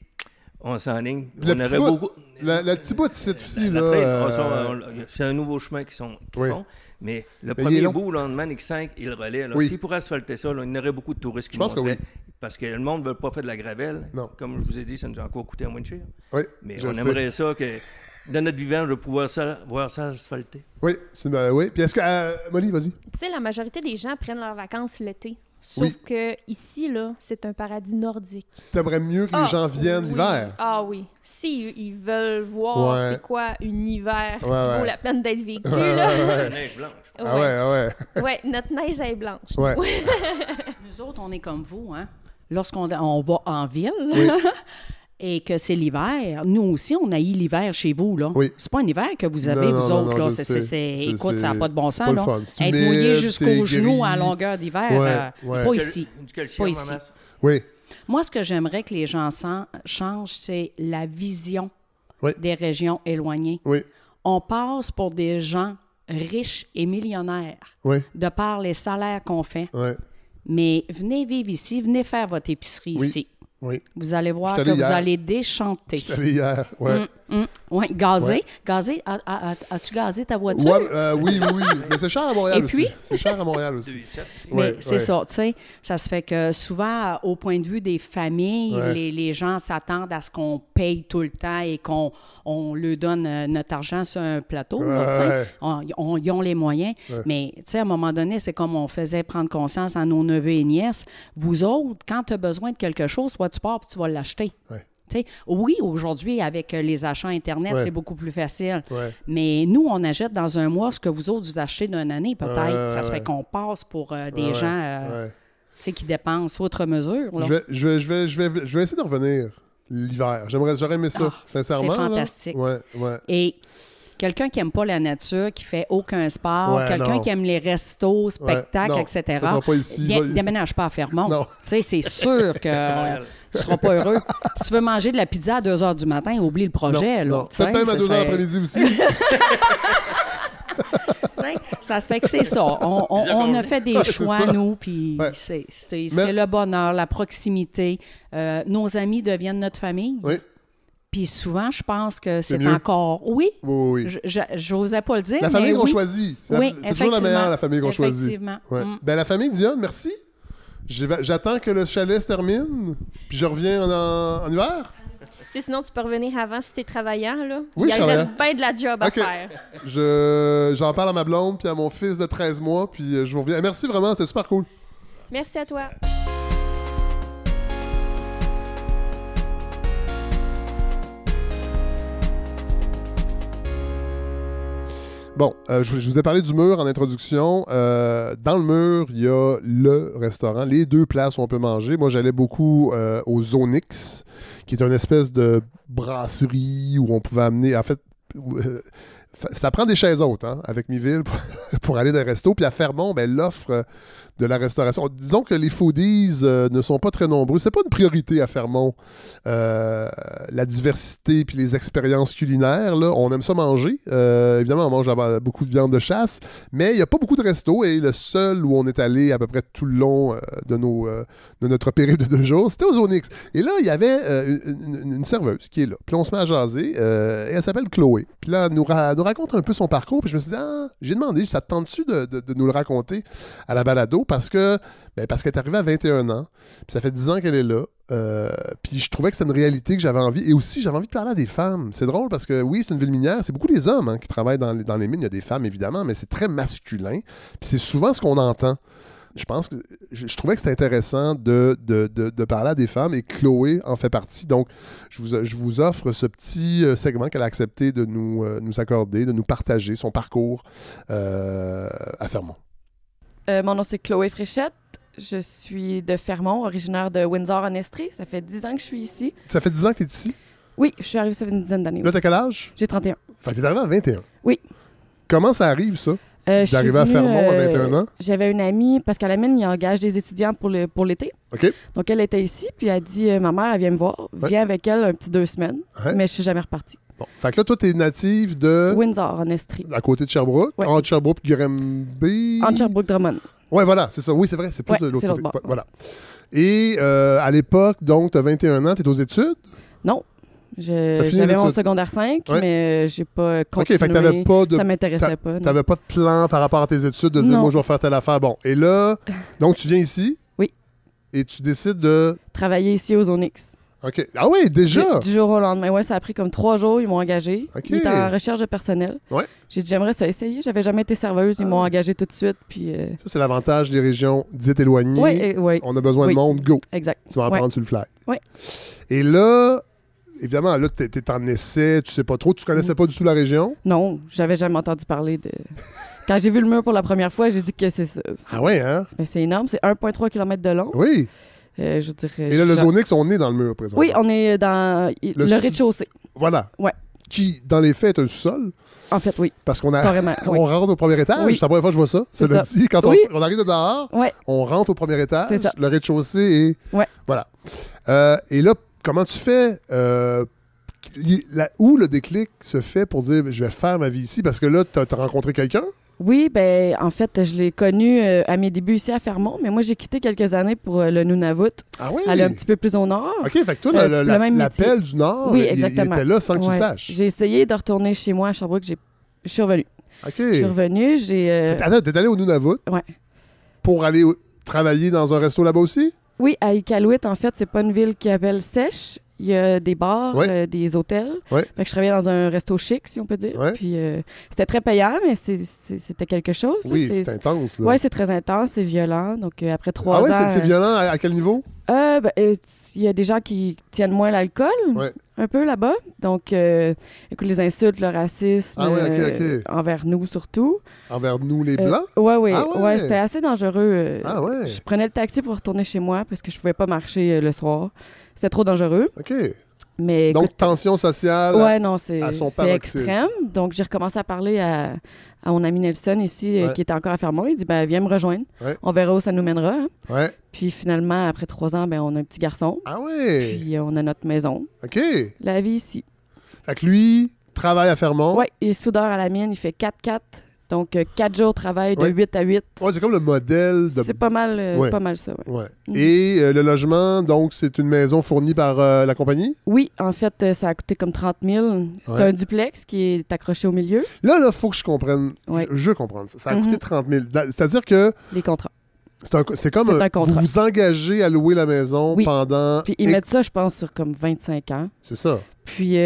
on s'enligne. Le On petit aurait bout. beaucoup. Le petit bout de site aussi, La là. trail, c'est un nouveau chemin qu'ils Oui. font. Mais le il est premier long. bout, là, de Manic 5 et le relais, là, Oui. s'ils pourraient asphalter ça, là, il y aurait beaucoup de touristes qui Je pense que monteraient. oui. Parce que le monde ne veut pas faire de la gravelle. Non. Comme je vous ai dit, ça nous a encore coûté à moins de cher. Oui, Mais je on sais. aimerait ça que, dans notre vivant, de pouvoir voir ça asphalté. Oui, oui. Puis est-ce que... Molly, vas-y. Tu sais, la majorité des gens prennent leurs vacances l'été. Sauf Oui. que ici, là, c'est un paradis nordique. T'aimerais mieux que les gens viennent oui. l'hiver? Ah oui. Si ils veulent voir Ouais. c'est quoi un hiver qui ouais. vaut la peine d'être vécu, Ouais, là. La neige blanche. Ah ouais. Ouais, notre neige est blanche. Ouais. Nous autres, on est comme vous, hein? Lorsqu'on on va en ville Oui. et que c'est l'hiver, nous aussi, on haït l'hiver chez vous, là. Oui. C'est pas un hiver que vous avez, Non, vous non, autres, non, là. je sais. Écoute, ça n'a pas de bon sens, pas le là. fun. C'est Être humide, mouillé c'est jusqu'aux genoux à gris. longueur d'hiver, Ouais. pas ici. Du calcium Pas en ici. masse. Oui. Moi, ce que j'aimerais que les gens changent, c'est la vision Oui. des régions éloignées. Oui. On passe pour des gens riches et millionnaires Oui. de par les salaires qu'on fait. Oui. Mais venez vivre ici, venez faire votre épicerie Oui. ici. Oui. Vous allez voir J'étais que allé vous hier. allez déchanter. Je suis allé hier. Ouais. Oui, gazé. Ouais. Gazé, as-tu gazé ta voiture? Ouais, oui. Mais c'est cher à Montréal Et puis? aussi. C'est cher à Montréal aussi. 2,7. Mais Ouais, c'est ouais. ça, tu sais, ça se fait que souvent, au point de vue des familles, Ouais. les gens s'attendent à ce qu'on paye tout le temps et qu'on leur donne notre argent sur un plateau, là, tu sais. Ouais. Ils ont les moyens, Ouais. mais tu sais, à un moment donné, c'est comme on faisait prendre conscience à nos neveux et nièces. Vous autres, quand tu as besoin de quelque chose, toi, tu pars et tu vas l'acheter. Ouais. Tu sais, oui, aujourd'hui, avec les achats Internet, Ouais. c'est beaucoup plus facile. Ouais. Mais nous, on achète dans un mois ce que vous autres, vous achetez d'une année, peut-être. Ça se fait ouais. qu'on passe pour des Ouais, gens ouais. tu sais, qui dépensent outre mesure. Là. Je vais essayer de revenir l'hiver. J'aurais aimé ça, sincèrement. c'est là. fantastique. Ouais. Et quelqu'un qui n'aime pas la nature, qui fait aucun sport, Ouais, quelqu'un non. qui aime les restos, spectacles, non, etc., ça sera pas ici. déménage pas à Fermont. Non. Tu sais, c'est sûr que Montréal. tu ne seras pas heureux. Si tu veux manger de la pizza à 2 h du matin, oublie le projet. Non, là, non. tu sais, Peut-être même à ça 2 h serait- l'après-midi aussi. Tu sais, ça se fait que c'est ça. On a fait des Ouais, c'est choix, ça. nous, puis Ouais. c'est Mais- le bonheur, la proximité. Nos amis deviennent notre famille. Oui. Puis souvent, je pense que c'est mieux. encore... Oui, Oui. je n'osais pas le dire, La famille mais qu'on oui. choisit. C'est Oui, c'est toujours la meilleure, la famille qu'on choisit. Effectivement. Ouais. Mm. Ben, la famille Dionne, merci. J'attends que le chalet se termine, puis je reviens en hiver. Tu sais, sinon, tu peux revenir avant si t'es travaillant, là. Oui, Il je reste travaille. bien de la job Ok. à faire. J'en parle à ma blonde, puis à mon fils de 13 mois, puis je vous reviens. Merci vraiment, c'était super cool. Merci à toi. Bon, je vous ai parlé du mur en introduction. Dans le mur, il y a le restaurant, les deux places où on peut manger. Moi, j'allais beaucoup au Zonix, qui est une espèce de brasserie où on pouvait amener... En fait, ça prend des chaises hautes, hein, avec Miville pour aller dans les restos. Puis à Fermont, ben, l'offre de la restauration... Disons que les foodies ne sont pas très nombreux. C'est pas une priorité à Fermont, la diversité puis les expériences culinaires. Là. On aime ça manger. Évidemment, on mange beaucoup de viande de chasse, mais il n'y a pas beaucoup de restos. Et le seul où on est allé à peu près tout le long de notre période de 2 jours, c'était au Zonix. Et là, il y avait une serveuse qui est là. Puis là, on se met à jaser. Et elle s'appelle Chloé. Puis là, elle nous raconte un peu son parcours. Puis je me suis dit, j'ai demandé, ça te tente-tu de nous le raconter à la balado? Parce qu'elle est arrivée à 21 ans. Puis ça fait 10 ans qu'elle est là. Puis je trouvais que c'était une réalité que j'avais envie. Et aussi, j'avais envie de parler à des femmes. C'est drôle parce que oui, c'est une ville minière. C'est beaucoup des hommes qui travaillent dans les mines. Il y a des femmes, évidemment, mais c'est très masculin. Puis c'est souvent ce qu'on entend. Je pense que je trouvais que c'était intéressant de parler à des femmes et Chloé en fait partie. Donc, je vous offre ce petit segment qu'elle a accepté de nous accorder, de nous partager son parcours à Fermont. Mon nom, c'est Chloé Fréchette. Je suis de Fermont, originaire de Windsor-en-Estrie. Ça fait 10 ans que je suis ici. Ça fait 10 ans que tu es ici? Oui, je suis arrivée, ça fait une dizaine d'années. Là, Oui. t'as quel âge? J'ai 31. Fait que t'es arrivé à 21. Oui. Comment ça arrive, ça? Je suis D'arriver à venue, Fermont à 21 ans? J'avais une amie, parce qu'à la mine, il engage des étudiants pour l'été. OK. Donc, elle était ici, puis elle a dit ma mère, elle vient me voir. Ouais. Viens avec elle un petit 2 semaines. Ouais. Mais je suis jamais repartie. Bon. Fait que là, toi, t'es native de... Windsor-en-Estrie. À côté de Sherbrooke. Ouais. Entre Sherbrooke et Granby. Entre Sherbrooke-Drummond. Ouais, voilà, c'est ça. Oui, c'est vrai, c'est plus Ouais, de l'autre c'est côté. l'autre bord. Voilà. Et à l'époque, donc, t'as 21 ans, t'es aux études? Non. J'avais mon secondaire 5, mais j'ai pas continué. OK, fait que t'avais pas de... Ça m'intéressait pas. T'avais pas de plan par rapport à tes études de dire, moi, je vais faire telle affaire. Bon, et là, donc tu viens ici. Oui. Et tu décides de... Travailler ici aux Onyx. OK. Ah oui, déjà? Du jour au lendemain. Ouais, ça a pris comme 3 jours. Ils m'ont engagé. OK. Ils étaient en recherche de personnel. Ouais. J'ai dit, j'aimerais ça essayer. J'avais jamais été serveuse. Ils m'ont engagé tout de suite. Puis, Ça, c'est l'avantage des régions dites éloignées. Oui. On a besoin de monde, go. Exact. Tu vas en prendre sur le fly. Oui. Et là, évidemment, là, t'es en essai, tu sais pas trop, tu connaissais pas du tout la région? Non, j'avais jamais entendu parler de... Quand j'ai vu le mur pour la première fois, j'ai dit que c'est ça. Ah ouais, hein? Mais c'est énorme. C'est 1,3 km de long. Oui. Je dirais... Et là, les Onyx, on est dans le mur, présentement. Oui, on est dans le rez-de-chaussée. Voilà. Ouais. Qui, dans les faits, est un sous-sol. En fait, oui. Parce qu'on a... Carrément, on rentre au premier étage. Oui. C'est la première fois que je vois ça. C'est ça. Dit, quand on arrive de dehors, on rentre au premier étage. C'est ça. Le rez-de-chaussée et... Ouais. Voilà. Et là, comment tu fais... où le déclic se fait pour dire, je vais faire ma vie ici? Parce que là, tu as rencontré quelqu'un? Oui, ben en fait, je l'ai connu à mes débuts ici à Fermont, mais moi, j'ai quitté quelques années pour le Nunavut. Ah oui? Aller un petit peu plus au nord. OK, fait que toi, l'appel du Nord, oui, il était là sans que tu le saches. J'ai essayé de retourner chez moi à Sherbrooke. Je suis revenue. OK. Je suis revenue, Attends, t'es allé au Nunavut? Ouais. Pour aller travailler dans un resto là-bas aussi? Oui, à Iqaluit, en fait, c'est pas une ville qui appelle sèche. Il y a des bars, des hôtels. Ouais. Fait que je travaillais dans un resto chic, si on peut dire. Ouais. Puis c'était très payant, mais c'était quelque chose. Oui, c'est intense. Oui, c'est très intense, c'est violent. Donc après 3 ans... Ah ouais, c'est violent à quel niveau? Il y a des gens qui tiennent moins l'alcool, un peu là-bas. Donc, écoute, les insultes, le racisme, envers nous surtout. Envers nous, les Blancs? Oui, Ah ouais. c'était assez dangereux. Ah ouais? Je prenais le taxi pour retourner chez moi parce que je pouvais pas marcher le soir. C'était trop dangereux. OK. Mais, donc, tension sociale à son paroxysme. C'est extrême. Donc, j'ai recommencé à parler à mon ami Nelson ici, qui était encore à Fermont. Il dit, viens me rejoindre. Ouais. On verra où ça nous mènera. Hein. Ouais. Puis finalement, après 3 ans, on a un petit garçon. Ah oui? Puis on a notre maison. OK. La vie ici. Fait que lui, travaille à Fermont. Oui, il est soudeur à la mine. Il fait 4-4. Donc, 4 jours de travail de 8 à 8. Ouais, c'est comme le modèle de... C'est pas mal ça, ouais. Et le logement, donc, c'est une maison fournie par la compagnie? Oui, en fait, ça a coûté comme 30 000. C'est un duplex qui est accroché au milieu. Là, il faut que je comprenne. Je comprends ça. Ça a coûté 30 000. C'est-à-dire que... Les contrats. C'est comme un contrat. Vous vous engagez à louer la maison pendant... Puis ils mettent ça, je pense, sur comme 25 ans. C'est ça. Puis...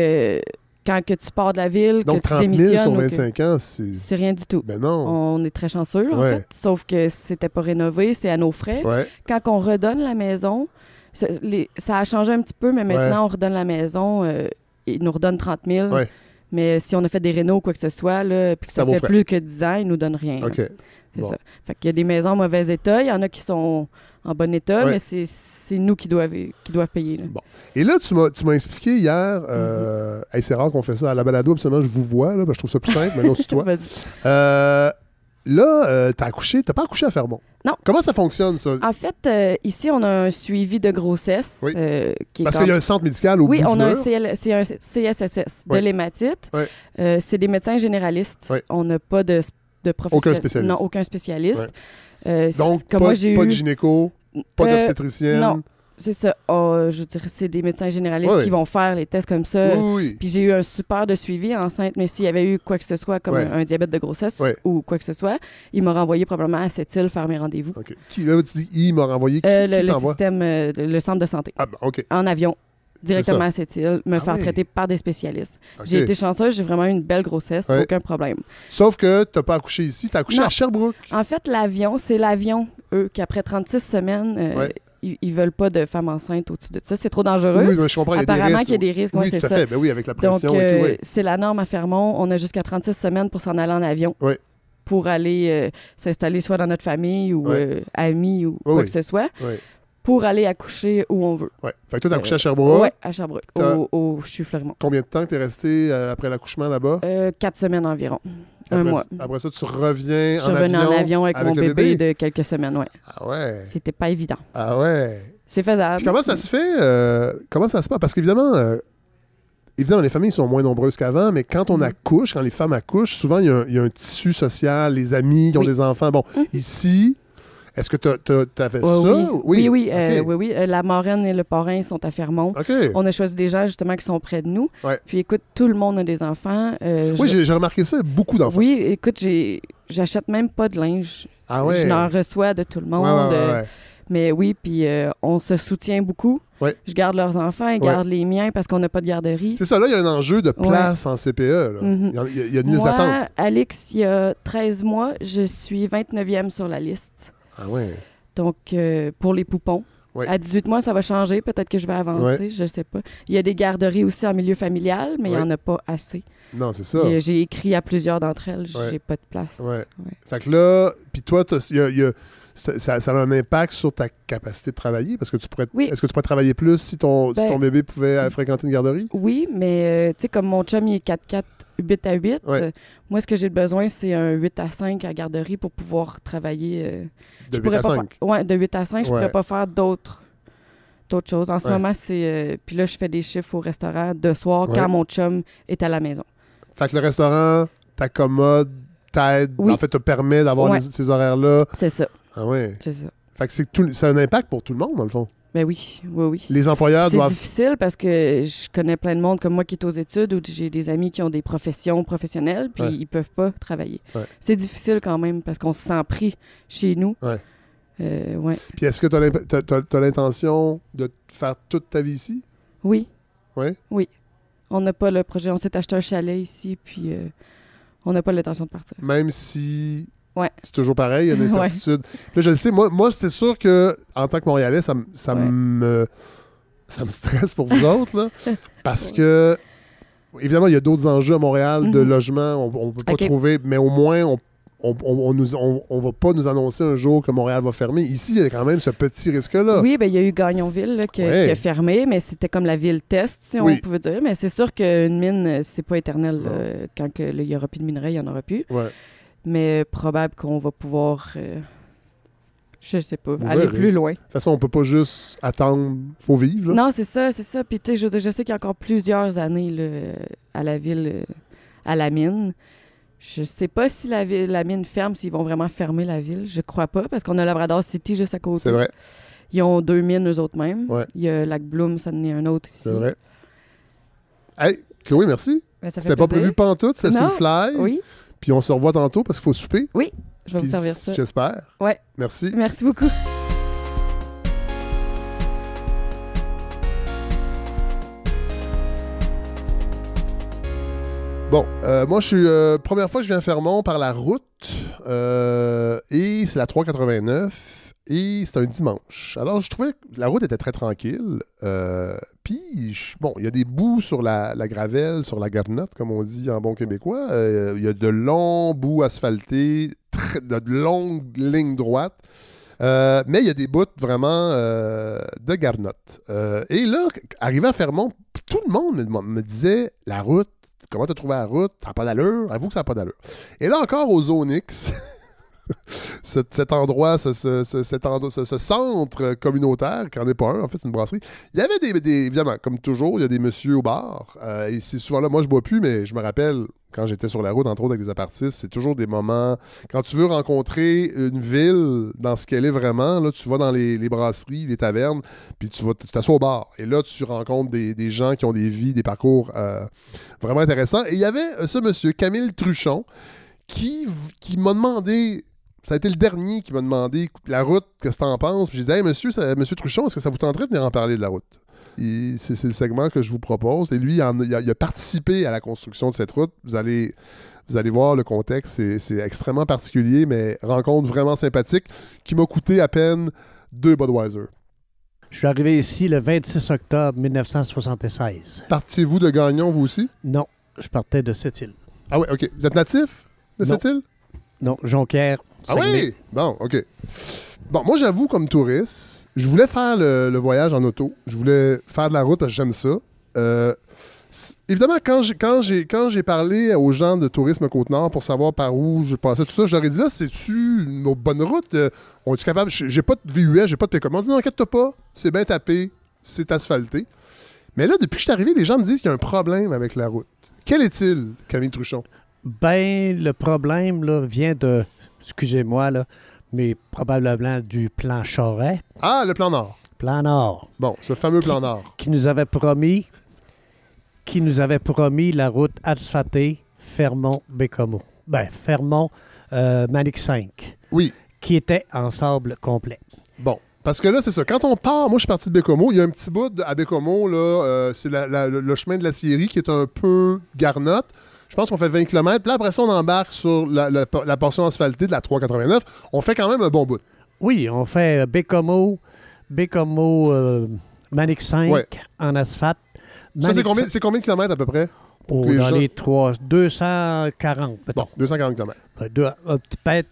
quand que tu pars de la ville, donc, que tu démissionnes... Donc 30 000 sur 25 ans, c'est... rien du tout. Ben non. On est très chanceux, en fait. Sauf que c'était pas rénové, c'est à nos frais. Ouais. Quand on redonne la maison, ça a changé un petit peu, mais maintenant, on redonne la maison, ils nous redonnent 30 000. Ouais. Mais si on a fait des rénaux ou quoi que ce soit, là, puis que ça fait plus que 10 ans, ils nous donnent rien. OK. C'est ça. Fait qu'il y a des maisons en mauvais état, il y en a qui sont en bon état, mais c'est nous qui doivent payer. Là. Bon. Et là, tu m'as expliqué hier, c'est rare qu'on fait ça à la balado, absolument, je vous vois, là, je trouve ça plus simple, mais non, c'est toi. Vas-y. T'as pas accouché à Fermont. Non. Comment ça fonctionne, ça? En fait, ici, on a un suivi de grossesse. Oui. Qui est parce qu'il y a un centre médical au bout du mur. Oui, on a un CSSS de l'hématite. Oui. C'est des médecins généralistes. Oui. On n'a pas de professionnel. Aucun spécialiste. Non, aucun spécialiste. Donc, pas de gynéco, pas d'obstétricienne. Non. C'est ça. Je dirais c'est des médecins généralistes qui vont faire les tests comme ça. Oui. Puis j'ai eu un super de suivi enceinte, mais s'il y avait eu quoi que ce soit, comme un diabète de grossesse ou quoi que ce soit, il m'a renvoyé probablement à Sept-Îles faire mes rendez-vous. OK. Là, tu dis il m'a renvoyé qui le système, le centre de santé. Ah, ben, OK. En avion. Directement à Sept-Îles, me faire traiter par des spécialistes. Okay. J'ai été chanceuse, j'ai vraiment eu une belle grossesse, aucun problème. Sauf que tu n'as pas accouché ici, tu as accouché à Sherbrooke. En fait, c'est l'avion, eux, qu'après 36 semaines, ils veulent pas de femmes enceintes au-dessus de ça. C'est trop dangereux. Oui, mais je comprends. Apparemment qu'il y a des risques. Oui, c'est tout à ça. fait. Ben oui, avec la pression donc, et tout. C'est la norme à Fermont. On a jusqu'à 36 semaines pour s'en aller en avion. Oui. Pour aller s'installer soit dans notre famille ou amis ou quoi que ce soit. Oui. Pour aller accoucher où on veut. Oui. Fait que toi, t'as accouché à Sherbrooke. Oui, à Sherbrooke, au CHU-Fleurimont. Combien de temps t'es resté après l'accouchement là-bas? 4 semaines environ. Un mois. Après ça, tu reviens en avion? Je revenais en avion avec mon bébé de quelques semaines, oui. Ah ouais? C'était pas évident. Ah ouais? C'est faisable. Puis comment ça se fait? Comment ça se passe? Parce qu'évidemment... Évidemment, les familles sont moins nombreuses qu'avant, mais quand on accouche, quand les femmes accouchent, souvent, il y a un tissu social, les amis qui ont des enfants. Bon, ici... Est-ce que tu as fait ça? Oui. Okay. Oui. La marraine et le parrain sont à Fermont. Okay. On a choisi des gens, justement, qui sont près de nous. Ouais. Puis, écoute, tout le monde a des enfants. Oui, j'ai remarqué ça, beaucoup d'enfants. Oui, écoute, j'achète même pas de linge. Ah ouais? Je n'en reçois de tout le monde. Ouais. Mais oui, puis on se soutient beaucoup. Ouais. Je garde leurs enfants, ils gardent les miens parce qu'on n'a pas de garderie. C'est ça, là, il y a un enjeu de place en CPE. Là. Mm-hmm. Il y a une liste d'attente. Moi, Alex, il y a 13 mois, je suis 29e sur la liste. Ah ouais. Donc, pour les poupons. Ouais. À 18 mois, ça va changer. Peut-être que je vais avancer, je sais pas. Il y a des garderies aussi en milieu familial, mais il n'y en a pas assez. Non, c'est ça. J'ai écrit à plusieurs d'entre elles, j'ai pas de place. Ouais. Fait que là, puis toi, ça a un impact sur ta capacité de travailler parce que tu pourrais. Est-ce que tu pourrais travailler plus si ton bébé pouvait fréquenter une garderie? Oui, mais tu sais, comme mon chum, il est 4-4, 8-8, moi, ce que j'ai besoin, c'est un 8-5 à garderie pour pouvoir travailler. De 8 à 5? Oui, de 8 à 5, je pourrais pas faire d'autres choses. En ce moment, c'est... Puis là, je fais des chiffres au restaurant de soir quand mon chum est à la maison. Fait que le restaurant t'accommode, t'aide, en fait, te permet d'avoir ces horaires-là. C'est ça. Ah ouais. C'est ça. Fait que c'est un impact pour tout le monde, dans le fond. Ben oui. Les employeurs doivent... C'est difficile parce que je connais plein de monde comme moi qui est aux études ou j'ai des amis qui ont des professions professionnelles puis ils peuvent pas travailler. Ouais. C'est difficile quand même parce qu'on se sent pris chez nous. Ouais. Puis est-ce que tu as l'intention de faire toute ta vie ici? Oui. Oui? Oui. On n'a pas le projet. On s'est acheté un chalet ici puis on n'a pas l'intention de partir. Même si... Ouais. C'est toujours pareil, il y a des incertitudes. Là, je le sais, moi c'est sûr que en tant que Montréalais, ça me stresse pour vous autres, là, parce que, évidemment, il y a d'autres enjeux à Montréal de logement, on ne peut pas trouver, mais au moins, on va pas nous annoncer un jour que Montréal va fermer. Ici, il y a quand même ce petit risque-là. Oui, bien, il y a eu Gagnonville là, qui a fermé, mais c'était comme la ville test, si on pouvait dire. Mais c'est sûr qu'une mine, c'est pas éternel. Quand il n'y aura plus de minerais, il n'y en aura plus. Ouais. Mais probable qu'on va pouvoir, je sais pas, aller plus loin. De toute façon, on peut pas juste attendre, faut vivre. Là. Non, c'est ça. Puis tu sais, je sais qu'il y a encore plusieurs années là, à la ville, à la mine. Je sais pas si la mine ferme, s'ils vont vraiment fermer la ville. Je crois pas, parce qu'on a Labrador City juste à côté. C'est vrai. Ils ont 2 mines, eux autres mêmes. Ouais. Il y a Lac Bloom, ça en est un autre ici. C'est vrai. Hey, Chloé, merci. C'était pas prévu pantoute, c'était sur le fly. Oui. Puis on se revoit tantôt parce qu'il faut souper. Oui, je vais vous servir ça. J'espère. Ouais. Merci. Merci beaucoup. Bon, moi, je suis... première fois que je viens à Fermont par la route. Et c'est la 389. Et c'est un dimanche. Alors, je trouvais que la route était très tranquille. Puis, bon, il y a des bouts sur la gravelle, sur la garnotte, comme on dit en bon québécois. Il y a de longs bouts asphaltés, de longues lignes droites. Mais il y a des bouts vraiment de garnotte. Et là, arrivé à Fermont, tout le monde me disait « La route, comment t'as trouvé la route? Ça n'a pas d'allure? » Avoue que ça n'a pas d'allure. Et là encore, au Zone X... cet endroit, ce centre communautaire, qui n'en est pas un, en fait, une brasserie. Il y avait évidemment, comme toujours, il y a des messieurs au bar. Et c'est souvent là, moi je bois plus, mais je me rappelle, quand j'étais sur la route, entre autres avec des apartistes, c'est toujours des moments, quand tu veux rencontrer une ville dans ce qu'elle est vraiment, là, tu vas dans les brasseries, les tavernes, puis tu t'assois au bar. Et là, tu rencontres des gens qui ont des vies, des parcours vraiment intéressants. Et il y avait ce monsieur, Camille Truchon, qui m'a demandé... Ça a été le dernier qui m'a demandé la route, qu'est-ce que t'en penses? Puis j'ai dit, hey, monsieur Truchon, est-ce que ça vous tenterait de venir en parler de la route? Et c'est le segment que je vous propose. Et lui, il a participé à la construction de cette route. Vous allez voir le contexte, c'est extrêmement particulier, mais rencontre vraiment sympathique qui m'a coûté à peine 2 Budweiser. Je suis arrivé ici le 26 octobre 1976. Partiez-vous de Gagnon, vous aussi? Non, je partais de Sept-Îles. Ah oui, OK. Vous êtes natif de Sept-Îles? Non, Jonquière. Ah oui? Bon, OK. Bon, moi, j'avoue, comme touriste, je voulais faire le voyage en auto. Je voulais faire de la route parce que j'aime ça. Évidemment, quand j'ai parlé aux gens de Tourisme Côte-Nord pour savoir par où je passais, tout ça, je leur ai dit, là, c'est-tu nos bonnes routes? On est capable? J'ai pas de VUS, j'ai pas de télécommande. On dit, non, inquiète-toi pas, c'est bien tapé, c'est asphalté. Mais là, depuis que je suis arrivé, les gens me disent qu'il y a un problème avec la route. Quel est-il, Camille Truchon? Ben, le problème là, vient de, excusez-moi, là, mais probablement du plan Charest. Ah, le plan Nord. Plan Nord. Bon, ce fameux plan Nord. Qui nous avait promis la route asphaltée Fermont-Bécomo. Ben, Fermont-Manic 5. Oui. Qui était en sable complet. Bon. Parce que là, c'est ça. Quand on part, moi, je suis parti de Bécomo. Il y a un petit bout à Bécomo, là, c'est le chemin de la Thierry qui est un peu garnotte. Je pense qu'on fait 20 km. Puis là, après ça, on embarque sur la portion asphaltée de la 389. On fait quand même un bon bout. Oui, on fait Bécomo, Manic 5 en asphalte. Ça, c'est combien de kilomètres à peu près? Dans les 240, peut-être. Bon, 240 km.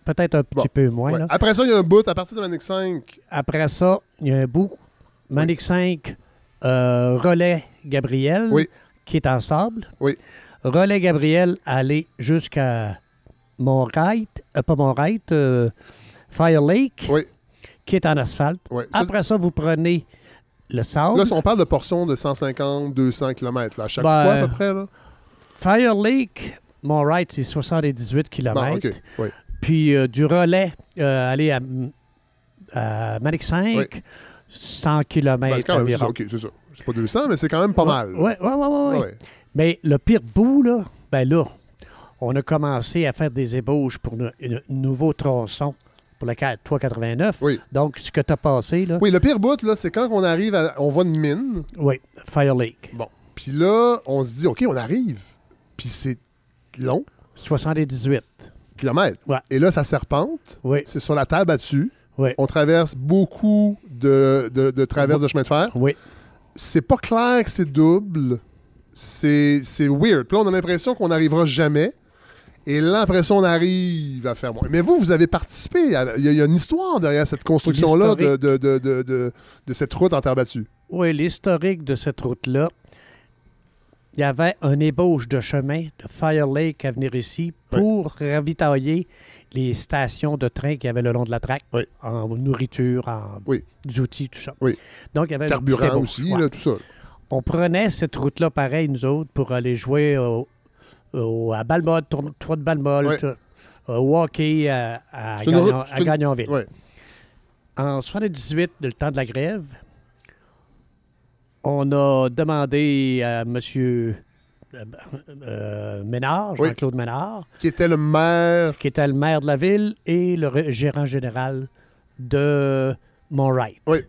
Peut-être un petit peu moins. Là. Après ça, il y a un bout à partir de Manic 5. Après ça, il y a un bout. Manic 5, Relais Gabriel, qui est en sable. Oui. Relais Gabriel, aller jusqu'à Fire Lake, qui est en asphalte. Oui. Après ça, vous prenez le sable. Là, on parle de portions de 150-200 km là, à chaque fois, à peu près. Là. Fire Lake, Mont-Wright, c'est 78 km. Bon, OK. Oui. Puis du Relais, aller à Manic 5, 100 km environ. OK, c'est ça. C'est pas 200, mais c'est quand même pas mal. Oui. Mais le pire bout, là, on a commencé à faire des ébauches pour un nouveau tronçon pour la 389. Oui. Donc, ce que tu as passé, là... Oui, le pire bout, là, c'est quand on arrive on voit une mine. Oui, Fire Lake. Bon. Puis là, on se dit, OK, on arrive. Puis c'est long. 78 kilomètres. Ouais. Et là, ça serpente. Oui. C'est sur la terre battue. Oui. On traverse beaucoup de traverses de chemin de fer. Oui. C'est pas clair que c'est double. C'est weird. Puis là, on a l'impression qu'on n'arrivera jamais. Et là, après ça, on arrive à faire moins. Mais vous avez participé. Il y a une histoire derrière cette construction-là de cette route en terre battue. Oui, l'historique de cette route-là, il y avait un ébauche de chemin de Fire Lake à venir ici pour ravitailler les stations de train qu'il y avait le long de la traque, en nourriture, en outils, tout ça. Oui. Donc, il y avait carburant aussi, là, tout ça. On prenait cette route-là pareil, nous autres, pour aller jouer à Balmol, tournoi de Balmol, au hockey à Gagnonville. Oui. En 78, le temps de la grève, on a demandé à M. Ménard, Jean-Claude Ménard, qui était le maire de la ville et le gérant général de Mont-Wright. Oui.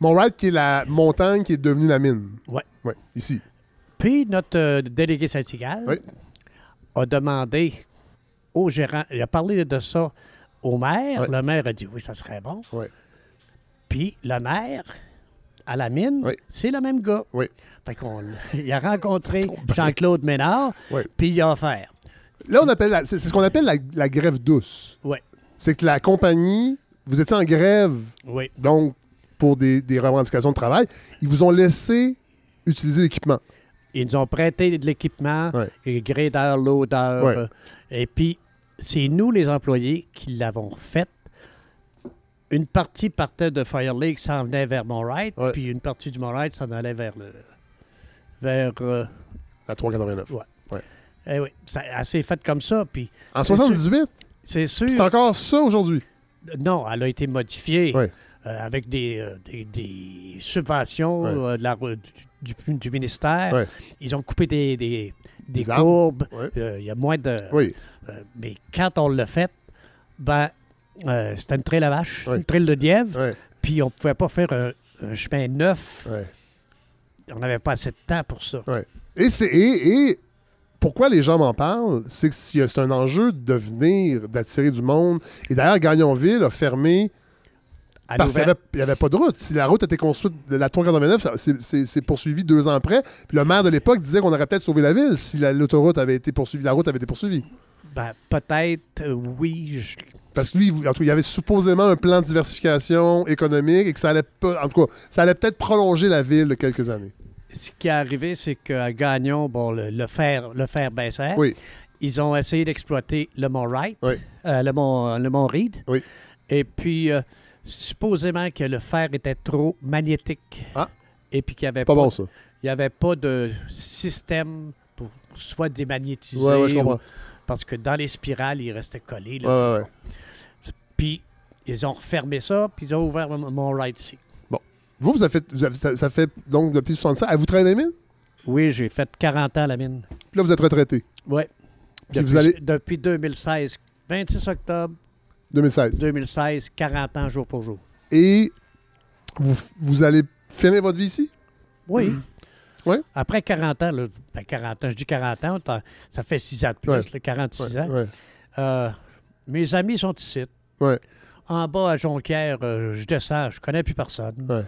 Mont-Wright, qui est la montagne qui est devenue la mine. Oui. Oui, ici. Puis notre délégué syndical a demandé au gérant, il a parlé de ça au maire. Oui. Le maire a dit oui, ça serait bon. Oui. Puis le maire, à la mine, c'est le même gars. Oui. Fait il a rencontré Jean-Claude Ménard, puis il a offert. Là, c'est ce qu'on appelle la grève douce. Oui. C'est que la compagnie, vous étiez en grève, donc pour des revendications de travail, ils vous ont laissé utiliser l'équipement. Ils nous ont prêté de l'équipement, grader, loader, et puis c'est nous, les employés, qui l'avons fait. Une partie partait de Fire Lake, s'en venait vers Mont-Wright, puis une partie du Mont-Wright s'en allait vers la 389. Oui. Eh oui, ça s'est fait comme ça. Puis en 78? C'est sûr. C'est encore ça aujourd'hui? Non, elle a été modifiée avec des subventions du ministère. Ils ont coupé des courbes. Il y a moins de... mais quand on l'a fait, c'était une trail à vache, une trail de lièvre. Puis on ne pouvait pas faire un chemin neuf. On n'avait pas assez de temps pour ça. Et pourquoi les gens m'en parlent, c'est que c'est un enjeu d'attirer du monde. Et d'ailleurs, Gagnonville a fermé parce qu'il n'y avait pas de route. Si la route était construite, la 389, c'est poursuivi 2 ans après. Puis le maire de l'époque disait qu'on aurait peut-être sauvé la ville si l'autoroute avait été poursuivie, la route avait été poursuivie. Peut-être, oui. Parce que lui, il y avait supposément un plan de diversification économique et que ça allait pas, en tout cas, ça allait peut-être prolonger la ville de quelques années. Ce qui est arrivé, c'est qu'à Gagnon, le fer baissait. Ils ont essayé d'exploiter le Mont-Wright, le Mont Reed. Et puis, supposément que le fer était trop magnétique. Et puis qu'il n'y avait pas bon, ça. Il n'y avait pas de système pour soit démagnétiser. Je comprends. Parce que dans les spirales, il restait collé. Là, Puis, ils ont refermé ça, puis ils ont ouvert mon ride ici. Bon. Ça fait donc depuis 65. Avez-vous travaillé dans la mine? Oui, j'ai fait 40 ans à la mine. Puis là, vous êtes retraité? Oui. Depuis 2016, 26 octobre 2016, 40 ans jour pour jour. Et vous allez finir votre vie ici? Oui. Oui. Après 40 ans, là, 40 ans, je dis 40 ans, ça fait 6 ans de plus, 46 ans. Ouais. Mes amis sont ici. Ouais. En bas, à Jonquière, je descends, je connais plus personne. Ouais.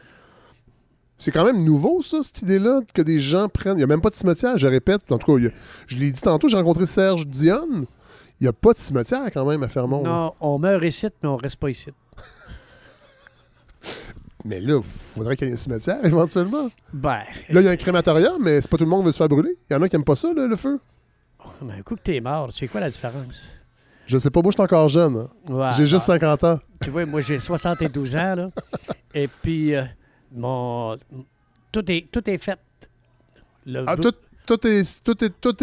C'est quand même nouveau, ça, cette idée-là, que des gens prennent... Il n'y a même pas de cimetière, je répète. En tout cas, je l'ai dit tantôt, j'ai rencontré Serge Dionne. Il n'y a pas de cimetière, quand même, à Fermont. Non, on meurt ici, mais on reste pas ici. Mais là, il faudrait qu'il y ait un cimetière, éventuellement. Ben... Là, il y a un crématorium, mais c'est pas tout le monde qui veut se faire brûler. Il y en a qui n'aiment pas ça, là, le feu. Oh, ben, un coup que t'es mort, c'est quoi la différence? Je sais pas, moi, je suis encore jeune. Hein. Ouais, j'ai juste 50 ans. Tu vois, moi, j'ai 72 ans, là. Et puis, tout est fait. Tout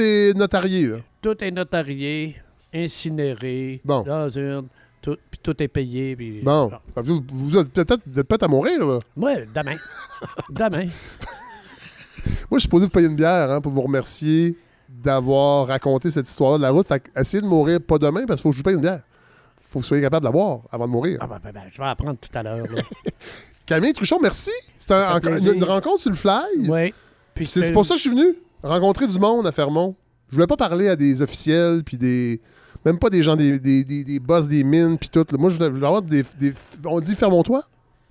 est notarié, là. Tout est notarié, incinéré, bon. Puis tout est payé. Puis, bon. Vous êtes peut-être à mourir, là. Oui, demain. Demain. Moi, je suis supposé vous payer une bière pour vous remercier d'avoir raconté cette histoire-là de la route. Fait qu'essayez de mourir pas demain parce qu'il faut que je vous paye une bière. Il faut que vous soyez capable de la boire avant de mourir. Ah ben, je vais apprendre tout à l'heure. Camille Truchon, merci. C'était une rencontre sur le fly. Oui. Puis c'est pour ça que je suis venu. Rencontrer du monde à Fermont. Je voulais pas parler à des officiels puis même pas des gens, des boss des mines puis tout. Moi, je voulais avoir on dit Fermontois?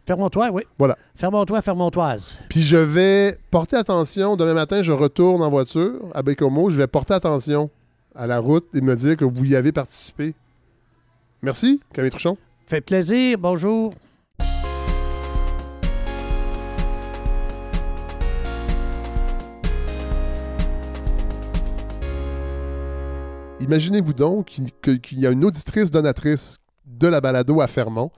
Fermontois, oui. Voilà. Fermontois, Fermontoise. Puis je vais porter attention. Demain matin, je retourne en voiture à Baie-Comeau. Je vais porter attention à la route et me dire que vous y avez participé. Merci, Camille Truchon. Fait plaisir. Bonjour. Imaginez-vous donc qu'il y a une auditrice donatrice de la balado à Fermont.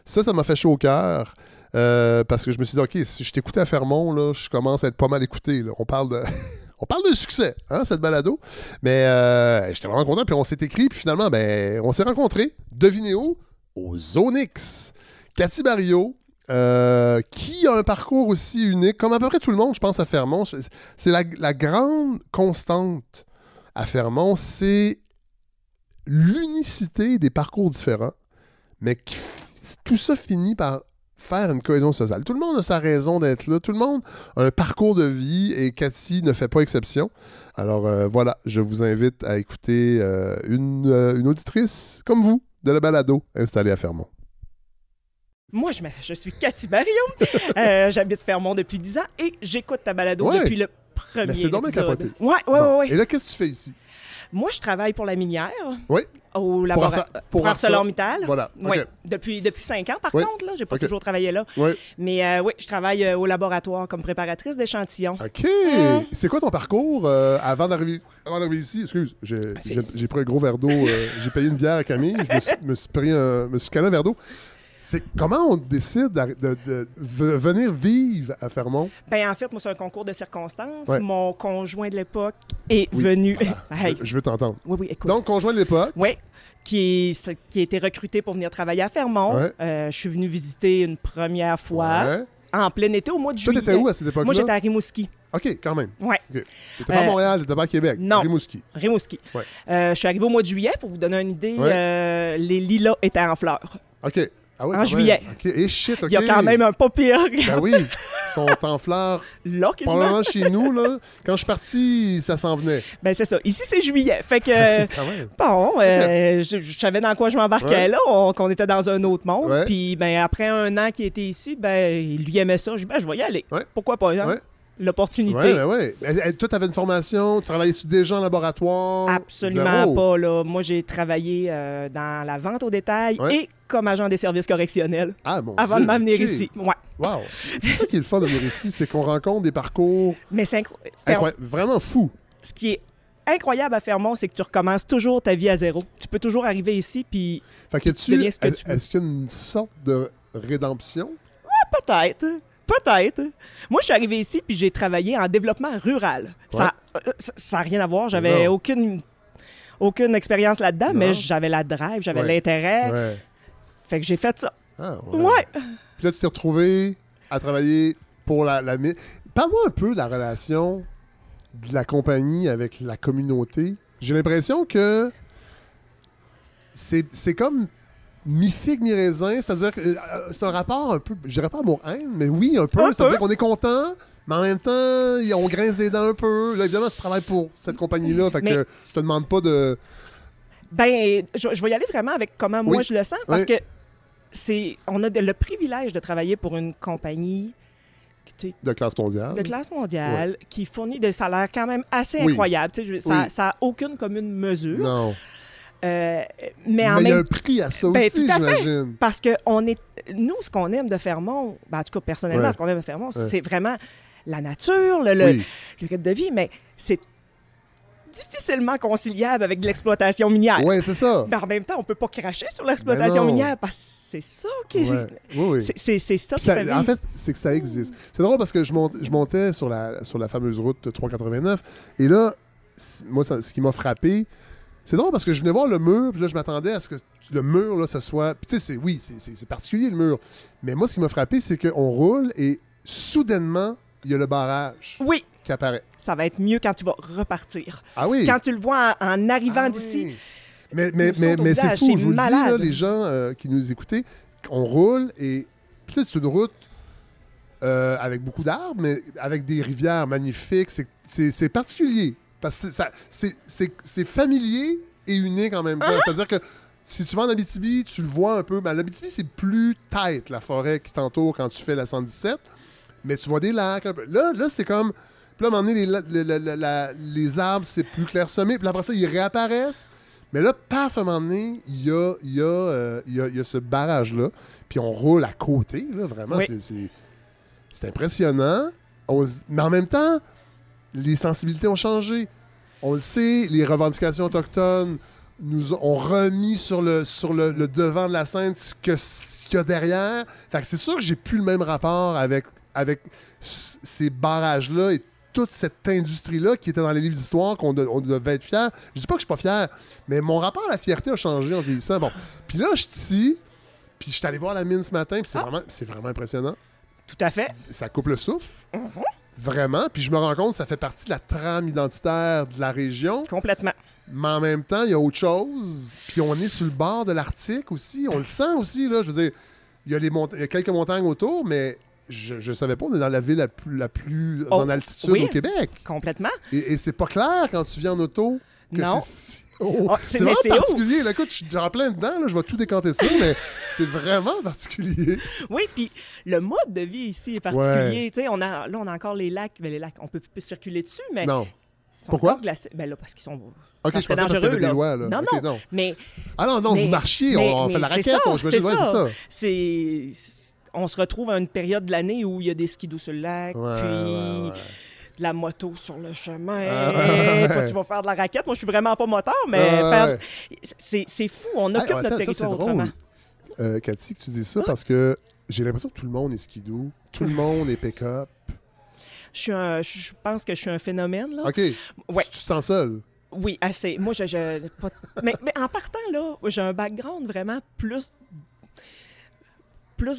Ça m'a fait chaud au cœur parce que je me suis dit, OK, si je t'écoutais à Fermont, là, je commence à être pas mal écouté. Là. On parle de succès, cette balado. Mais j'étais vraiment content, puis on s'est écrit, puis finalement, on s'est rencontrés. Devinez où? Au Zone X. Cathy Barriot, qui a un parcours aussi unique, comme à peu près tout le monde, je pense, à Fermont. C'est la grande constante à Fermont, c'est l'unicité des parcours différents, mais tout ça finit par faire une cohésion sociale. Tout le monde a sa raison d'être là, tout le monde a un parcours de vie et Cathy ne fait pas exception. Alors voilà, je vous invite à écouter une auditrice comme vous de la balado installée à Fermont. Moi, je suis Cathy Barriot. J'habite Fermont depuis 10 ans et j'écoute ta balado depuis le premier Mais c'est dommage capoté. Ouais. Et là, qu'est-ce que tu fais ici? Moi, je travaille pour la minière. Oui. Au laboratoire. Pour ArcelorMittal. Voilà. Okay. Oui. Depuis 5 ans, par contre. Là, j'ai pas toujours travaillé là. Oui. Mais oui, je travaille au laboratoire comme préparatrice d'échantillons. OK. C'est quoi ton parcours avant d'arriver ici? Excuse, j'ai pris un gros verre d'eau. J'ai payé une bière à Camille. Je me suis calé un verre d'eau. C'est comment on décide de venir vivre à Fermont? En fait, moi, c'est un concours de circonstances. Ouais. Mon conjoint de l'époque est venu... Hey. Je veux t'entendre. Oui, écoute. Donc, conjoint de l'époque? Oui, qui a été recruté pour venir travailler à Fermont. Ouais. Je suis venu visiter une première fois en plein été, au mois de juillet. Toi, t'étais où à cette époque-là? Moi, j'étais à Rimouski. OK, quand même. Oui. Okay. T'étais pas à Montréal, t'étais pas à Québec? Non. Rimouski. Ouais. Je suis arrivé au mois de juillet, pour vous donner une idée. Les lilas étaient en fleurs. OK. Ah oui, en juillet. OK. Et shit, OK. Il y a quand même un pas pire. Ben oui, ils sont en fleurs. Là, quasiment. Probablement chez nous, là. Quand je suis parti, ça s'en venait. Ben c'est ça. Ici, c'est juillet. Fait que, bon, je savais dans quoi je m'embarquais là, qu'on était dans un autre monde. Ouais. Puis, après un an qu'il était ici, il lui aimait ça. Je dis, je vais y aller. Ouais. Pourquoi pas, hein? Ouais. L'opportunité. Oui. Toi, tu avais une formation, tu travaillais-tu déjà en laboratoire? Absolument pas. Là. Moi, j'ai travaillé dans la vente au détail et comme agent des services correctionnels avant de m'amener ici. Ouais. Wow! C'est ça qui est le fun de venir ici, c'est qu'on rencontre des parcours vraiment fous. Ce qui est incroyable à Fermont, c'est que tu recommences toujours ta vie à zéro. Tu peux toujours arriver ici, puis est-ce qu'il y a une sorte de rédemption? Ouais, peut-être. Moi, je suis arrivé ici puis j'ai travaillé en développement rural. Ouais. Ça n'a rien à voir. J'avais aucune expérience là-dedans, mais j'avais la drive, j'avais l'intérêt. Ouais. Fait que j'ai fait ça. Ah, ouais. Puis là, tu t'es retrouvé à travailler pour la mine. Parle-moi un peu de la relation de la compagnie avec la communauté. J'ai l'impression que c'est comme mi-figue, mi-raisin, c'est-à-dire que c'est un rapport un peu, je dirais pas amour-haine, mais oui, un peu. C'est-à-dire qu'on est content, mais en même temps, on grince des dents un peu. Là, évidemment, tu travailles pour cette compagnie-là, fait que je te demande pas de... Ben, je vais y aller vraiment avec comment moi je le sens, parce que on a le privilège de travailler pour une compagnie de classe mondiale. De classe mondiale, qui fournit des salaires quand même assez incroyables. Ça n'a aucune commune mesure. Non. Mais il y a un prix à ça aussi, j'imagine. Parce que nous, ce qu'on aime de Fermont, en tout cas, personnellement, ce qu'on aime de Fermont, c'est vraiment la nature, le rythme de vie, mais c'est difficilement conciliable avec de l'exploitation minière. Oui, c'est ça. Mais en même temps, on peut pas cracher sur l'exploitation minière parce que c'est ça qui est... C'est ça qui fait vivre. En fait, c'est que ça existe. C'est drôle parce que je montais sur la fameuse route 389 et là, moi, ce qui m'a frappé, c'est drôle parce que je venais voir le mur, puis là, je m'attendais à ce que le mur, là, ce soit... Puis tu sais, c'est particulier, le mur. Mais moi, ce qui m'a frappé, c'est qu'on roule et soudainement, il y a le barrage. Oui. Qui apparaît. Ça va être mieux quand tu vas repartir. Ah oui? Quand tu le vois en arrivant d'ici. Oui. Mais c'est fou, je vous le dis, là, les gens qui nous écoutaient, on roule et puis c'est une route avec beaucoup d'arbres, mais avec des rivières magnifiques. C'est particulier. Parce que c'est familier et unique en même temps. C'est-à-dire que si tu vas en Abitibi, tu le vois un peu. Ben, l'Abitibi, c'est plus tight, la forêt qui t'entoure quand tu fais la 117. Mais tu vois des lacs un peu. Là c'est comme... Puis là, à un moment donné, les arbres, c'est plus clairsemé. Puis après ça, ils réapparaissent. Mais là, paf, à un moment donné, il y a ce barrage-là. Puis on roule à côté, là, vraiment. Oui. C'est impressionnant. Mais en même temps, les sensibilités ont changé. On le sait, les revendications autochtones nous ont remis sur le devant de la scène ce qu'il y a derrière. Fait que c'est sûr que j'ai plus le même rapport avec ces barrages-là et toute cette industrie-là qui était dans les livres d'histoire qu'on devait être fier. Je dis pas que je suis pas fier, mais mon rapport à la fierté a changé en vieillissant. Bon, puis là, je suis ici, puis je suis allé voir la mine ce matin, puis c'est vraiment impressionnant. Tout à fait. Ça coupe le souffle. Vraiment. Puis je me rends compte que ça fait partie de la trame identitaire de la région. Complètement. Mais en même temps, il y a autre chose. Puis on est sur le bord de l'Arctique aussi. On le sent aussi, là. Je veux dire, il y a quelques montagnes autour, mais... Je savais pas, on est dans la ville la plus en altitude au Québec. Complètement. Et c'est pas clair quand tu viens en auto que non. c'est vraiment particulier. Là, écoute, je suis en plein dedans, là, je vais tout décanter ça, mais c'est vraiment particulier. Oui, puis le mode de vie ici est particulier. Ouais. On a encore les lacs, mais les lacs, on peut plus circuler dessus, mais... Non. Ils sont pourquoi? Ben là, parce qu'ils sont... OK, je pensais parce qu'il y avait des lois, là. Non, okay, non, mais... Ah non, vous marchiez, on fait la raquette, c'est ça. On se retrouve à une période de l'année où il y a des skidoo sur le lac, puis de la moto sur le chemin. Toi, tu vas faire de la raquette. Moi, je suis vraiment pas moteur, mais c'est fou. On occupe notre territoire autrement. Cathy, que tu dis ça parce que j'ai l'impression que tout le monde est skidoo, tout le monde est pick-up. Je pense que je suis un phénomène, là. OK. Ouais. Tu te sens seul? Oui, assez. Moi, mais en partant, là, j'ai un background vraiment plus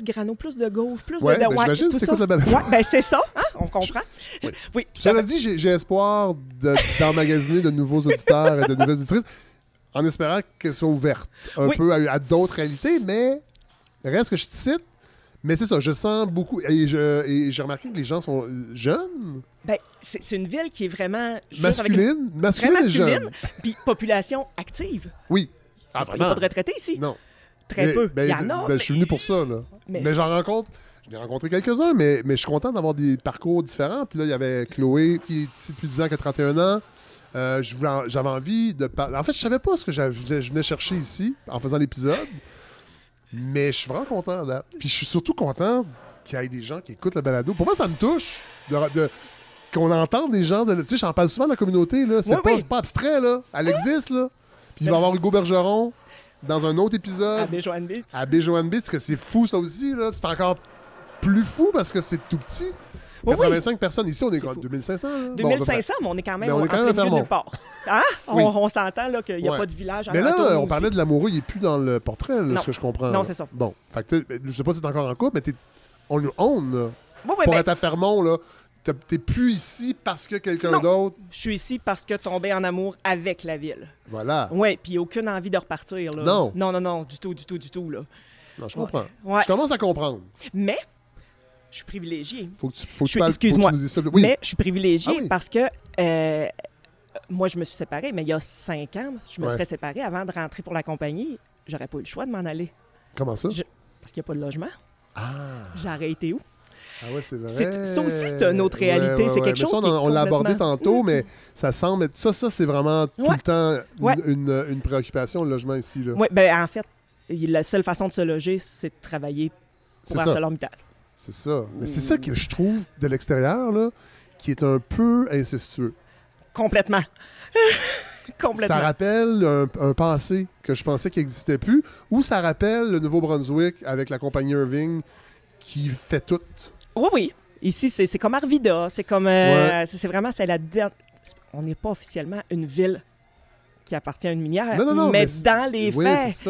grano, plus de gauche, plus de... j'imagine que tu écoutes la balade. Ouais, ben c'est ça, hein? On comprend. Oui. J'avais dit, j'ai espoir d'emmagasiner de nouveaux auditeurs et de nouvelles auditrices en espérant qu'elles soient ouvertes un peu à d'autres réalités, mais reste que je te cite. Mais c'est ça, je sens beaucoup... Et j'ai remarqué que les gens sont jeunes. Ben, c'est une ville qui est vraiment... Masculine et jeune. Puis population active. Oui. Il n'y a pas de retraités ici. Non. Très peu. Il y en a. Je suis venu pour ça, là. Mais j'en rencontre... J'en ai rencontré quelques-uns, mais je suis content d'avoir des parcours différents. Puis là, il y avait Chloé, qui est ici depuis 10 ans, qui a 31 ans. J'avais envie de parler... En fait, je savais pas ce que je venais chercher ici, en faisant l'épisode. Mais je suis vraiment content, là. Puis je suis surtout content qu'il y ait des gens qui écoutent le balado. Pour moi, ça me touche qu'on entende des gens... Tu sais, j'en parle souvent de la communauté, là. C'est pas abstrait, là. Elle existe, là. Puis il va y avoir Hugo Bergeron dans un autre épisode. À Baie-Joanne-Beach. À Baie-Joanne-Beach, parce que c'est fou, ça aussi, là. C'est encore plus fou parce que c'est tout petit. 85 personnes. Ici, on est quoi? 2500? 2500, mais on est quand même en plein milieu de nulle part. Hein? On s'entend là, qu'il n'y a pas de village à mais là, on parlait de l'amoureux, il n'est plus dans le portrait, ce que je comprends. Non, c'est ça. Bon, fait que je sais pas si t'es encore en couple, mais on own, pour être à Fermont, là. T'es plus ici parce que quelqu'un d'autre... Je suis ici parce que tombé en amour avec la ville. Voilà. Oui, puis aucune envie de repartir. Là. Non. Non, du tout, là. Non, je comprends. Ouais. Je commence à comprendre. Mais, je suis privilégié. Faut que tu parles, excuse-moi, faut que tu nous dises ça. Oui. Mais je suis privilégié parce que moi, je me suis séparé, mais il y a 5 ans, je me serais séparé avant de rentrer pour la compagnie. J'aurais pas eu le choix de m'en aller. Comment ça? Parce qu'il n'y a pas de logement. Ah. J'aurais été où? Ah ouais, c'est vrai. Ça aussi, c'est une autre réalité. C'est quelque chose ça, on l'a abordé tantôt, mais ça semble... Ça c'est vraiment tout le temps une préoccupation, le logement ici. Oui, bien en fait, la seule façon de se loger, c'est de travailler pour ArcelorMittal. C'est ça. Mais c'est ça que je trouve de l'extérieur, là, qui est un peu incestueux. Complètement. Complètement. Ça rappelle un passé que je pensais qu'il n'existait plus, ou ça rappelle le Nouveau-Brunswick avec la compagnie Irving qui fait tout. Oui. Ici, c'est comme Arvida. C'est comme... c'est vraiment... On n'est pas officiellement une ville qui appartient à une minière. Non, mais dans les faits,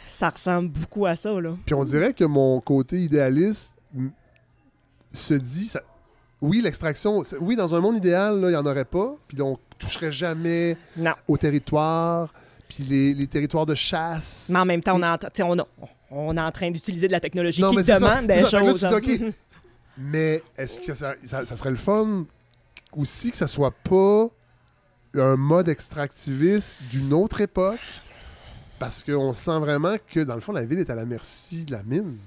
ça ressemble beaucoup à ça. Là. Puis on dirait que mon côté idéaliste se dit... Oui, l'extraction... Oui, dans un monde idéal, il n'y en aurait pas. Puis on ne toucherait jamais au territoire. Puis les territoires de chasse. Mais en même temps, on est en train d'utiliser de la technologie qui demande des choses. Là, tu dis, OK. Mais est-ce que ça serait le fun aussi que ça soit pas un mode extractiviste d'une autre époque? Parce qu'on sent vraiment que, dans le fond, la ville est à la merci de la mine.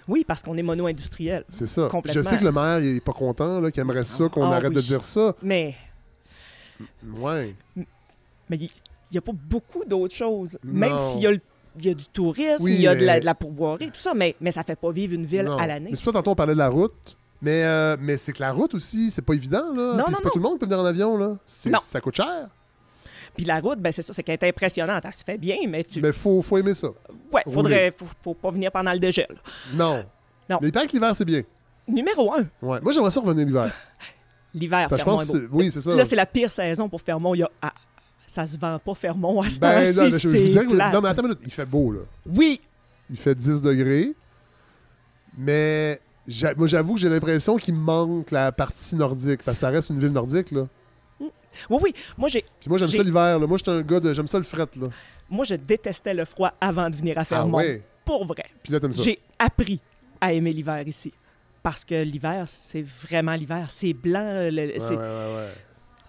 Oui, parce qu'on est mono-industriel. C'est ça. Je sais que le maire, il est pas content, là, qu'il aimerait ça, qu'on arrête de dire ça. Mais... Ouais. Mais il n'y a pas beaucoup d'autres choses. Non. Même s'il y a du tourisme, il y a de la pourvoirie, tout ça, mais ça fait pas vivre une ville à l'année. Mais c'est pas tantôt on parlait de la route, mais c'est que la route aussi, c'est pas évident, là. Non, c'est pas tout le monde qui peut venir en avion, là. Ça coûte cher. Puis la route, c'est ça, c'est qu'elle est impressionnante. Elle se fait bien, mais Mais faut aimer ça. Ouais, faut pas venir pendant le dégel. Non. Mais il paraît que l'hiver, c'est bien. Numéro 1. Ouais. Moi, j'aimerais ça revenir l'hiver. L'hiver, Fermont est beau. Oui, c'est ça. Là, c'est la pire saison pour Fermont. Ça se vend pas Fermont à ce temps-ci, c'est plate. Non, mais attends une minute. Il fait beau, là. Oui. Il fait 10 degrés. Mais moi, j'avoue que j'ai l'impression qu'il me manque la partie nordique. Parce que ça reste une ville nordique, là. Oui. Puis moi, j'aime ça l'hiver, là. Moi, j'étais un gars j'aime ça le fret, là. Moi, je détestais le froid avant de venir à Fermont. Ah ouais? Pour vrai. Puis là, t'aimes ça. J'ai appris à aimer l'hiver ici. Parce que l'hiver, c'est vraiment l'hiver. C'est blanc. Ouais.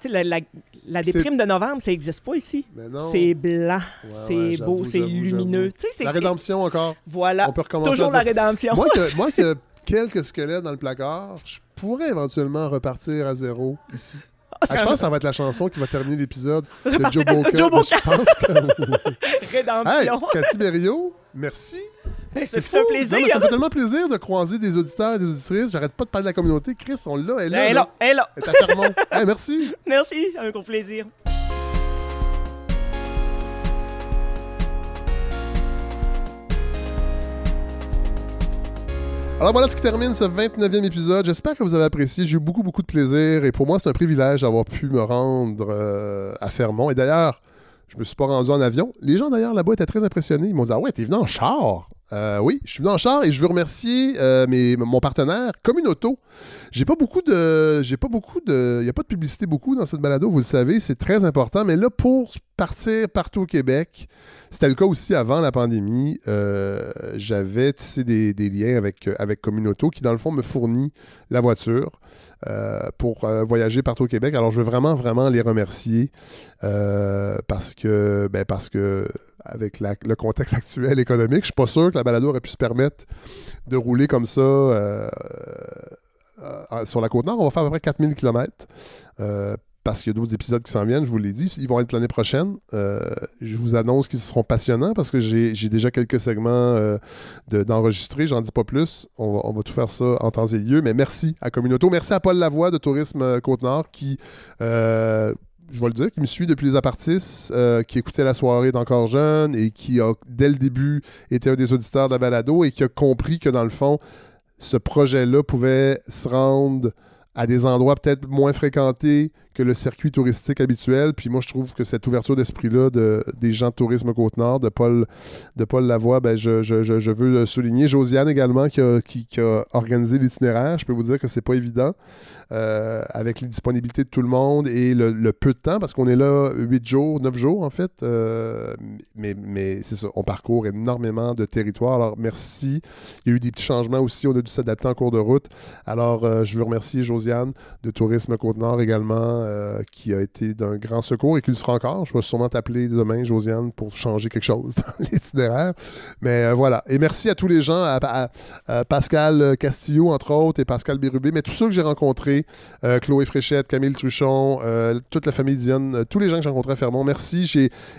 Tu sais, la déprime de novembre, ça n'existe pas ici. C'est blanc, c'est beau, c'est lumineux. Tu sais, la rédemption encore. Voilà. On peut recommencer toujours la rédemption. Moi qui ai quelques squelettes dans le placard, je pourrais éventuellement repartir à zéro ici. Je pense que ça va être la chanson qui va terminer l'épisode de Joe Boca. Je pense que... Rédemption. Hey, Cathy Berriot, merci. C'est fou. Un plaisir. Non, ça me fait tellement plaisir de croiser des auditeurs et des auditrices. J'arrête pas de parler de la communauté. Chris, on l'a, elle est là. Elle est là. Elle est à Fermont. Hey, merci. Merci, un gros plaisir. Alors voilà ce qui termine ce 29e épisode. J'espère que vous avez apprécié. J'ai eu beaucoup de plaisir. Et pour moi, c'est un privilège d'avoir pu me rendre à Fermont. Et d'ailleurs, je me suis pas rendu en avion. Les gens d'ailleurs là-bas étaient très impressionnés. Ils m'ont dit « Ah ouais, t'es venu en char? » Oui, je suis venu en char et je veux remercier mon partenaire, Communauto. Il n'y a pas de publicité beaucoup dans cette balado, vous le savez, c'est très important. Mais là, pour partir partout au Québec, c'était le cas aussi avant la pandémie. J'avais tissé des liens avec Communauto qui, dans le fond, me fournit la voiture pour voyager partout au Québec. Alors, je veux vraiment, vraiment les remercier parce que avec le contexte actuel économique, je suis pas sûr que la balado aurait pu se permettre de rouler comme ça sur la Côte-Nord. On va faire à peu près 4000 km parce qu'il y a d'autres épisodes qui s'en viennent, je vous l'ai dit. Ils vont être l'année prochaine. Je vous annonce qu'ils seront passionnants parce que j'ai déjà quelques segments d'enregistrer. J'en dis pas plus. On va tout faire ça en temps et lieu. Mais merci à Communauto. Merci à Paul Lavoie de Tourisme Côte-Nord qui... je vais le dire, qui me suit depuis les apartistes, qui écoutait la soirée d'Encore Jeune et qui a, dès le début, été un des auditeurs de la balado et qui a compris que, dans le fond, ce projet-là pouvait se rendre à des endroits peut-être moins fréquentés que le circuit touristique habituel. Puis moi, je trouve que cette ouverture d'esprit-là des gens de Tourisme Côte-Nord, de Paul Lavoie, ben je veux le souligner. Josiane également, qui a organisé l'itinéraire. Je peux vous dire que c'est pas évident avec les disponibilités de tout le monde et le peu de temps, parce qu'on est là 9 jours en fait. Mais c'est ça, on parcourt énormément de territoires. Alors, merci. Il y a eu des petits changements aussi. On a dû s'adapter en cours de route. Alors, je veux remercier Josiane de Tourisme Côte-Nord également, qui a été d'un grand secours et qui le sera encore. Je vais sûrement t'appeler demain, Josiane, pour changer quelque chose dans l'itinéraire. Mais voilà. Et merci à tous les gens, à Pascal Castillo, entre autres, et Pascal Bérubé, mais tous ceux que j'ai rencontrés, Chloé Fréchette, Camille Truchon, toute la famille Dionne, tous les gens que j'ai rencontrés à Fermont, merci.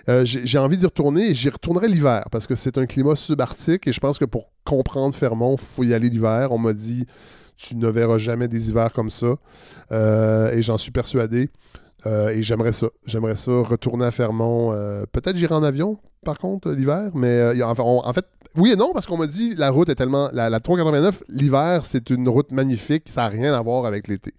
J'ai envie d'y retourner et j'y retournerai l'hiver parce que c'est un climat subarctique et je pense que pour comprendre Fermont, il faut y aller l'hiver. On m'a dit... Tu ne verras jamais des hivers comme ça. Et j'en suis persuadé. Et j'aimerais ça. J'aimerais ça retourner à Fermont. Peut-être j'irai en avion, par contre, l'hiver. Mais en fait, oui et non, parce qu'on m'a dit la route est tellement... La 389, l'hiver, c'est une route magnifique. Ça n'a rien à voir avec l'été.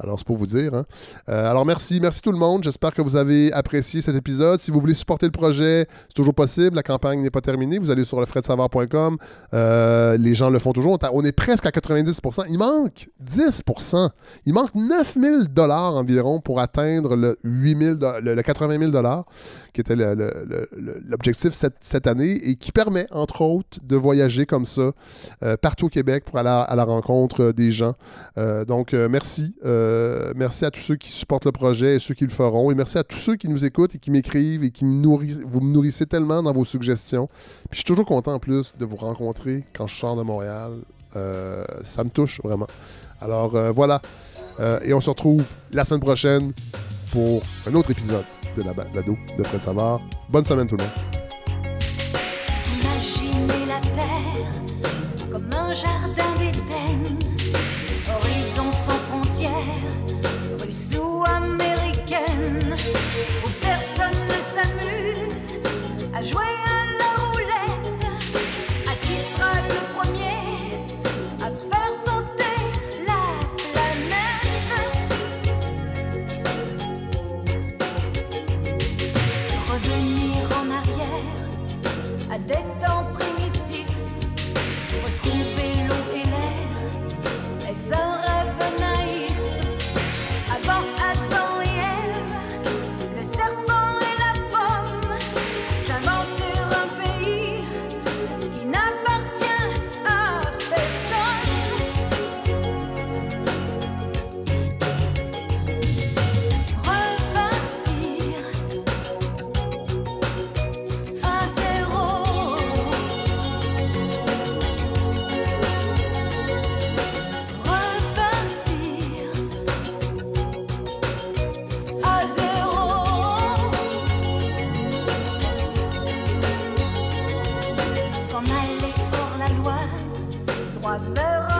Alors, c'est pour vous dire. Hein. Alors, merci tout le monde. J'espère que vous avez apprécié cet épisode. Si vous voulez supporter le projet, c'est toujours possible. La campagne n'est pas terminée. Vous allez sur lefredsavard.com. Les gens le font toujours. On est presque à 90%. Il manque 10%. Il manque 9 000 $ environ pour atteindre le 80 000 $, qui était l'objectif cette année et qui permet, entre autres, de voyager comme ça partout au Québec pour aller à la rencontre des gens. Donc, merci. Merci à tous ceux qui supportent le projet et ceux qui le feront. Et merci à tous ceux qui nous écoutent et qui m'écrivent et qui vous me nourrissez tellement dans vos suggestions. Puis je suis toujours content en plus de vous rencontrer quand je sors de Montréal. Ça me touche vraiment. Alors voilà. Et on se retrouve la semaine prochaine pour un autre épisode de la balado de Fred Savard. Bonne semaine tout le monde. Imaginez la terre comme un jardin d'Éden. Horizon sans frontières, russe ou américaine, où personne ne s'amuse à jouer à la roulette. À qui sera le premier à faire sauter la planète? Revenir en arrière à des temps primitifs, retrouver l'eau et l'air. Est-ce un rêve naïf? Avant Adam et Ève, le serpent et la pomme, s'inventer un pays qui n'appartient à personne. Repartir à zéro. À zéro. S'en aller hors la loi, droit vers